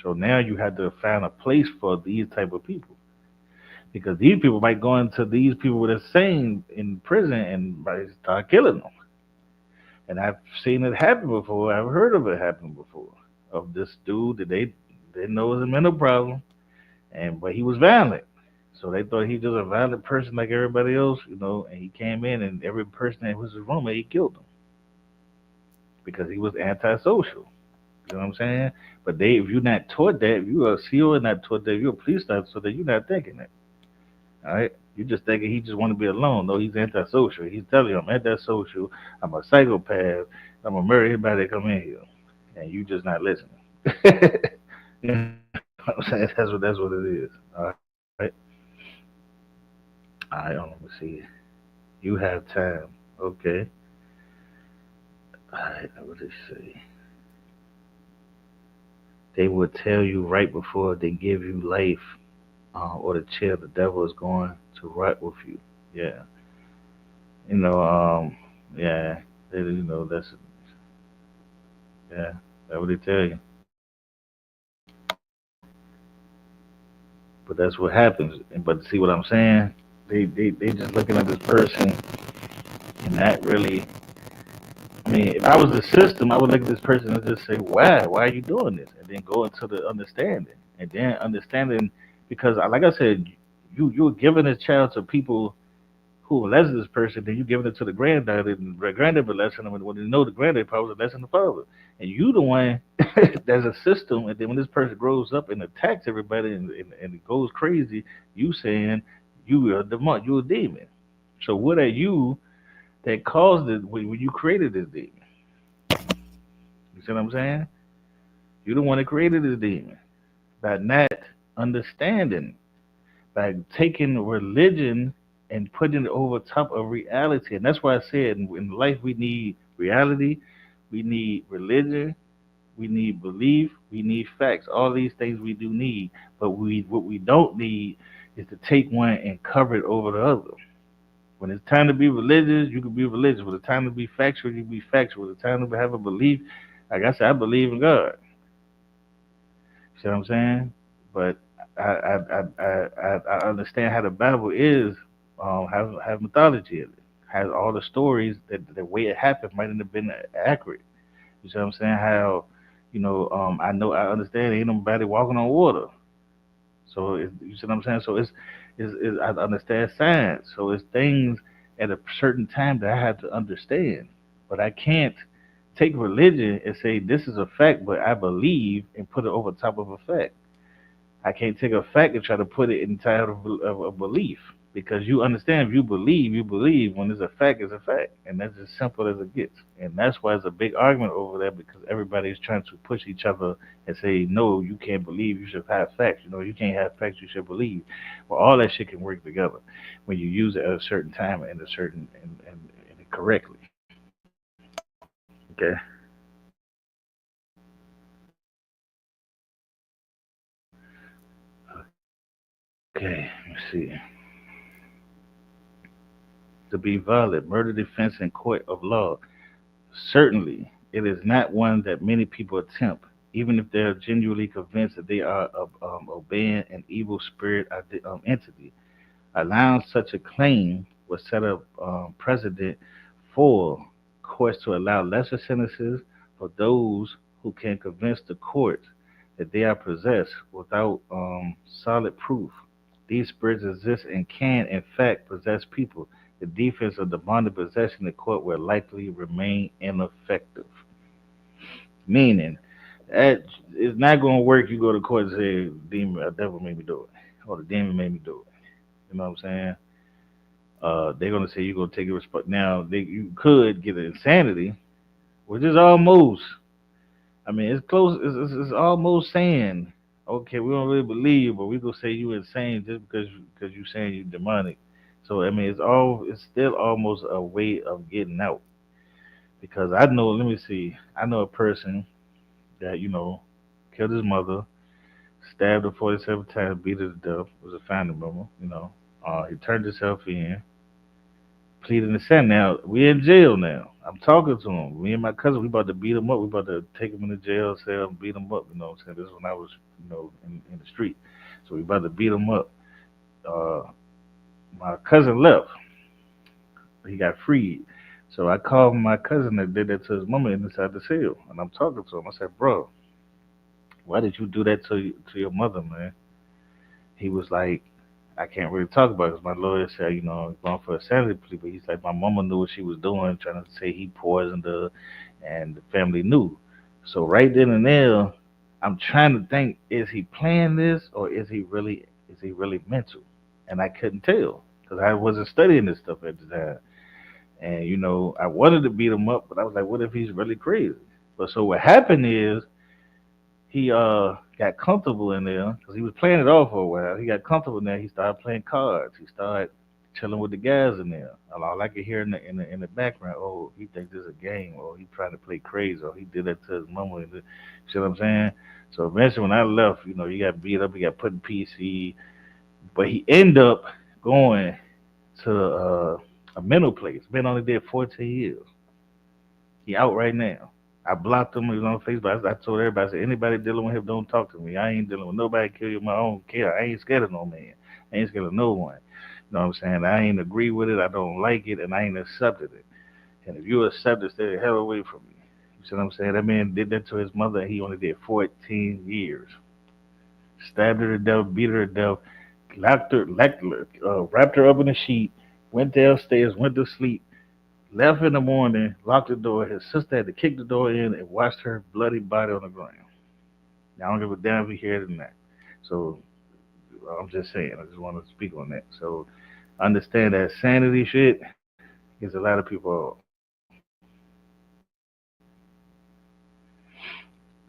So now you have to find a place for these type of people because these people might go into these people that are sane in prison and might start killing them. And I've seen it happen before. I've heard of it happening before. Of this dude that they didn't know was a mental problem, but he was violent. So they thought he was just a violent person like everybody else, and he came in and every person that was his roommate, he killed him because he was antisocial. You know what I'm saying? But if you're not taught that, if you're a CO and not taught that, if you're a police officer, that you're not thinking that. All right? You're just thinking he just want to be alone. No, he's antisocial. He's telling you, I'm antisocial. I'm a psychopath. I'm going to murder everybody that come in here. And you just not listening. You know what I'm saying? That's what it is. All right? All right, let me see. You have time. Okay. All right, what did they say? They will tell you right before they give you life or the chair the devil is going to rot with you. Yeah. You know, yeah. That's, yeah, that's what they tell you. But that's what happens. But see what I'm saying? They just looking at this person and not really. I mean, if I was the system, I would look at this person and just say, "Why? Why are you doing this?" And then go into the understanding, and then understanding because, like I said, you're giving this child to people who molested this person, then you giving it to the granddad, and the granddad molesting them, and when they know the granddad probably molesting the father, and you the one there's a system, and then when this person grows up and attacks everybody and it goes crazy, you saying you are you're a demon. So what are you that caused it when you created this demon? You see what I'm saying? You're the one that created this demon by not understanding, by taking religion and putting it over top of reality. And that's why I said in life we need reality, we need religion, we need belief, we need facts. All these things we do need, but what we don't need is to take one and cover it over the other. When it's time to be religious, you can be religious. When it's time to be factual, you can be factual. When it's time to have a belief, like I said, I believe in God. See what I'm saying? But I understand how the Bible is, have mythology in it, has all the stories that the way it happened might not have been accurate. You see what I'm saying? How, I understand ain't nobody walking on water. So you see what I'm saying? So I understand science. So it's things at a certain time that I have to understand. But I can't take religion and say this is a fact, but I believe and put it over top of a fact. I can't take a fact and try to put it inside of a belief because you understand if you believe, you believe. When it's a fact, it's a fact, and that's as simple as it gets. And that's why it's a big argument over that because everybody's trying to push each other and say, no, you can't believe, you should have facts. You can't have facts, you should believe. Well, all that shit can work together when you use it at a certain time and a certain and correctly. Okay. Okay. Let's see. To be valid, murder defense in court of law. Certainly, it is not one that many people attempt, even if they are genuinely convinced that they are obeying an evil spirit entity. Allowing such a claim would set a precedent for courts to allow lesser sentences for those who can convince the court that they are possessed without solid proof. These spirits exist and can, in fact, possess people. The defense of demonic possession in court will likely remain ineffective. Meaning, that it's not going to work. You go to court and say, "Demon, the devil made me do it," or "The demon made me do it." You know what I'm saying? They're gonna say you're gonna take a response. Now, you could get an insanity, which is almost. I mean, it's close. It's almost saying, okay, we don't really believe, but we gonna say you insane just because you saying you demonic. So I mean, it's still almost a way of getting out. Because I know, let me see, I know a person that killed his mother, stabbed her 47 times, beat her to death. Was a family member. He turned himself in, pleading the sin. Now we in jail now. I'm talking to him. Me and my cousin, we about to beat him up. We about to take him in the jail cell and beat him up. You know what I'm saying? This is when I was, in the street. So we about to beat him up. Uh, my cousin left. He got freed. So I called my cousin that did that to his mama inside the cell, and I'm talking to him. I said, "Bro, why did you do that to your mother, man?" He was like, "I can't really talk about it 'cause my lawyer said, he's going for a sanity plea." But he's like, "My mama knew what she was doing, trying to say he poisoned her, and the family knew." So right then and there, I'm trying to think: is he playing this, or is he really mental? And I couldn't tell because I wasn't studying this stuff at the time. And I wanted to beat him up, but I was like, "What if he's really crazy?" But so what happened is he got comfortable in there because he was playing it off for a while. He got comfortable in there. He started playing cards. He started chilling with the guys in there. All I could hear in the background, oh, he thinks this is a game, or he trying to play crazy, or he did that to his mama. You see what I'm saying? So eventually, when I left, he got beat up. He got put in PC, but he ended up going to a mental place. Been only there 14 years. He out right now. I blocked him. He was on Facebook. I told everybody, I said, anybody dealing with him, don't talk to me. I ain't dealing with nobody. Kill you my own care. I ain't scared of no man. I ain't scared of no one. You know what I'm saying? I ain't agree with it. I don't like it, and I ain't accepted it. And if you accept it, stay the hell away from me. You see what I'm saying? That man did that to his mother. He only did 14 years. Stabbed her to death, beat her to death, wrapped her up in a sheet, went downstairs, went to sleep, left in the morning, locked the door. His sister had to kick the door in and watched her bloody body on the ground. Now, I don't give a damn if you hear it or not. So I'm just saying. I just want to speak on that. So understand that sanity shit is a lot of people.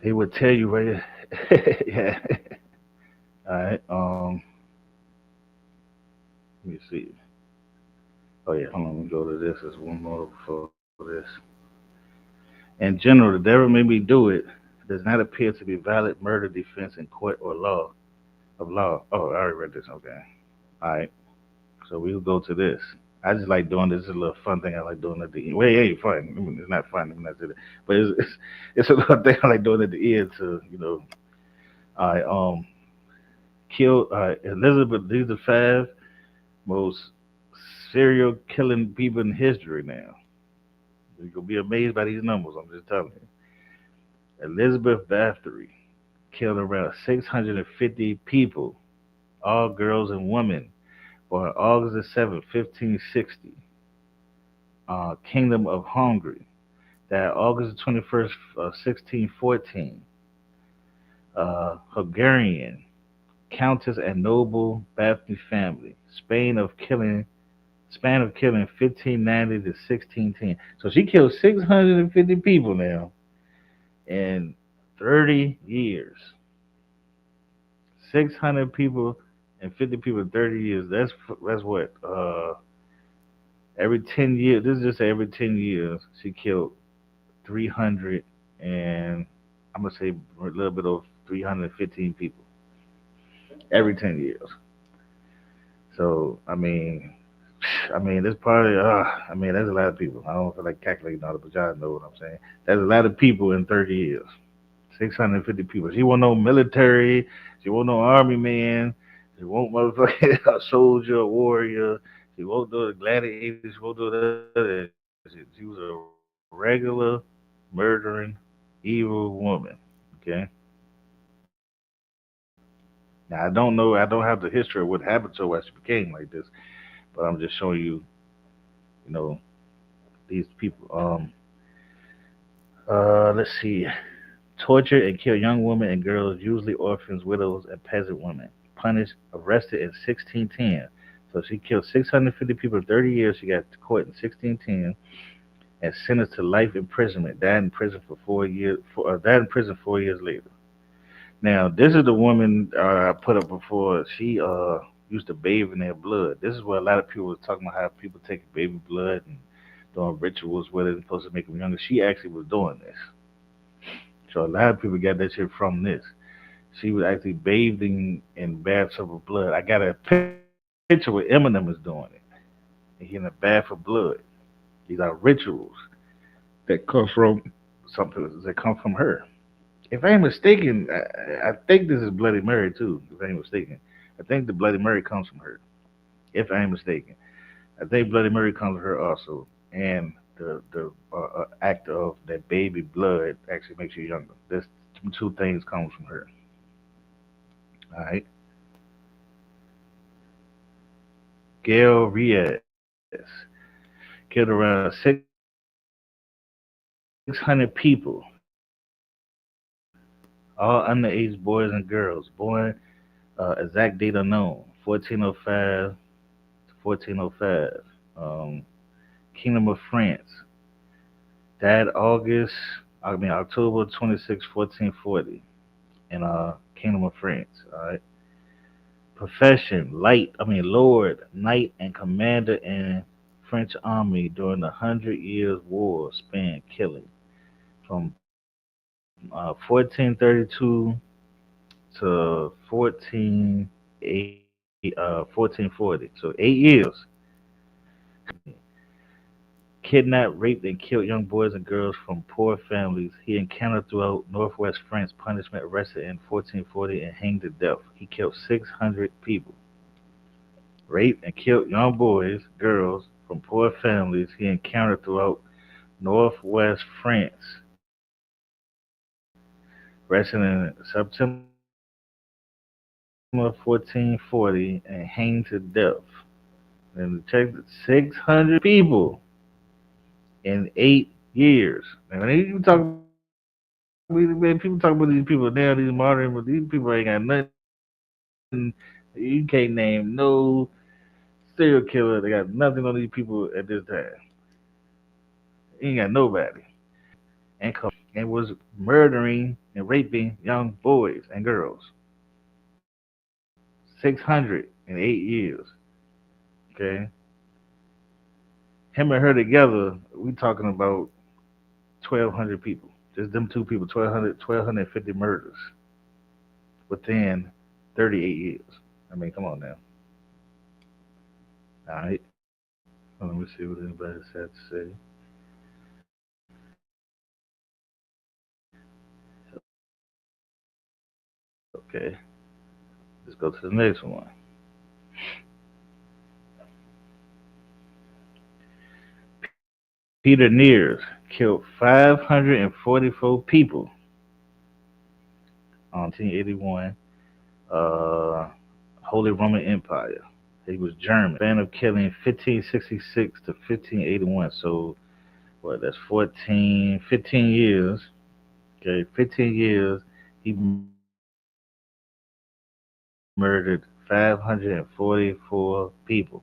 They would tell you right. Yeah. All right. Let me see. Oh yeah. Hold on. Let me go to this. There's one more before this. In general, the devil made me do it does not appear to be valid murder defense in court or law of law. Oh, I already read this. Okay. All right. So we'll go to this. I just like doing this. It's a little fun thing I like doing at the end. Well, it ain't fun. I mean, it's not fun. I'm not saying that. But it's a little thing I like doing at the end to, I killed Elizabeth. These are five most serial killing people in history now. You're going to be amazed by these numbers. I'm just telling you. Elizabeth Bathory killed around 650 people, all girls and women, on August the 7th, 1560. Kingdom of Hungary, that August the 21st, 1614. Hungarian Countess and noble Bathory family, span of killing span of killing 1590 to 1610. So she killed 650 people now in 30 years. 600 people and 50 people in 30 years. That's what every 10 years. This is just every 10 years she killed 300 and I'm gonna say a little bit of 315 people every 10 years. So this probably that's a lot of people. I don't feel like calculating all the but y'all know what I'm saying. That's a lot of people in 30 years. 650 people. She wasn't no military. She wasn't no army man. She wasn't motherfucking a soldier, a warrior. She won't do the gladiator. She won't do that. She was a regular, murdering, evil woman. Okay. Now I don't know. I don't have the history of what happened to her why she became like this, but I'm just showing you, you know, these people. Let's see. Tortured and killed young women and girls, usually orphans, widows, and peasant women. Punished, arrested in 1610. So she killed 650 people in 30 years. She got caught in 1610 and sentenced to life imprisonment. Died in prison for 4 years. Died in prison 4 years later. Now, this is the woman I put up before. She used to bathe in their blood. This is where a lot of people was talking about how people take baby blood and doing rituals with it, supposed to make them younger. She actually was doing this. So a lot of people got that shit from this. She was actually bathing in baths of blood. I got a picture where Eminem is doing it. He in a bath of blood. These are rituals that come from something that come from her. If I ain't mistaken, I think this is Bloody Mary too. If I ain't mistaken, I think the Bloody Mary comes from her. If I ain't mistaken, I think Bloody Mary comes from her also, and the act of that baby blood actually makes you younger. This two things comes from her. All right, Gail Riaz killed around 600 people, all underage boys and girls, born exact date unknown, 1405 to 1405. Um, Kingdom of France, died October 26, 1440, in Kingdom of France. All right. Profession, Lord, Knight, and Commander in French Army during the Hundred Years' War, span killing from 1432 to 1440. So 8 years. Kidnapped, raped, and killed young boys and girls from poor families he encountered throughout northwest France. Punishment, arrested in 1440 and hanged to death. He killed 600 people. Raped and killed young boys, girls from poor families he encountered throughout northwest France. Arrested in September 1440 and hanged to death. And check 600 people in 8 years. And when you talk, man, people talk about these people now, these modern, but these people ain't got nothing. You can't name no serial killer. They got nothing on these people at this time. Ain't got nobody. And was murdering and raping young boys and girls. 608 years. Okay. Him and her together, we talking about 1,200 people. Just them two people, 1,250 murders within 38 years. Come on now. All right. Well, let me see what anybody has to say. Okay. Let's go to the next one. Peter Nears killed 544 people on 1081 Holy Roman Empire. He was German. Span of killing 1566 to 1581. So what? That's 15 years. Okay, 15 years. He murdered 544 people,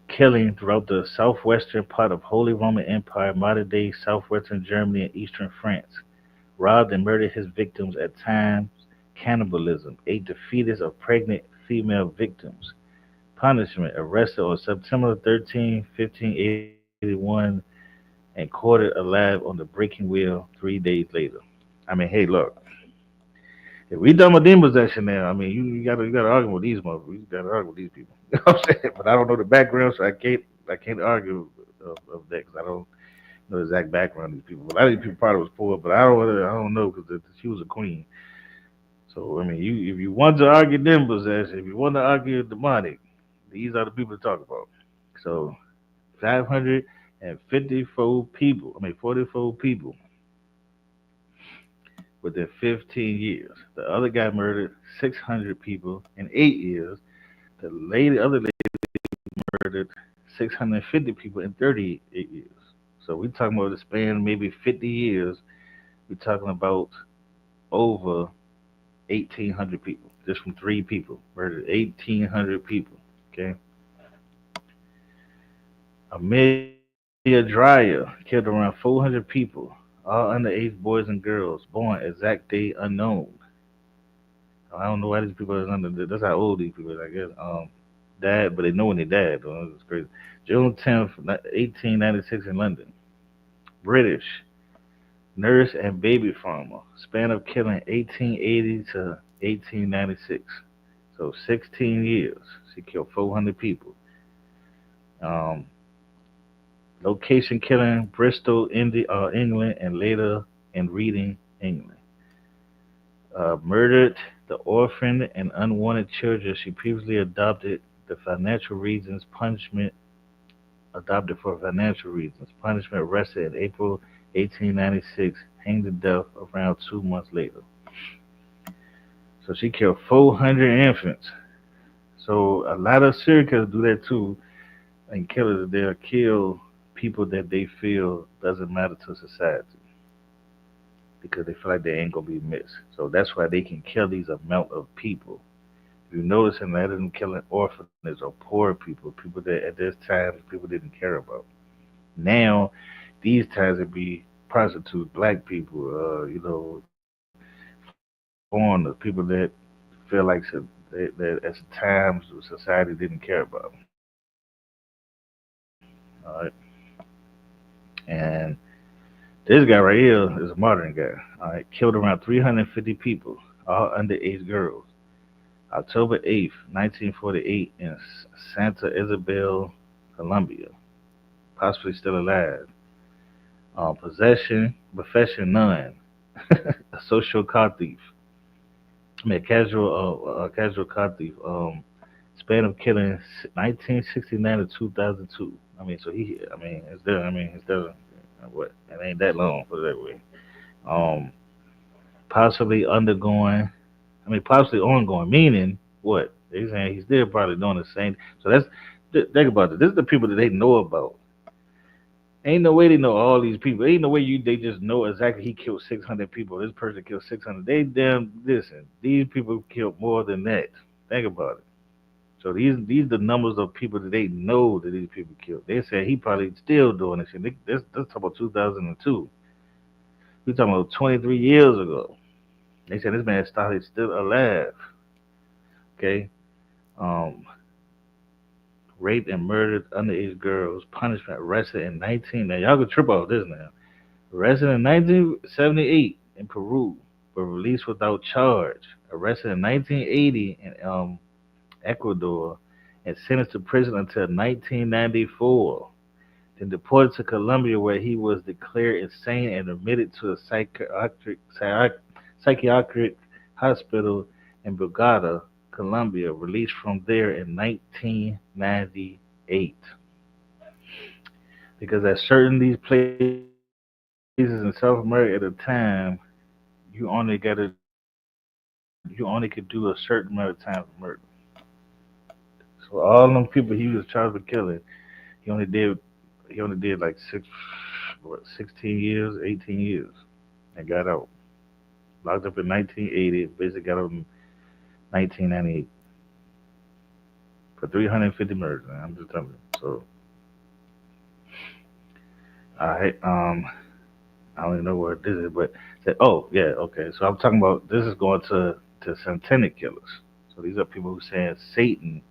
killing throughout the southwestern part of Holy Roman Empire, modern day southwestern Germany, and eastern France. Robbed and murdered his victims at times. Cannibalism. Ate the fetus of pregnant female victims. Punishment. Arrested on September 13, 1581, and quartered alive on the breaking wheel 3 days later. I mean, hey, look, if we done with them possession now, I mean, you gotta argue with these motherfuckers. You gotta argue with these people. You know what I'm saying? But I don't know the background, so I can't argue of that because I don't know the exact background of these people. But a lot of these people probably was poor, but I don't know because she was a queen. So I mean, if you want to argue them possession, if you want to argue demonic, these are the people to talk about. So 554 people, I mean 44 people within 15 years. The other guy murdered 600 people in 8 years. Other lady murdered 650 people in 38 years. So we're talking about the span maybe 50 years. We're talking about over 1,800 people just from three people murdered 1,800 people. Okay, Amelia Dreyer killed around 400 people, all underage boys and girls, born exact day unknown. I don't know why these people are under. That's how old these people, I guess. Died, but they know when they died. Though. It's crazy. June 10th, 1896 in London. British nurse and baby farmer. Span of killing 1880 to 1896. So 16 years. She killed 400 people. Um, Location killing Bristol, England, and later in Reading, England. Murdered the orphaned and unwanted children she previously punishment adopted for financial reasons. Punishment arrested in April 1896, hanged to death around 2 months later. So she killed 400 infants. So a lot of serial killers do that too, and killers they'll kill people that they feel doesn't matter to society because they feel like they ain't gonna be missed. So that's why they can kill these amount of people. If you notice, and that isn't killing orphans or poor people, people that at this time people didn't care about. Now, these times it be prostitutes, black people, foreigners, people that feel like that at times society didn't care about. All right, and this guy right here is a modern guy. All right, killed around 350 people, all underage girls. October 8th, 1948, in Santa Isabel, Colombia, possibly still alive. Profession none. A social car thief. I mean, casual car thief. Span of killing 1969 to 2002. It's still, what? It ain't that long, put it that way. Um, Possibly undergoing. Possibly ongoing. Meaning what? They saying he's still probably doing the same. So think about it. This is the people that they know about. Ain't no way they know all these people. Ain't no way they just know exactly he killed 600 people. This person killed 600. They damn listen. These people killed more than that. Think about it. So these the numbers of people that they know that these people killed. They said he probably still doing this shit. That's talking about 2002. We talking about 23 years ago. They said this man started still alive. Okay. Um, Raped and murdered underage girls. Punishment arrested in 19. Now y'all can trip off this now. Arrested in 1978 in Peru, but released without charge. Arrested in 1980 in Ecuador, and sentenced to prison until 1994. Then deported to Colombia, where he was declared insane and admitted to a psychiatric hospital in Bogota, Colombia. Released from there in 1998. Because at certain these places in South America at the time, you only got to you only could do a certain amount of time for murder. So all them people he was charged with killing, he only did he only did like 16 years, 18 years, and got out. locked up in 1980. Basically got him in 1998 for 350 murders. Man. I'm just telling you. So, I don't even know where this is, but said, oh yeah, okay. So I'm talking about this is going to satanic killers. So these are people who saying Satan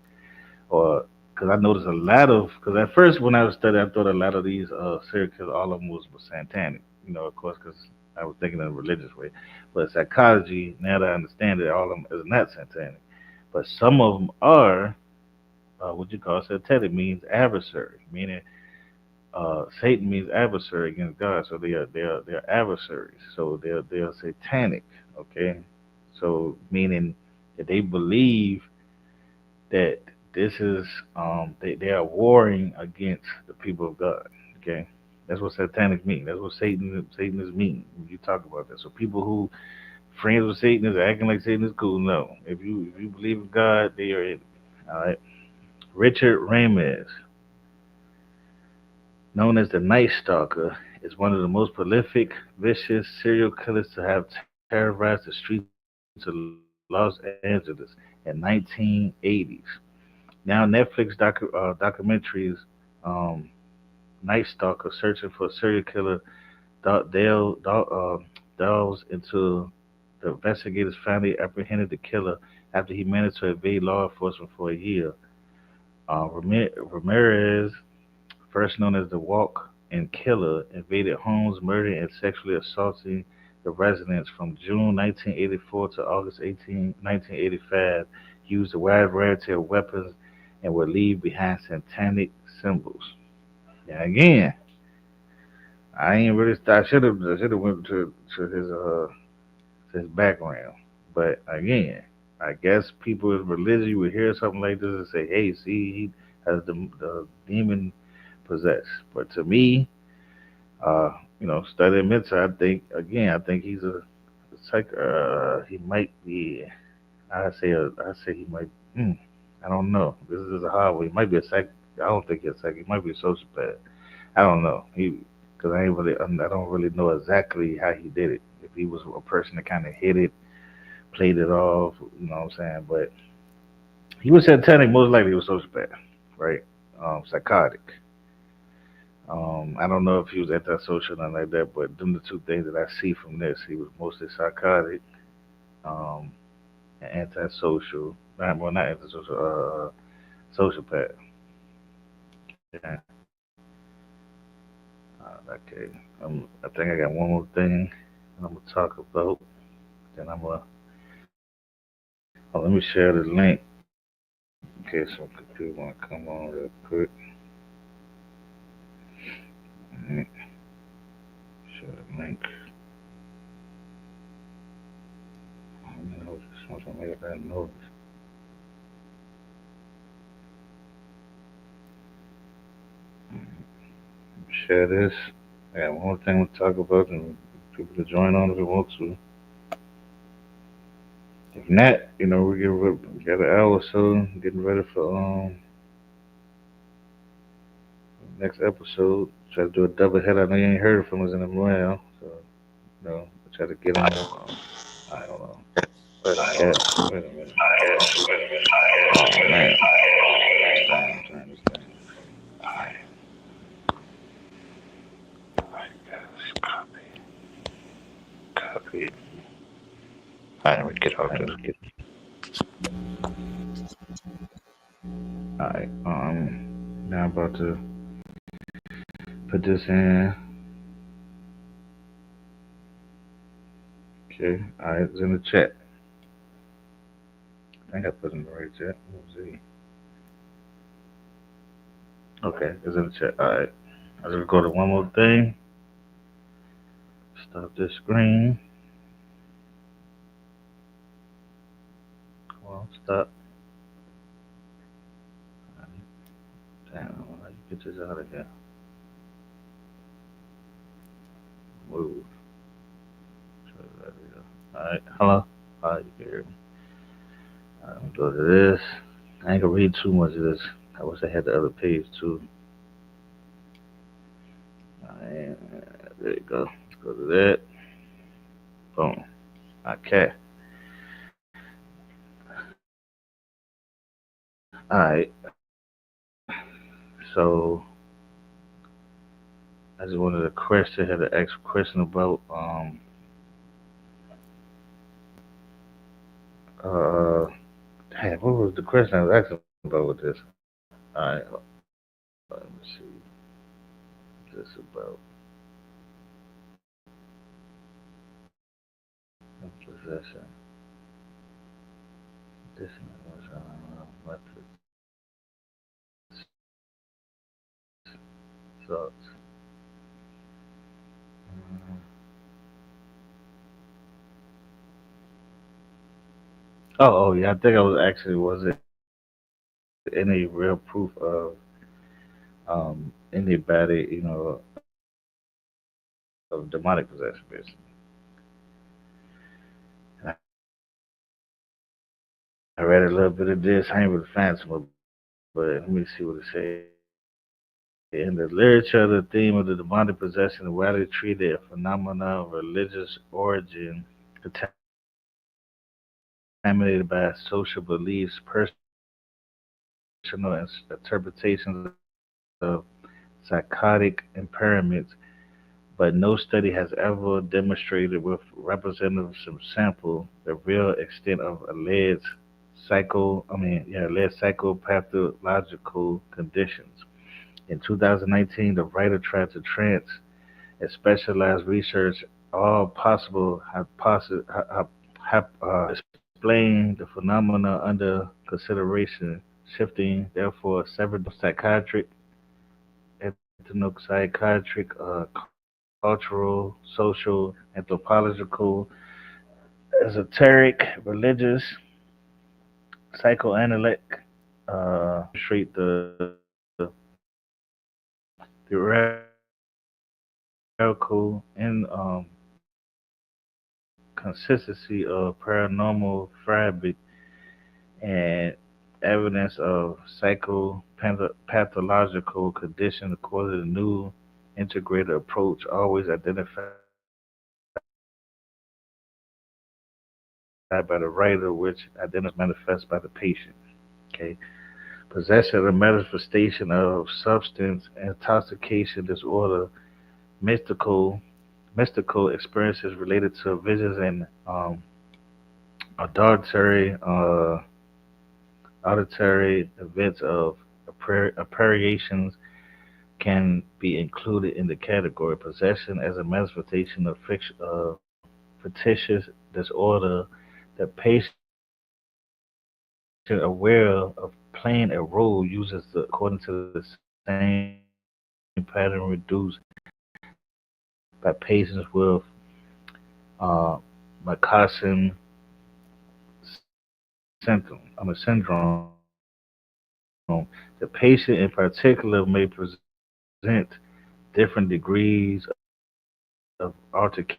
or because I noticed a lot of because at first when I was studying, I thought a lot of these serial killers, all of them was satanic. You know, of course, because I was thinking in a religious way. But psychology, now that I understand it, all of them is not satanic. But some of them are what you call satanic means adversary, meaning Satan means adversary against God, so they are adversaries. So they are satanic. Okay, so meaning that they believe that this is they are warring against the people of God. Okay, that's what satanic means. That's what Satan is mean when you talk about that. So people who friends with Satan is acting like Satan is cool. No, if you believe in God, they are in it. All right. Richard Ramirez, known as the Night Stalker, is one of the most prolific, vicious serial killers to have terrorized the streets of Los Angeles in 1980s. Now, Netflix documentaries, um, Night Stalker, searching for a serial killer, delves into the investigators finally apprehended the killer after he managed to evade law enforcement for a year. Ramirez, first known as the Walk In Killer, invaded homes, murdering and sexually assaulting the residents from June 1984 to August 1985, used a wide variety of weapons, and would leave behind satanic symbols. Now again, I ain't really. I should have went to his background, but again, I guess people with religion would hear something like this and say, "Hey, see, he has the demon possessed." But to me, studying mental, I think he's a psych. He might be. I say he might. Hmm, I don't know. This is a hard one. He might be a psych. I don't think he's a psych. He might be a sociopath. I don't know. Because I don't really know exactly how he did it. If he was a person that kind of hit it, played it off, you know what I'm saying. But he was satanic. Most likely, he was sociopath, right? Psychotic. I don't know if he was antisocial or nothing like that, but them the two things that I see from this. He was mostly psychotic, um, and antisocial. Not antisocial, sociopath. Yeah. Okay. I think I got one more thing I'm gonna talk about. Then I'm gonna. Oh, let me share the link in case some people wanna come on real quick. Alright, share the link. I don't know. Just want to make that notice. Share this. I got one more thing to talk about, and people to join on if they want to. If not, we got an hour or so getting ready for next episode. Try to do a double header. I know you ain't heard from us in a while, so try to get on. I don't know. Wait a minute. Wait a minute. Oh man. Damn, turn this thing. Alright, guys, copy. Alright, we get off this. Alright, now I'm about to put this in. Okay, alright, it's in the chat. I think I put it in the right chat. Let's see. Okay, it's in the chat. Alright, I'll just go to one more thing. Stop this screen. Come on, stop. Damn, how you get this out of here? Move. Alright, hello? Alright, you can hear me. Alright, I'm gonna go to this. I ain't gonna read too much of this. I wish I had the other page too. Alright, there you go. Let's go to that. Boom. Okay. All right. So I just wanted a question. Had an extra question about uh. Hey, what was the question I was asking about with this? All right. Let me see. This about possession. This was methods, thoughts. Mm. Oh, yeah. I think I was actually was it any real proof of anybody of demonic possession, basically. And I read a little bit of this. I ain't really fan some of it, but let me see what it says. In the literature, the theme of the demonic possession is widely treated a phenomenon of religious origin, contaminated by social beliefs, personal interpretations of psychotic impairments, but no study has ever demonstrated with representative sample the real extent of alleged psychopathological conditions. In 2019, the writer tried to trans a specialized research all possible explain the phenomena under consideration, shifting therefore several psychiatric, ethno-psychiatric, cultural, social, anthropological, esoteric, religious, psychoanalytic, treat the theoretical and consistency of paranormal fabric and evidence of psychopathological condition according to the new integrated approach always identified by the writer, which identifies manifest by the patient. Okay. Possession or manifestation of substance intoxication disorder, mystical mystical experiences related to visions and auditory auditory events of apparitions can be included in the category. Possession as a manifestation of fictitious disorder. The patient aware of playing a role uses according to the same pattern reduced by patients with uh, Makasin syndrome. The patient in particular may present different degrees of altercation,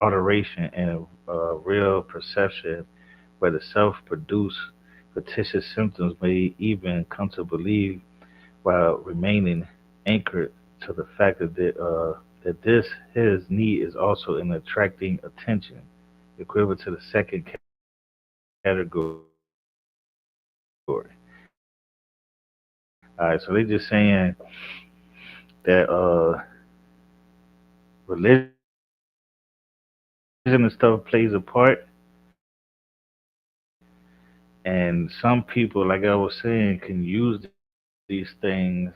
alteration, and real perception, where the self-produced fictitious symptoms may even come to believe while remaining anchored to the fact that this his need is also in attracting attention, equivalent to the second category. All right, so they're just saying that religion and stuff plays a part, and some people, like I was saying, can use these things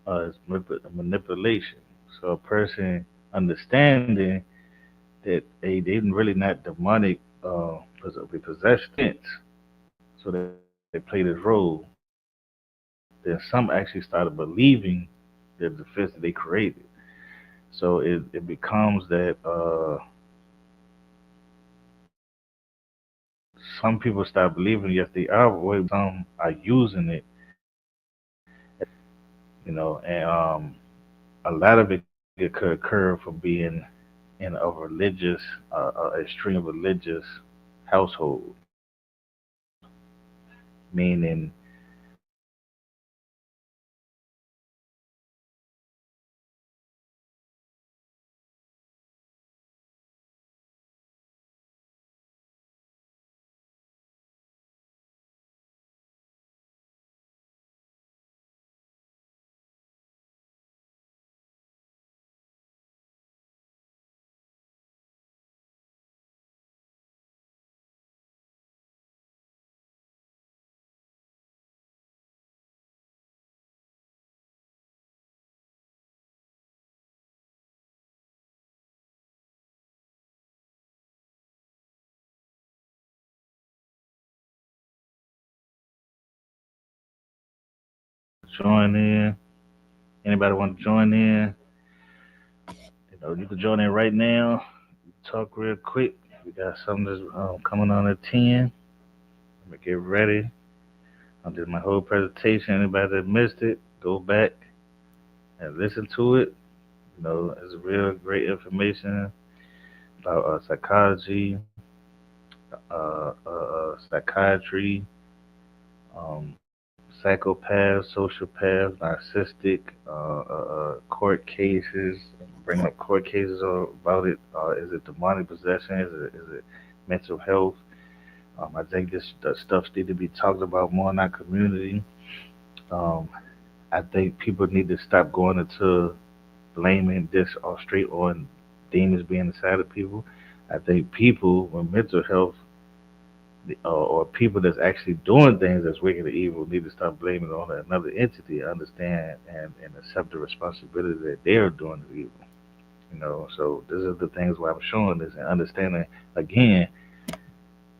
as manipulation. So a person understanding that they didn't really not demonic be possessed, so they play this role. Then some actually started believing the defense that they created. So it becomes that some people start believing yes they are, but some are using it, and a lot of it could occur from being in a religious, extreme religious household, meaning join in. Anybody want to join in? You can join in right now. Talk real quick. We got something that's coming on at 10. Let me get ready. I did my whole presentation. Anybody that missed it, go back and listen to it. It's real great information about psychology, psychiatry, psychopaths, sociopaths, narcissistic, court cases, bringing up court cases about it. Is it demonic possession? Is it mental health? I think this stuff need to be talked about more in our community. Um, I think people need to stop going into blaming this all straight on demons being inside of people. I think people with mental health or people that's actually doing things that's wicked or evil need to stop blaming it on another entity, understand and accept the responsibility that they are doing the evil. So these are the things why I'm showing this and understanding again.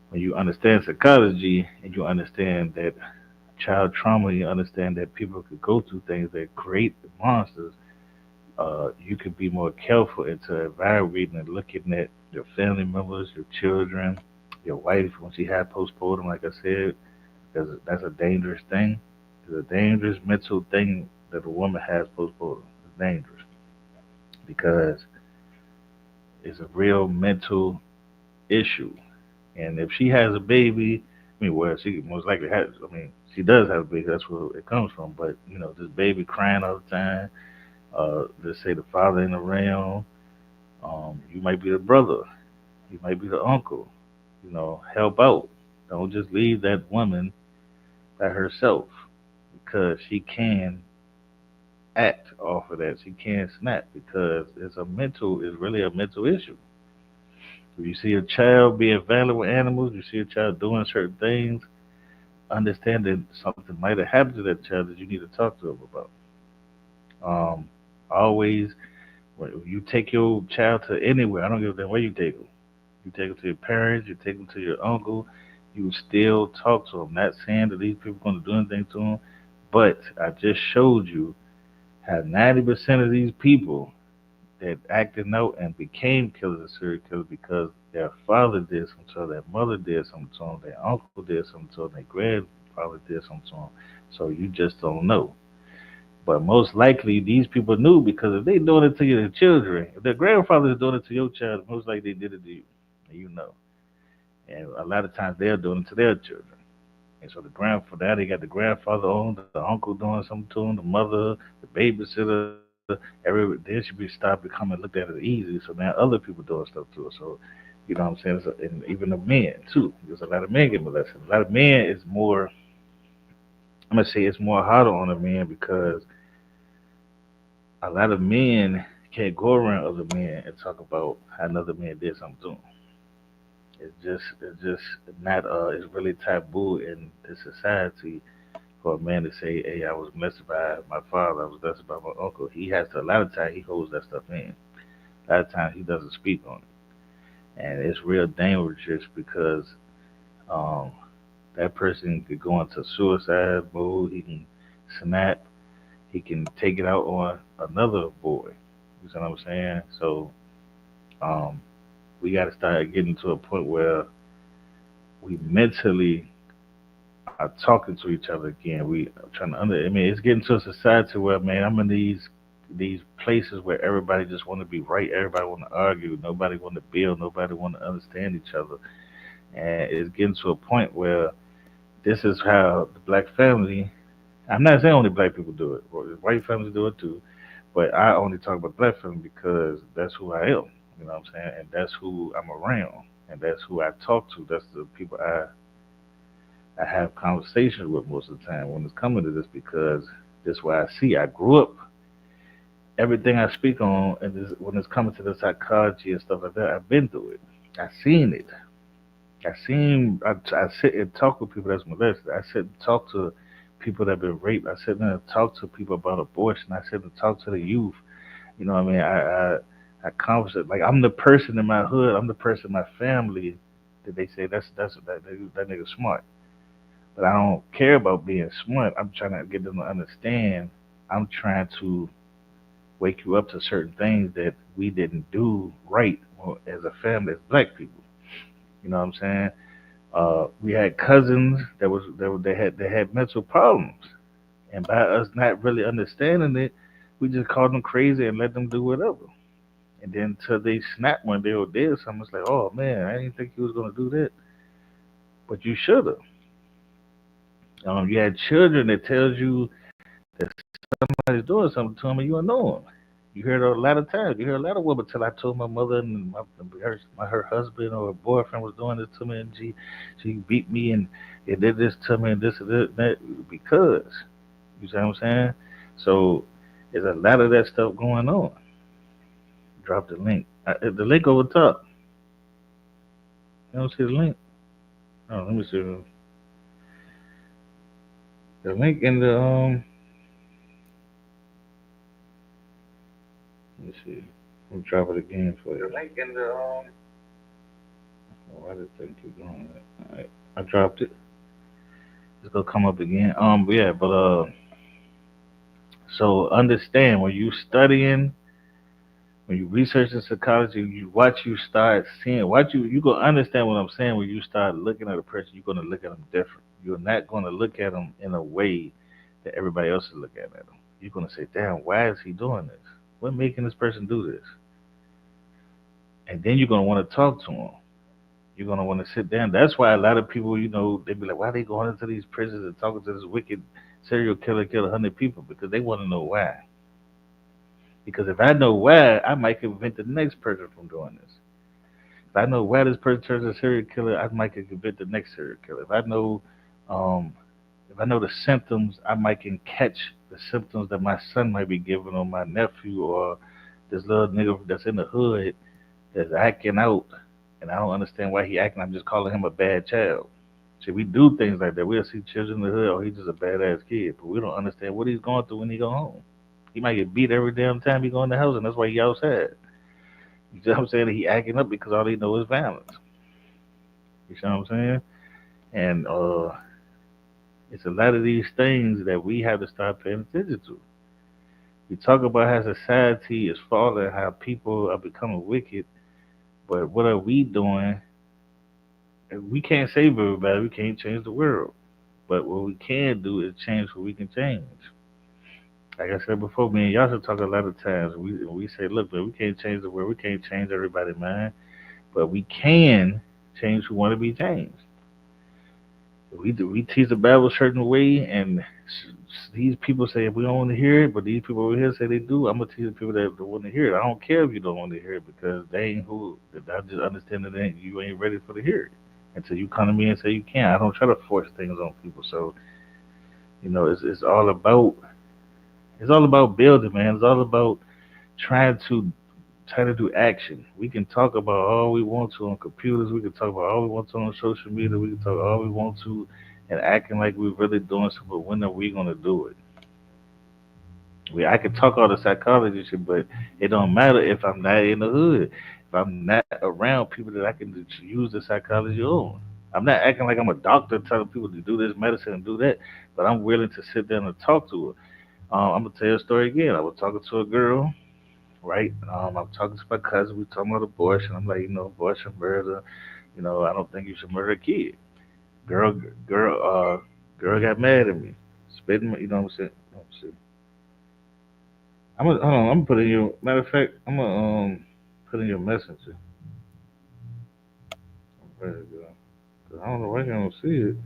When you understand psychology and you understand that child trauma, you understand that people could go through things that create monsters. You could be more careful into evaluating and looking at your family members, your children, your wife when she had postpartum, like I said, because that's a dangerous thing. It's a dangerous mental thing that a woman has postpartum. It's dangerous because it's a real mental issue. And if she has a baby, I mean, well, she most likely has. I mean, she does have a baby. That's where it comes from. But this baby crying all the time. Let's say the father ain't around. You might be the brother. You might be the uncle. Help out. Don't just leave that woman by herself because she can act off of that. She can snap because it's really a mental issue. If you see a child being violent with animals, you see a child doing certain things, understand that something might have happened to that child that you need to talk to them about. Um, Always, when you take your child to anywhere, I don't give a damn where you take them. You take them to your parents, you take them to your uncle, you still talk to them. Not saying that these people are going to do anything to them, but I just showed you how 90% of these people that acted out and became killers and serial killers because their father did something to them, their mother did something to them, their uncle did something to them, their grandfather did something to them. So you just don't know. But most likely, these people knew because if they doing it to your children, if their grandfather is doing it to your child, most likely they did it to you, and you know. And a lot of times they're doing it to their children. And so the grandfather, now they got the grandfather on, the uncle doing something to them, the mother, the babysitter. They should be stopped becoming looked at as easy. So now other people doing stuff to us. So what I'm saying? So, and even the men too. There's a lot of men get molested. A lot of men is more. I'm gonna say it's more harder on the men because a lot of men can't go around other men and talk about how another man did something to them. It's just not it's really taboo in this society for a man to say, "Hey, I was molested by my father. I was molested by my uncle." He has to. A lot of times he holds that stuff in. A lot of times he doesn't speak on it, and it's real dangerous because um, that person could go into suicide mode. He can snap. He can take it out on another boy. You see what I'm saying? So um, we got to start getting to a point where we mentally are talking to each other again. We are trying to I mean, it's getting to a society where, man, I'm in these places where everybody just want to be right. Everybody want to argue. Nobody want to build. Nobody want to understand each other. And it's getting to a point where this is how the black family. I'm not saying only black people do it. White families do it too. But I only talk about black family because that's who I am. You know what I'm saying? And that's who I'm around. And that's who I talk to. That's the people I have conversations with most of the time when it's coming to this because this is what I see. I grew up. Everything I speak on, and when it's coming to the psychology and stuff like that, I've been through it. I've seen it. I sit and talk with people that's molested. I sit and talk to people that have been raped. I sit and talk to people about abortion. I sit and talk to the youth. You know what I mean? I conversate like I'm the person in my hood. I'm the person in my family that they say that nigga smart. But I don't care about being smart. I'm trying to get them to understand. I'm trying to wake you up to certain things that we didn't do right as a family, as black people. You know what I'm saying? We had cousins that had mental problems, and by us not really understanding it, we just called them crazy and let them do whatever. And then till they snap one day or did something, it's like, oh man, I didn't think you was gonna do that, but you should have. You had children that tells you that somebody's doing something to them and you don't know them. You hear it a lot of times. You hear a lot of women tell I told my mother and her husband or her boyfriend was doing this to me and she beat me and it did this to me and this and that because you see what I'm saying. So there's a lot of that stuff going on. Drop the link. The link over top. You don't see the link? Oh, let me see the link in the Let me see. I'll drop it again for you. The link in the why did it keep going? Alright. I dropped it. It's gonna come up again. Yeah, but so understand when you studying, when you researching psychology, you start seeing you gonna understand what I'm saying when you start looking at a person, you're gonna look at them different. You're not gonna look at them in a way that everybody else is looking at them. You're gonna say, damn, why is he doing this? What making this person do this? And then you're gonna want to talk to them. You're gonna want to sit down. That's why a lot of people, they be like, why they going into these prisons and talking to this wicked serial killer killed 100 people? Because they want to know why. Because if I know why, I might convince the next person from doing this. If I know why this person turns a serial killer, I might convince the next serial killer. Um, if I know the symptoms, I might can catch the symptoms that my son might be giving or my nephew or this little nigga that's in the hood that's acting out, and I don't understand why he acting. I'm just calling him a bad child. See, we do things like that. We'll see children in the hood, oh, he's just a badass kid, but we don't understand what he's going through when he go home. He might get beat every damn time he go in the house, and that's why he outside. You see what I'm saying? He acting up because all he know is violence. You see what I'm saying? And it's a lot of these things that we have to start paying attention to. We talk about how society is falling, how people are becoming wicked, but what are we doing? We can't save everybody. We can't change the world. But what we can do is change what we can change. Like I said before, me and y'all should talk a lot of times. We say, look, man, we can't change the world. We can't change everybody, man. But we can change who want to be changed. We teach the Bible a certain way, and these people say we don't want to hear it, but these people over here say they do. I'm gonna teach the people that want to hear it. I don't care if you don't want to hear it because they ain't who. I just understand that you ain't ready for to hear it until you come to me and say you can. I don't try to force things on people. So it's all about building, man. It's all about trying to trying to do action. We can talk about all we want to on computers. We can talk about all we want to on social media. We can talk all we want to and acting like we're really doing something. But when are we gonna do it? I can talk all the psychology shit, but it don't matter if I'm not in the hood. If I'm not around people that I can just use the psychology on. I'm not acting like I'm a doctor telling people to do this medicine and do that, but I'm willing to sit down and talk to her. I'm gonna tell you a story again. I was talking to a girl, right? I'm talking to my cousin. We talking about abortion. I'm like, abortion, murder. I don't think you should murder a kid. Girl, girl, girl got mad at me, spitting. You know what I'm saying? Let me see. Hold on. I'm gonna put in your matter of fact. I'm gonna put in your messenger. Where it go? 'Cause I don't know why you don't see it.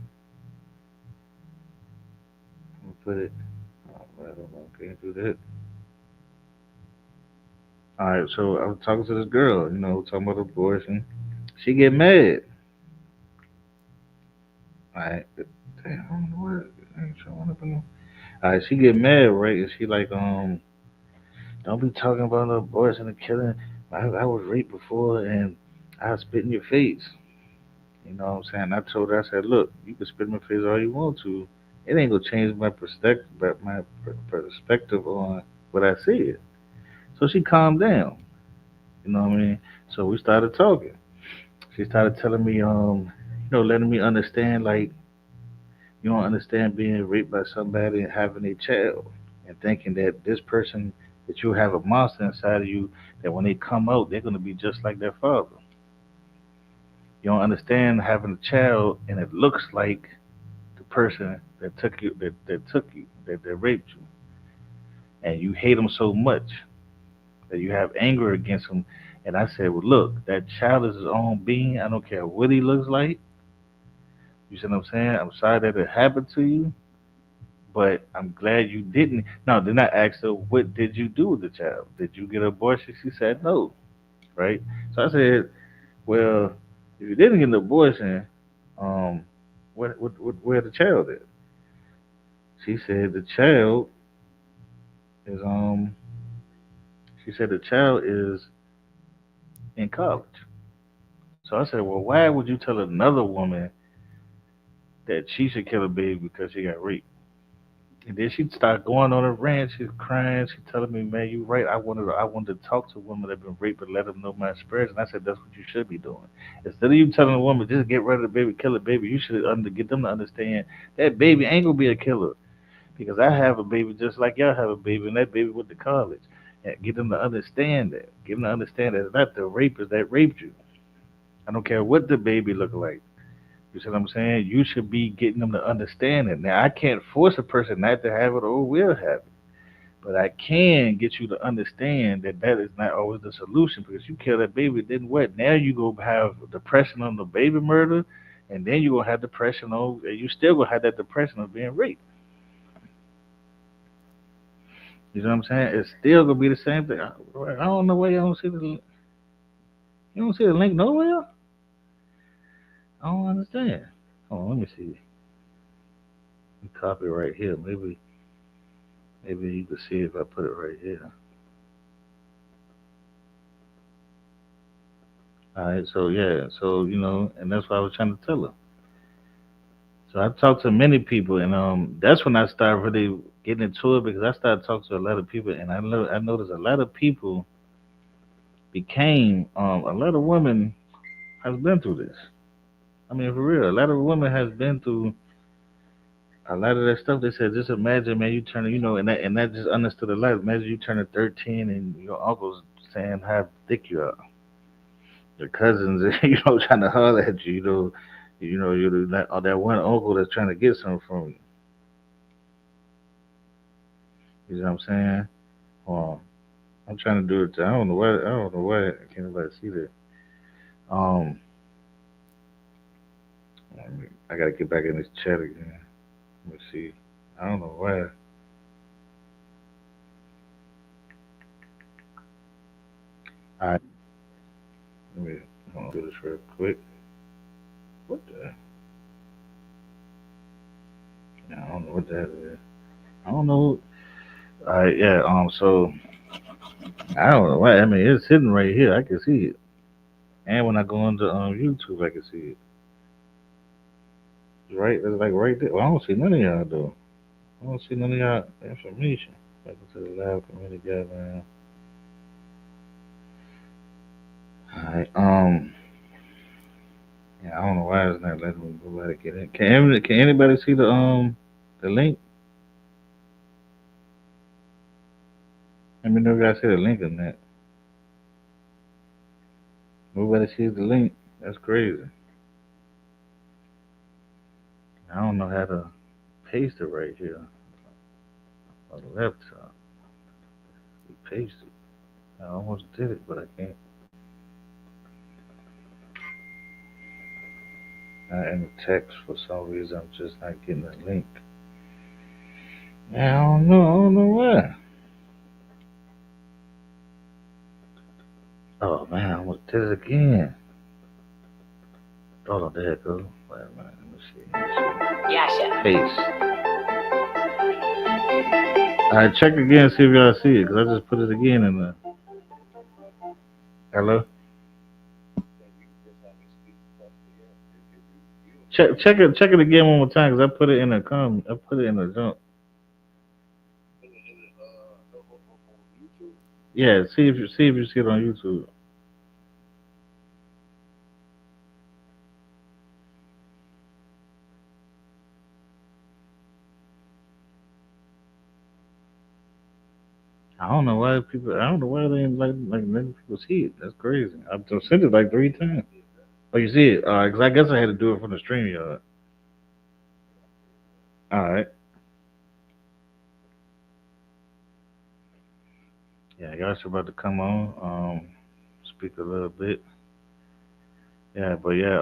I'm gonna put it. Oh, I don't know. Can't do that. All right. So I was talking to this girl. Talking about abortion. She get mad. All right. Damn, I don't know what. I ain't showing up in All right. She get mad, right? And she like, don't be talking about no abortion and killing. I was raped before, and I spit in your face. You know what I'm saying? I told her, I said, look, you can spit in my face all you want to. It ain't gonna change my perspective on what I said. So she calmed down. You know what I mean? So we started talking. She started telling me, letting me understand like You don't understand being raped by somebody and having a child and thinking that this person that you have a monster inside of you that when they come out they're gonna be just like their father. You don't understand having a child and it looks like the person that raped you, and you hate them so much that you have anger against him. And I said, well, look, that child is his own being. I don't care what he looks like. You see what I'm saying? I'm sorry that it happened to you, but I'm glad you didn't. No, then I asked her, what did you do with the child? Did you get an abortion? She said no, right? So I said, well, if you didn't get an abortion, um, where the child is? She said the child is She said the child is in college. So I said, well, why would you tell another woman that she should kill a baby because she got raped? And then she started going on a rant. She's crying. She's telling me, "Man, you right. I wanted to talk to women that have been raped and let them know my experience." And I said, "That's what you should be doing. Instead of you telling a woman just get rid of the baby, kill the baby, you should get them to understand that baby ain't gonna be a killer because I have a baby just like y'all have a baby, and that baby went to college." And get them to understand that. Get them to understand that it's not the rapist that raped you. I don't care what the baby look like. You see what I'm saying? You should be getting them to understand it. Now I can't force a person not to have it or will have it. But I can get you to understand that that is not always the solution because you kill that baby, then what? Now you go have depression on the baby murder, and then you gonna have depression on. You still gonna have that depression of being raped. You know what I'm saying? It's still gonna be the same thing. I don't know why you don't see the. You don't see the link nowhere. I don't understand. Oh, let me see. Let me copy it right here. Maybe you can see if I put it right here. All right. So yeah. So and that's what I was trying to tell her. So I talked to many people, and that's when I started really getting into it because I started talking to a lot of people, and I noticed a lot of people became a lot of women has been through this. I mean, for real, a lot of women has been through a lot of that stuff. They said, just imagine, man, you turn, and that just understood a lot. Imagine you turning 13 and your uncle's saying how thick you are. Your cousins, trying to holler at you. You're that one uncle that's trying to get something from you. You know what I'm saying? Um, I'm trying to do it. I don't know why. I don't know why I can't let see that. Um, I gotta get back in this chat again. Let me see. I don't know why. I Let me do this real quick. What the? I don't know what that is. I don't know. Alright, yeah. So I don't know why. I mean, it's sitting right here. I can see it. And when I go into YouTube, I can see it. It's right. It's like right there. Well, I don't see none of y'all though. I don't see none of y'all information. Back into the live community guideline. Alright. Yeah, I don't know why it's not letting me go back get in. Can anybody see the link? Let me know if y'all see the link or not. Nobody sees the link. That's crazy. I don't know how to paste it right here on the laptop. Paste it. I almost did it, but I can't. In the text for some reason, I'm just not getting the link. I don't know. I don't know why. Oh man, I almost did it again. Hold on, there it goes. Wait a minute. Let me see. Yeah, sure. Paste. All right, check again. See if y'all see it, cause I just put it again in the. Hello. Check it again one more time, cause I put it in the I put it in the jump. Yeah, see if you see it on YouTube. I don't know why people. I don't know why they ain't like letting people see it. That's crazy. I've just sent it like 3 times. Oh, you see it? 'Cause I guess I had to do it from the stream yard. All right. Yeah, y'all about to come on. Speak a little bit. Yeah, but yeah,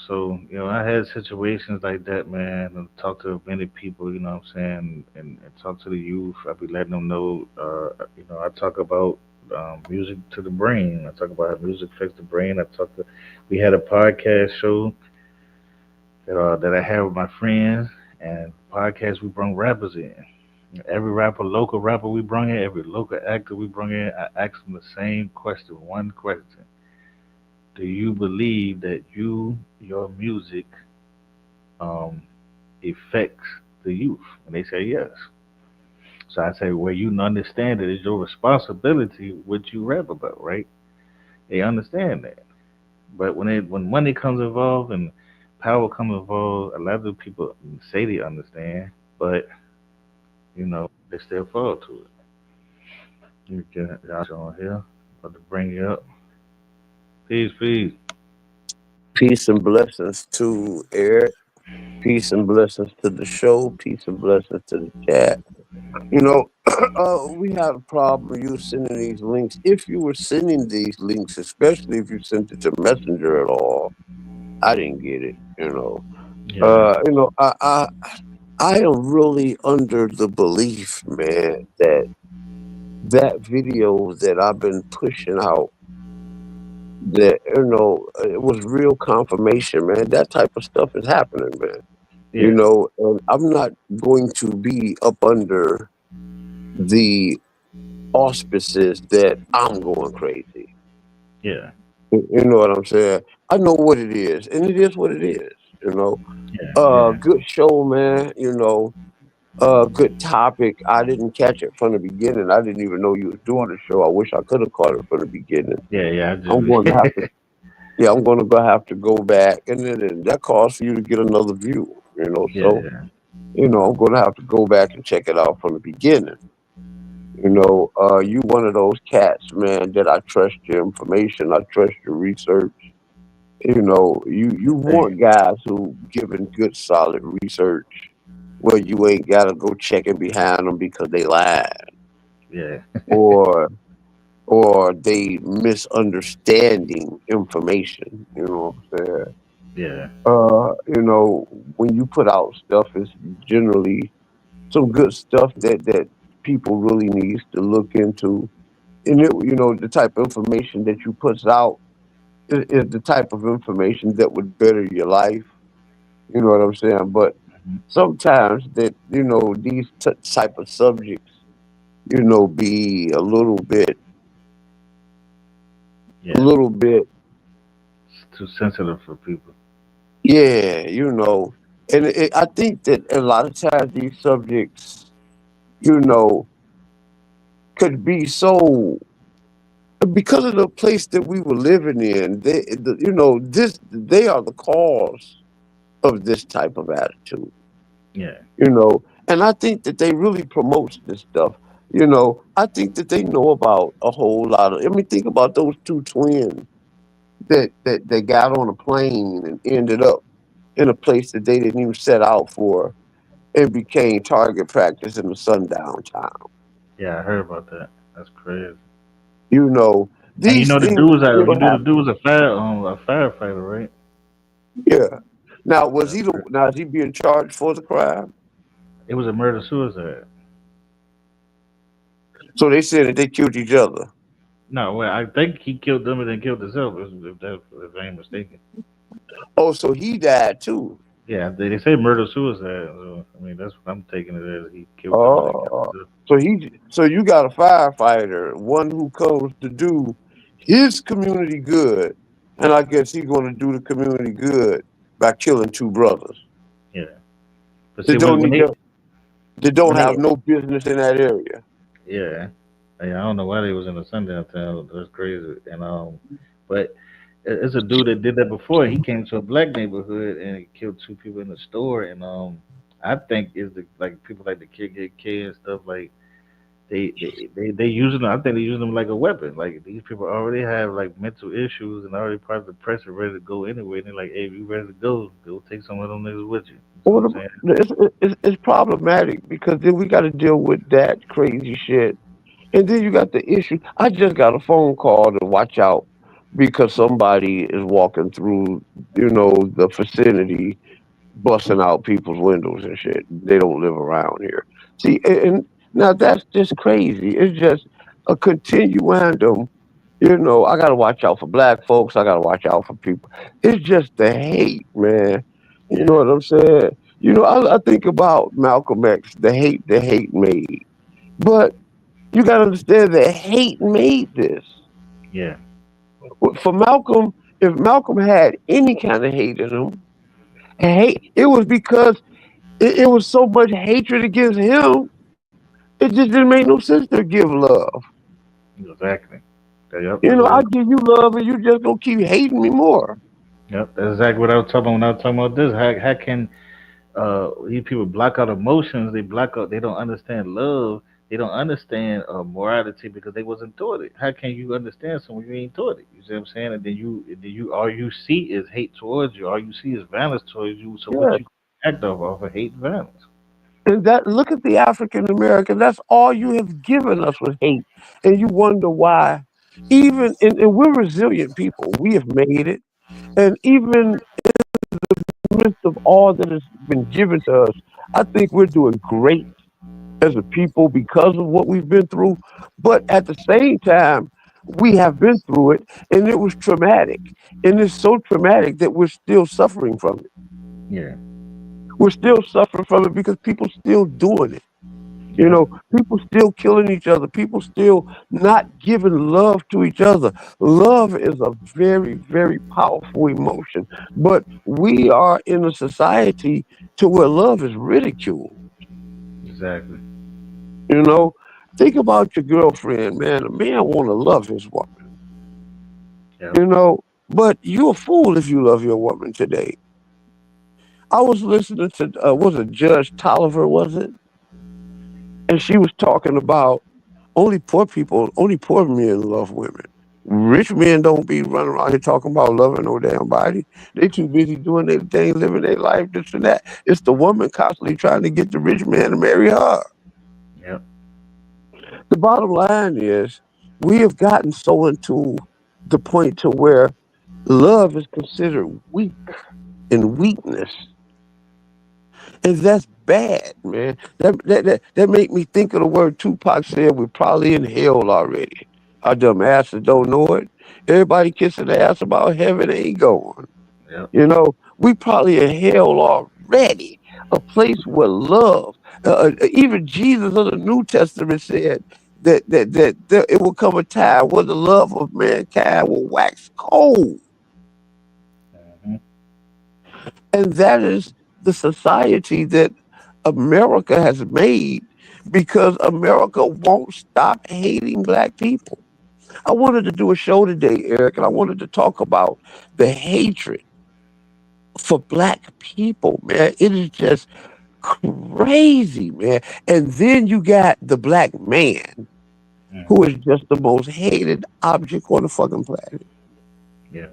so I had situations like that, man, and talk to many people, you know what I'm saying, and talk to the youth. I be letting them know, I talk about music to the brain. I talk about how music affects the brain. We had a podcast show that I had with my friends, and podcast we brought rappers in. Every rapper, local rapper we brought in, every local actor we brought in, I asked them the same question, one question: do you believe that your music um, affects the youth? And they say yes. So I say, well, you understand that it's your responsibility what you rap about, right? They understand that. But when money comes involved and power comes involved, a lot of people say they understand, but they still fall to it. You get y'all on here, about to bring you up. Peace, peace. Peace and blessings to Eric. Peace and blessings to the show. Peace and blessings to the chat. You know, we had a problem you sending these links. If you were sending these links, especially if you sent it to Messenger at all, I didn't get it. Yeah, I am really under the belief, man, that video that I've been pushing out, that it was real confirmation, man. That type of stuff is happening, man. yeah, And I'm not going to be up under the auspices that I'm going crazy. yeah, You know what I'm saying? I know what it is, and it is what it is. You know, yeah, yeah, good show, man. Good topic. I didn't catch it from the beginning. I didn't even know you was doing the show. I wish I could have caught it from the beginning. yeah, yeah. I I'm going to just have to. Yeah, I'm going to have to go back, and then that calls for you to get another view. yeah, So yeah, I'm going to have to go back and check it out from the beginning. You one of those cats, man, that I trust your information. I trust your research. You thing. want guys who giving good, solid research where you ain't got to go checking behind them because they lied Yeah, or they misunderstanding information. You know what I'm saying? yeah, When you put out stuff, it's generally some good stuff that people really needs to look into. And the type of information that you put out is the type of information that would better your life. You know what I'm saying? But mhm, sometimes that these type of subjects, be a yeah. little bit, It's too sensitive for people. yeah, And I think that a lot of times these subjects, you know, could be so because of the place that we were living in. They are the cause of this type of attitude. Yeah, And I think that they really promote this stuff. I think that they know about a whole lot of. I mean, think about those two twins that got on a plane and ended up in a place that they didn't even set out for and became target practice in the sundown town. yeah. I heard about that. That's crazy. You know, And these the things dude was still the happen. dude was a firefighter, right? Yeah. Now, That's crazy. now is he being charged for the crime? It was a murder suicide. So they said that they killed each other. No, well, I think he killed them and then killed himself. If I ain't mistaken. Oh, so he died too. Yeah, they say murder suicide. So I mean, that's what I'm taking it as. He killed them and then killed Oh, himself. so you got a firefighter, one who comes to do his community good, and I guess he's going to do the community good by killing two brothers. Yeah, but They see don't need to, they don't when have they no business in that area. yeah, yeah, I don't know why they was in the sundown town. That's crazy. And but it's a dude that did that before. He came to a black neighborhood and he killed two people in the store. And I think it's the like people like the KKK and stuff like They using them. I think they use them like a weapon. Like these people already have like mental issues and already part of the pressure ready to go anyway. And they're like, hey, if you ready to go take some of them niggas with you. You know What what I'm ab- saying? it's problematic because then we got to deal with that crazy shit. And then you got the issue. I just got a phone call to watch out because somebody is walking through, the vicinity, busting out people's windows and shit. They don't live around here. See, and now that's just crazy. It's just a continuandum. I got to watch out for black folks. I got to watch out for people. It's just the hate, man. You know Yeah, what I'm saying? I think about Malcolm X, the hate made. But you got to understand that hate made this. yeah, For Malcolm, if Malcolm had any kind of hate in him, it was because it was so much hatred against him. It just didn't make no sense to give love. exactly. Yep, that's I what. give you love and you just gonna keep hating me more. Yep, that's exactly what I was talking about when I was talking about this. How can these people block out emotions? They block out. They don't understand love. They don't understand morality because they wasn't taught it. How can you understand someone you ain't taught it? You see what I'm saying? And then you all you see is hate towards you. All you see is violence towards you. So what Yes. you act off of hate and violence? And that look at the African American, that's all you have given us with hate. And you wonder why. And we're resilient people. We have made it. And even in the midst of all that has been given to us, I think we're doing great as a people because of what we've been through. But at the same time, we have been through it and it was traumatic. And it's so traumatic that we're still suffering from it. Yeah. We're still suffering from it because people still doing it. Yep. People still killing each other. People still not giving love to each other. Love is a very, very powerful emotion. But we are in a society to where love is ridiculed. Exactly. You know, think about your girlfriend, man. A man want to love his woman, Yep. but you a fool if you love your woman today. I was listening to, was it Judge Tolliver, was it? And she was talking about only poor men love women. Rich men don't be running around here talking about loving no damn body. They too busy doing their thing, living their life, this and that. It's the woman constantly trying to get the rich man to marry her. Yep. The bottom line is we have gotten so into the point to where love is considered weak and weakness. And that's bad, man. That make me think of the word Tupac said, we're probably in hell already. Our dumb asses don't know it. Everybody kissing the ass about heaven ain't going. Yep. We probably in hell already. A place where love, even Jesus of the New Testament said that it will come a time where the love of mankind will wax cold. Hmm. And that is the society that America has made because America won't stop hating black people. I wanted to do a show today, Eric, and I wanted to talk about the hatred for black people, man. It is just crazy, man. And then you got the black man, who Hmm. is just the most hated object on the fucking planet. Yeah.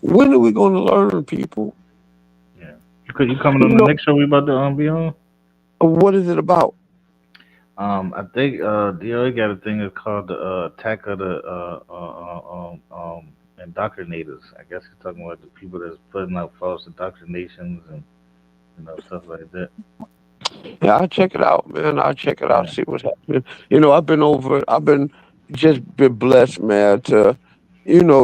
When are we going to learn, people? Yeah. You coming on You the know, next show we about to be on? what is it about? I think DOA got a thing that's called the attack of the indoctrinators. I guess he's talking about the people that's putting out false indoctrinations and stuff like that. Yeah, I'll check it out, man. I'll check it out, Yeah. see what's happening. I've been just been blessed, man, to,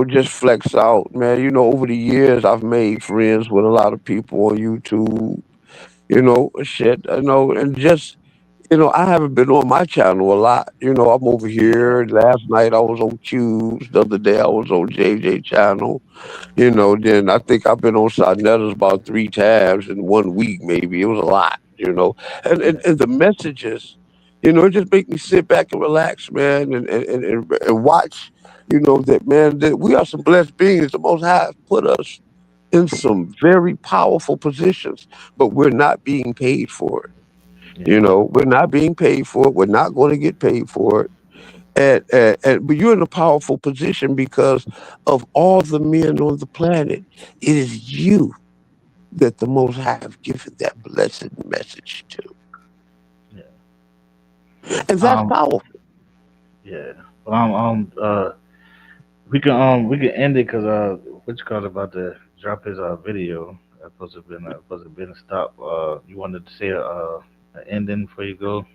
just flex out, man. Over the years, I've made friends with a lot of people on YouTube, shit, and just, I haven't been on my channel a lot. I'm over here. Last night I was on Q's. The other day I was on JJ channel. Then I think I've been on Sarnetta's about 3 times in 1 week, maybe. It was a lot, Yeah. and the messages, it just make me sit back and relax, man, and watch, that, man, that we are some blessed beings. The Most High has put us in some very powerful positions, but we're not being paid for it. You Yeah. know, we're not being paid for it. We're not going to get paid for it. But you're in a powerful position because of all the men on the planet. It is you that the Most High have given that blessed message to, Yeah. and that's Um. powerful. Yeah. But we can end it because what you call it about to drop his video. Supposed to been stopped. You wanted to say an ending before you go,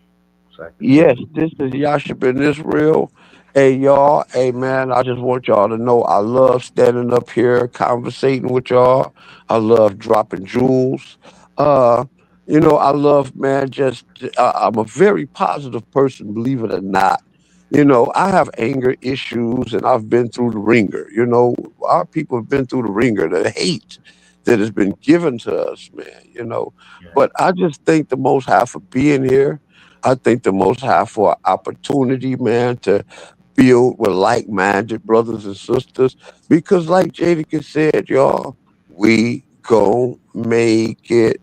so I can Yes, this is Yaship in Israel. Hey, y'all. Hey, man, I just want y'all to know I love standing up here, conversating with y'all. I love dropping jewels. Uh, I love, man, I'm a very positive person, believe it or not. I have anger issues and I've been through the ringer. Our people have been through the ringer, the hate that has been given to us, man. yeah. But I just thank the Most High for being here. I thank the Most High for an opportunity, man, to build with like-minded brothers and sisters. Because, like Jadakiss said, y'all, we gon' make it.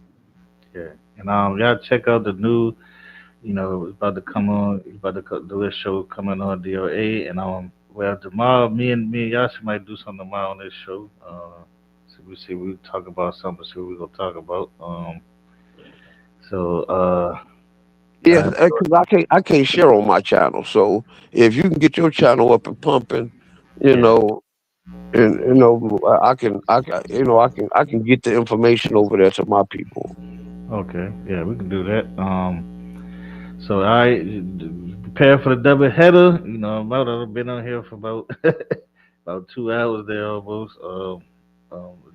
Yeah. And y'all check out the new. It's about to come on. It's about to do a show coming on DOA, and well tomorrow, me and Yashi might do something tomorrow on this show. So we talk about something. See what we gonna talk about. So Yeah, y'all because I can't share on my channel. So if you can get your channel up and pumping, you yeah. know, and I can get the information over there to my people. Okay. Yeah, we can do that. So I prepare for the double header. I've been on here for about about 2 hours there almost.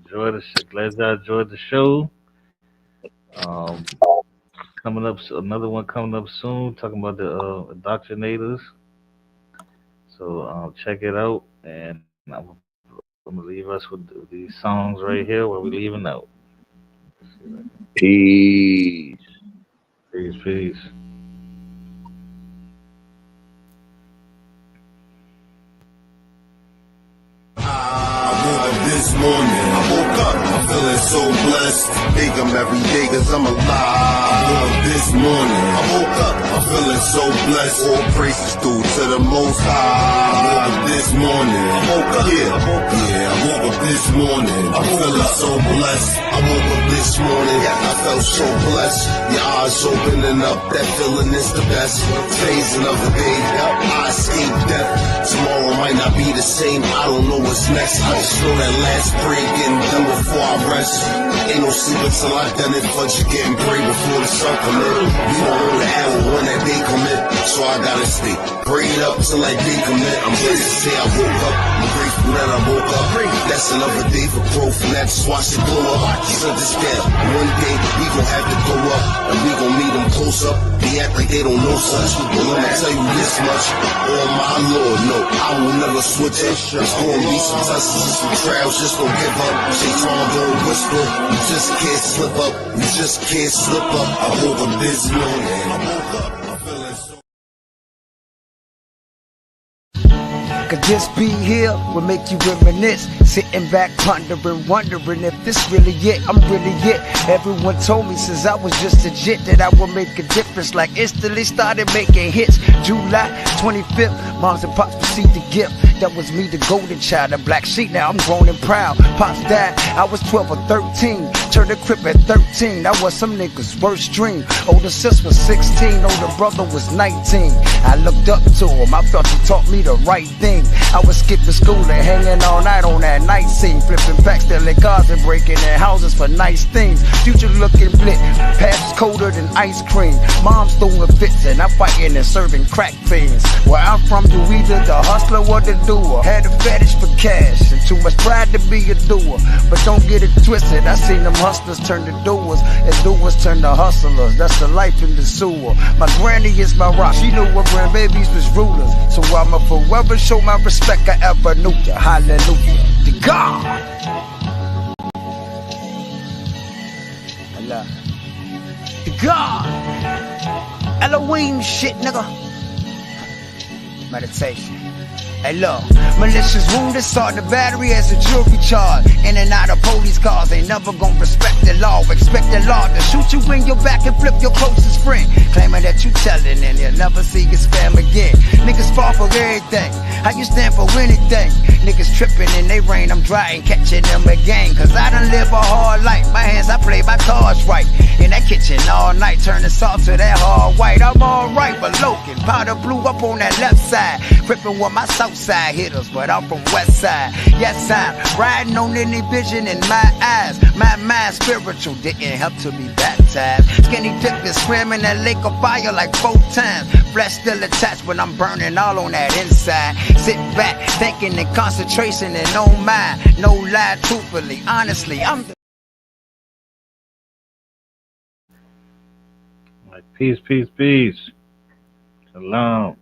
Enjoy glad y'all enjoyed the show. Um, coming up, another one coming up soon, talking about the indoctrinators. So check it out, and I'm gonna leave us with these songs right here where we leaving out. Peace. Peace, peace. This morning, I woke up, I'm feeling so blessed. Think I'm every day cause I'm alive. I woke up this morning, I woke up, I'm feeling so blessed. All praises due to the Most High. I woke up this morning, I woke up, I woke up this morning, I'm feeling so blessed. I woke up this morning, I felt so blessed. Your eyes opening up, that feeling is the best. Today's another day, I escaped death. Tomorrow might not be the same, I don't know what's next. I just know that last prayer getting done before I rest. Ain't no sleep until I done it, but you getting prayed before the sun come in. You don't know the hour when that day come in, so I gotta stay prayed up till that day come in. I'm ready to say I woke up, I'm grateful that I woke up. That's another day for growth, and that's watch it blow up. Just understand, one day we gon' have to go up, and we gon' meet them close up. They act like they don't know such, well I'ma tell you this much, oh my Lord, no, I will never switch up. It's gonna be some tests and some trials, just don't give up. Shaitan don't whisper, you just can't slip up, you just can't slip up. I woke up this morning, I woke up, I'm feeling so. Could just be here will make you reminisce. Sitting back, pondering, wondering if this really it. I'm really it. Everyone told me since I was just a jit that I would make a difference. Like instantly started making hits. July 25th, moms and pops received the gift. That was me, the golden child, the black sheep. Now I'm grown and proud. Pops died, I was 12 or 13. Turned a crib at 13. That was some niggas' worst dream. Older sis was 16, older brother was 19. I looked up to him, I felt he taught me the right thing. I was skipping school and hanging all night on that night scene, flipping packs, stealing cars and breaking in houses for nice things. Future looking blit, past is colder than ice cream. Mom's throwing fits and I'm fighting and serving crack fiends. Where I'm from, you either the hustler or the doer. Had a fetish for cash and too much pride to be a doer. But don't get it twisted, I seen them hustlers turn to doers and doers turn to hustlers. That's the life in the sewer. My granny is my rock, she knew her grandbabies was rulers. So I'ma forever show my respect I ever knew ya. Hallelujah. To God. Allah. To God. Elohim shit, nigga. Meditation. Hey look, malicious wound assault, the battery as a jury charge. In and out of police cars, ain't never gonna respect the law. Expect the law to shoot you in your back and flip your closest friend. Claiming that you telling and you'll never see his fam again. Niggas fall for everything, how you stand for anything? Niggas tripping in they rain, I'm dry and catching them again. Cause I done live a hard life, my hands I play my cards right. In that kitchen all night, turning salt to that hard white. I'm alright, but Logan, powder blue up on that left side. Crippin' with my south side hitters, but I'm from west side. Yes, I'm riding on any vision in my eyes. My mind spiritual didn't help to be baptized. Skinny dip is swimming that lake of fire like 4 times. Flesh still attached, but I'm burning all on that inside. Sit back, thinking in concentration and no mind. No lie, truthfully, honestly, I'm the Like, peace, peace, peace. Shalom.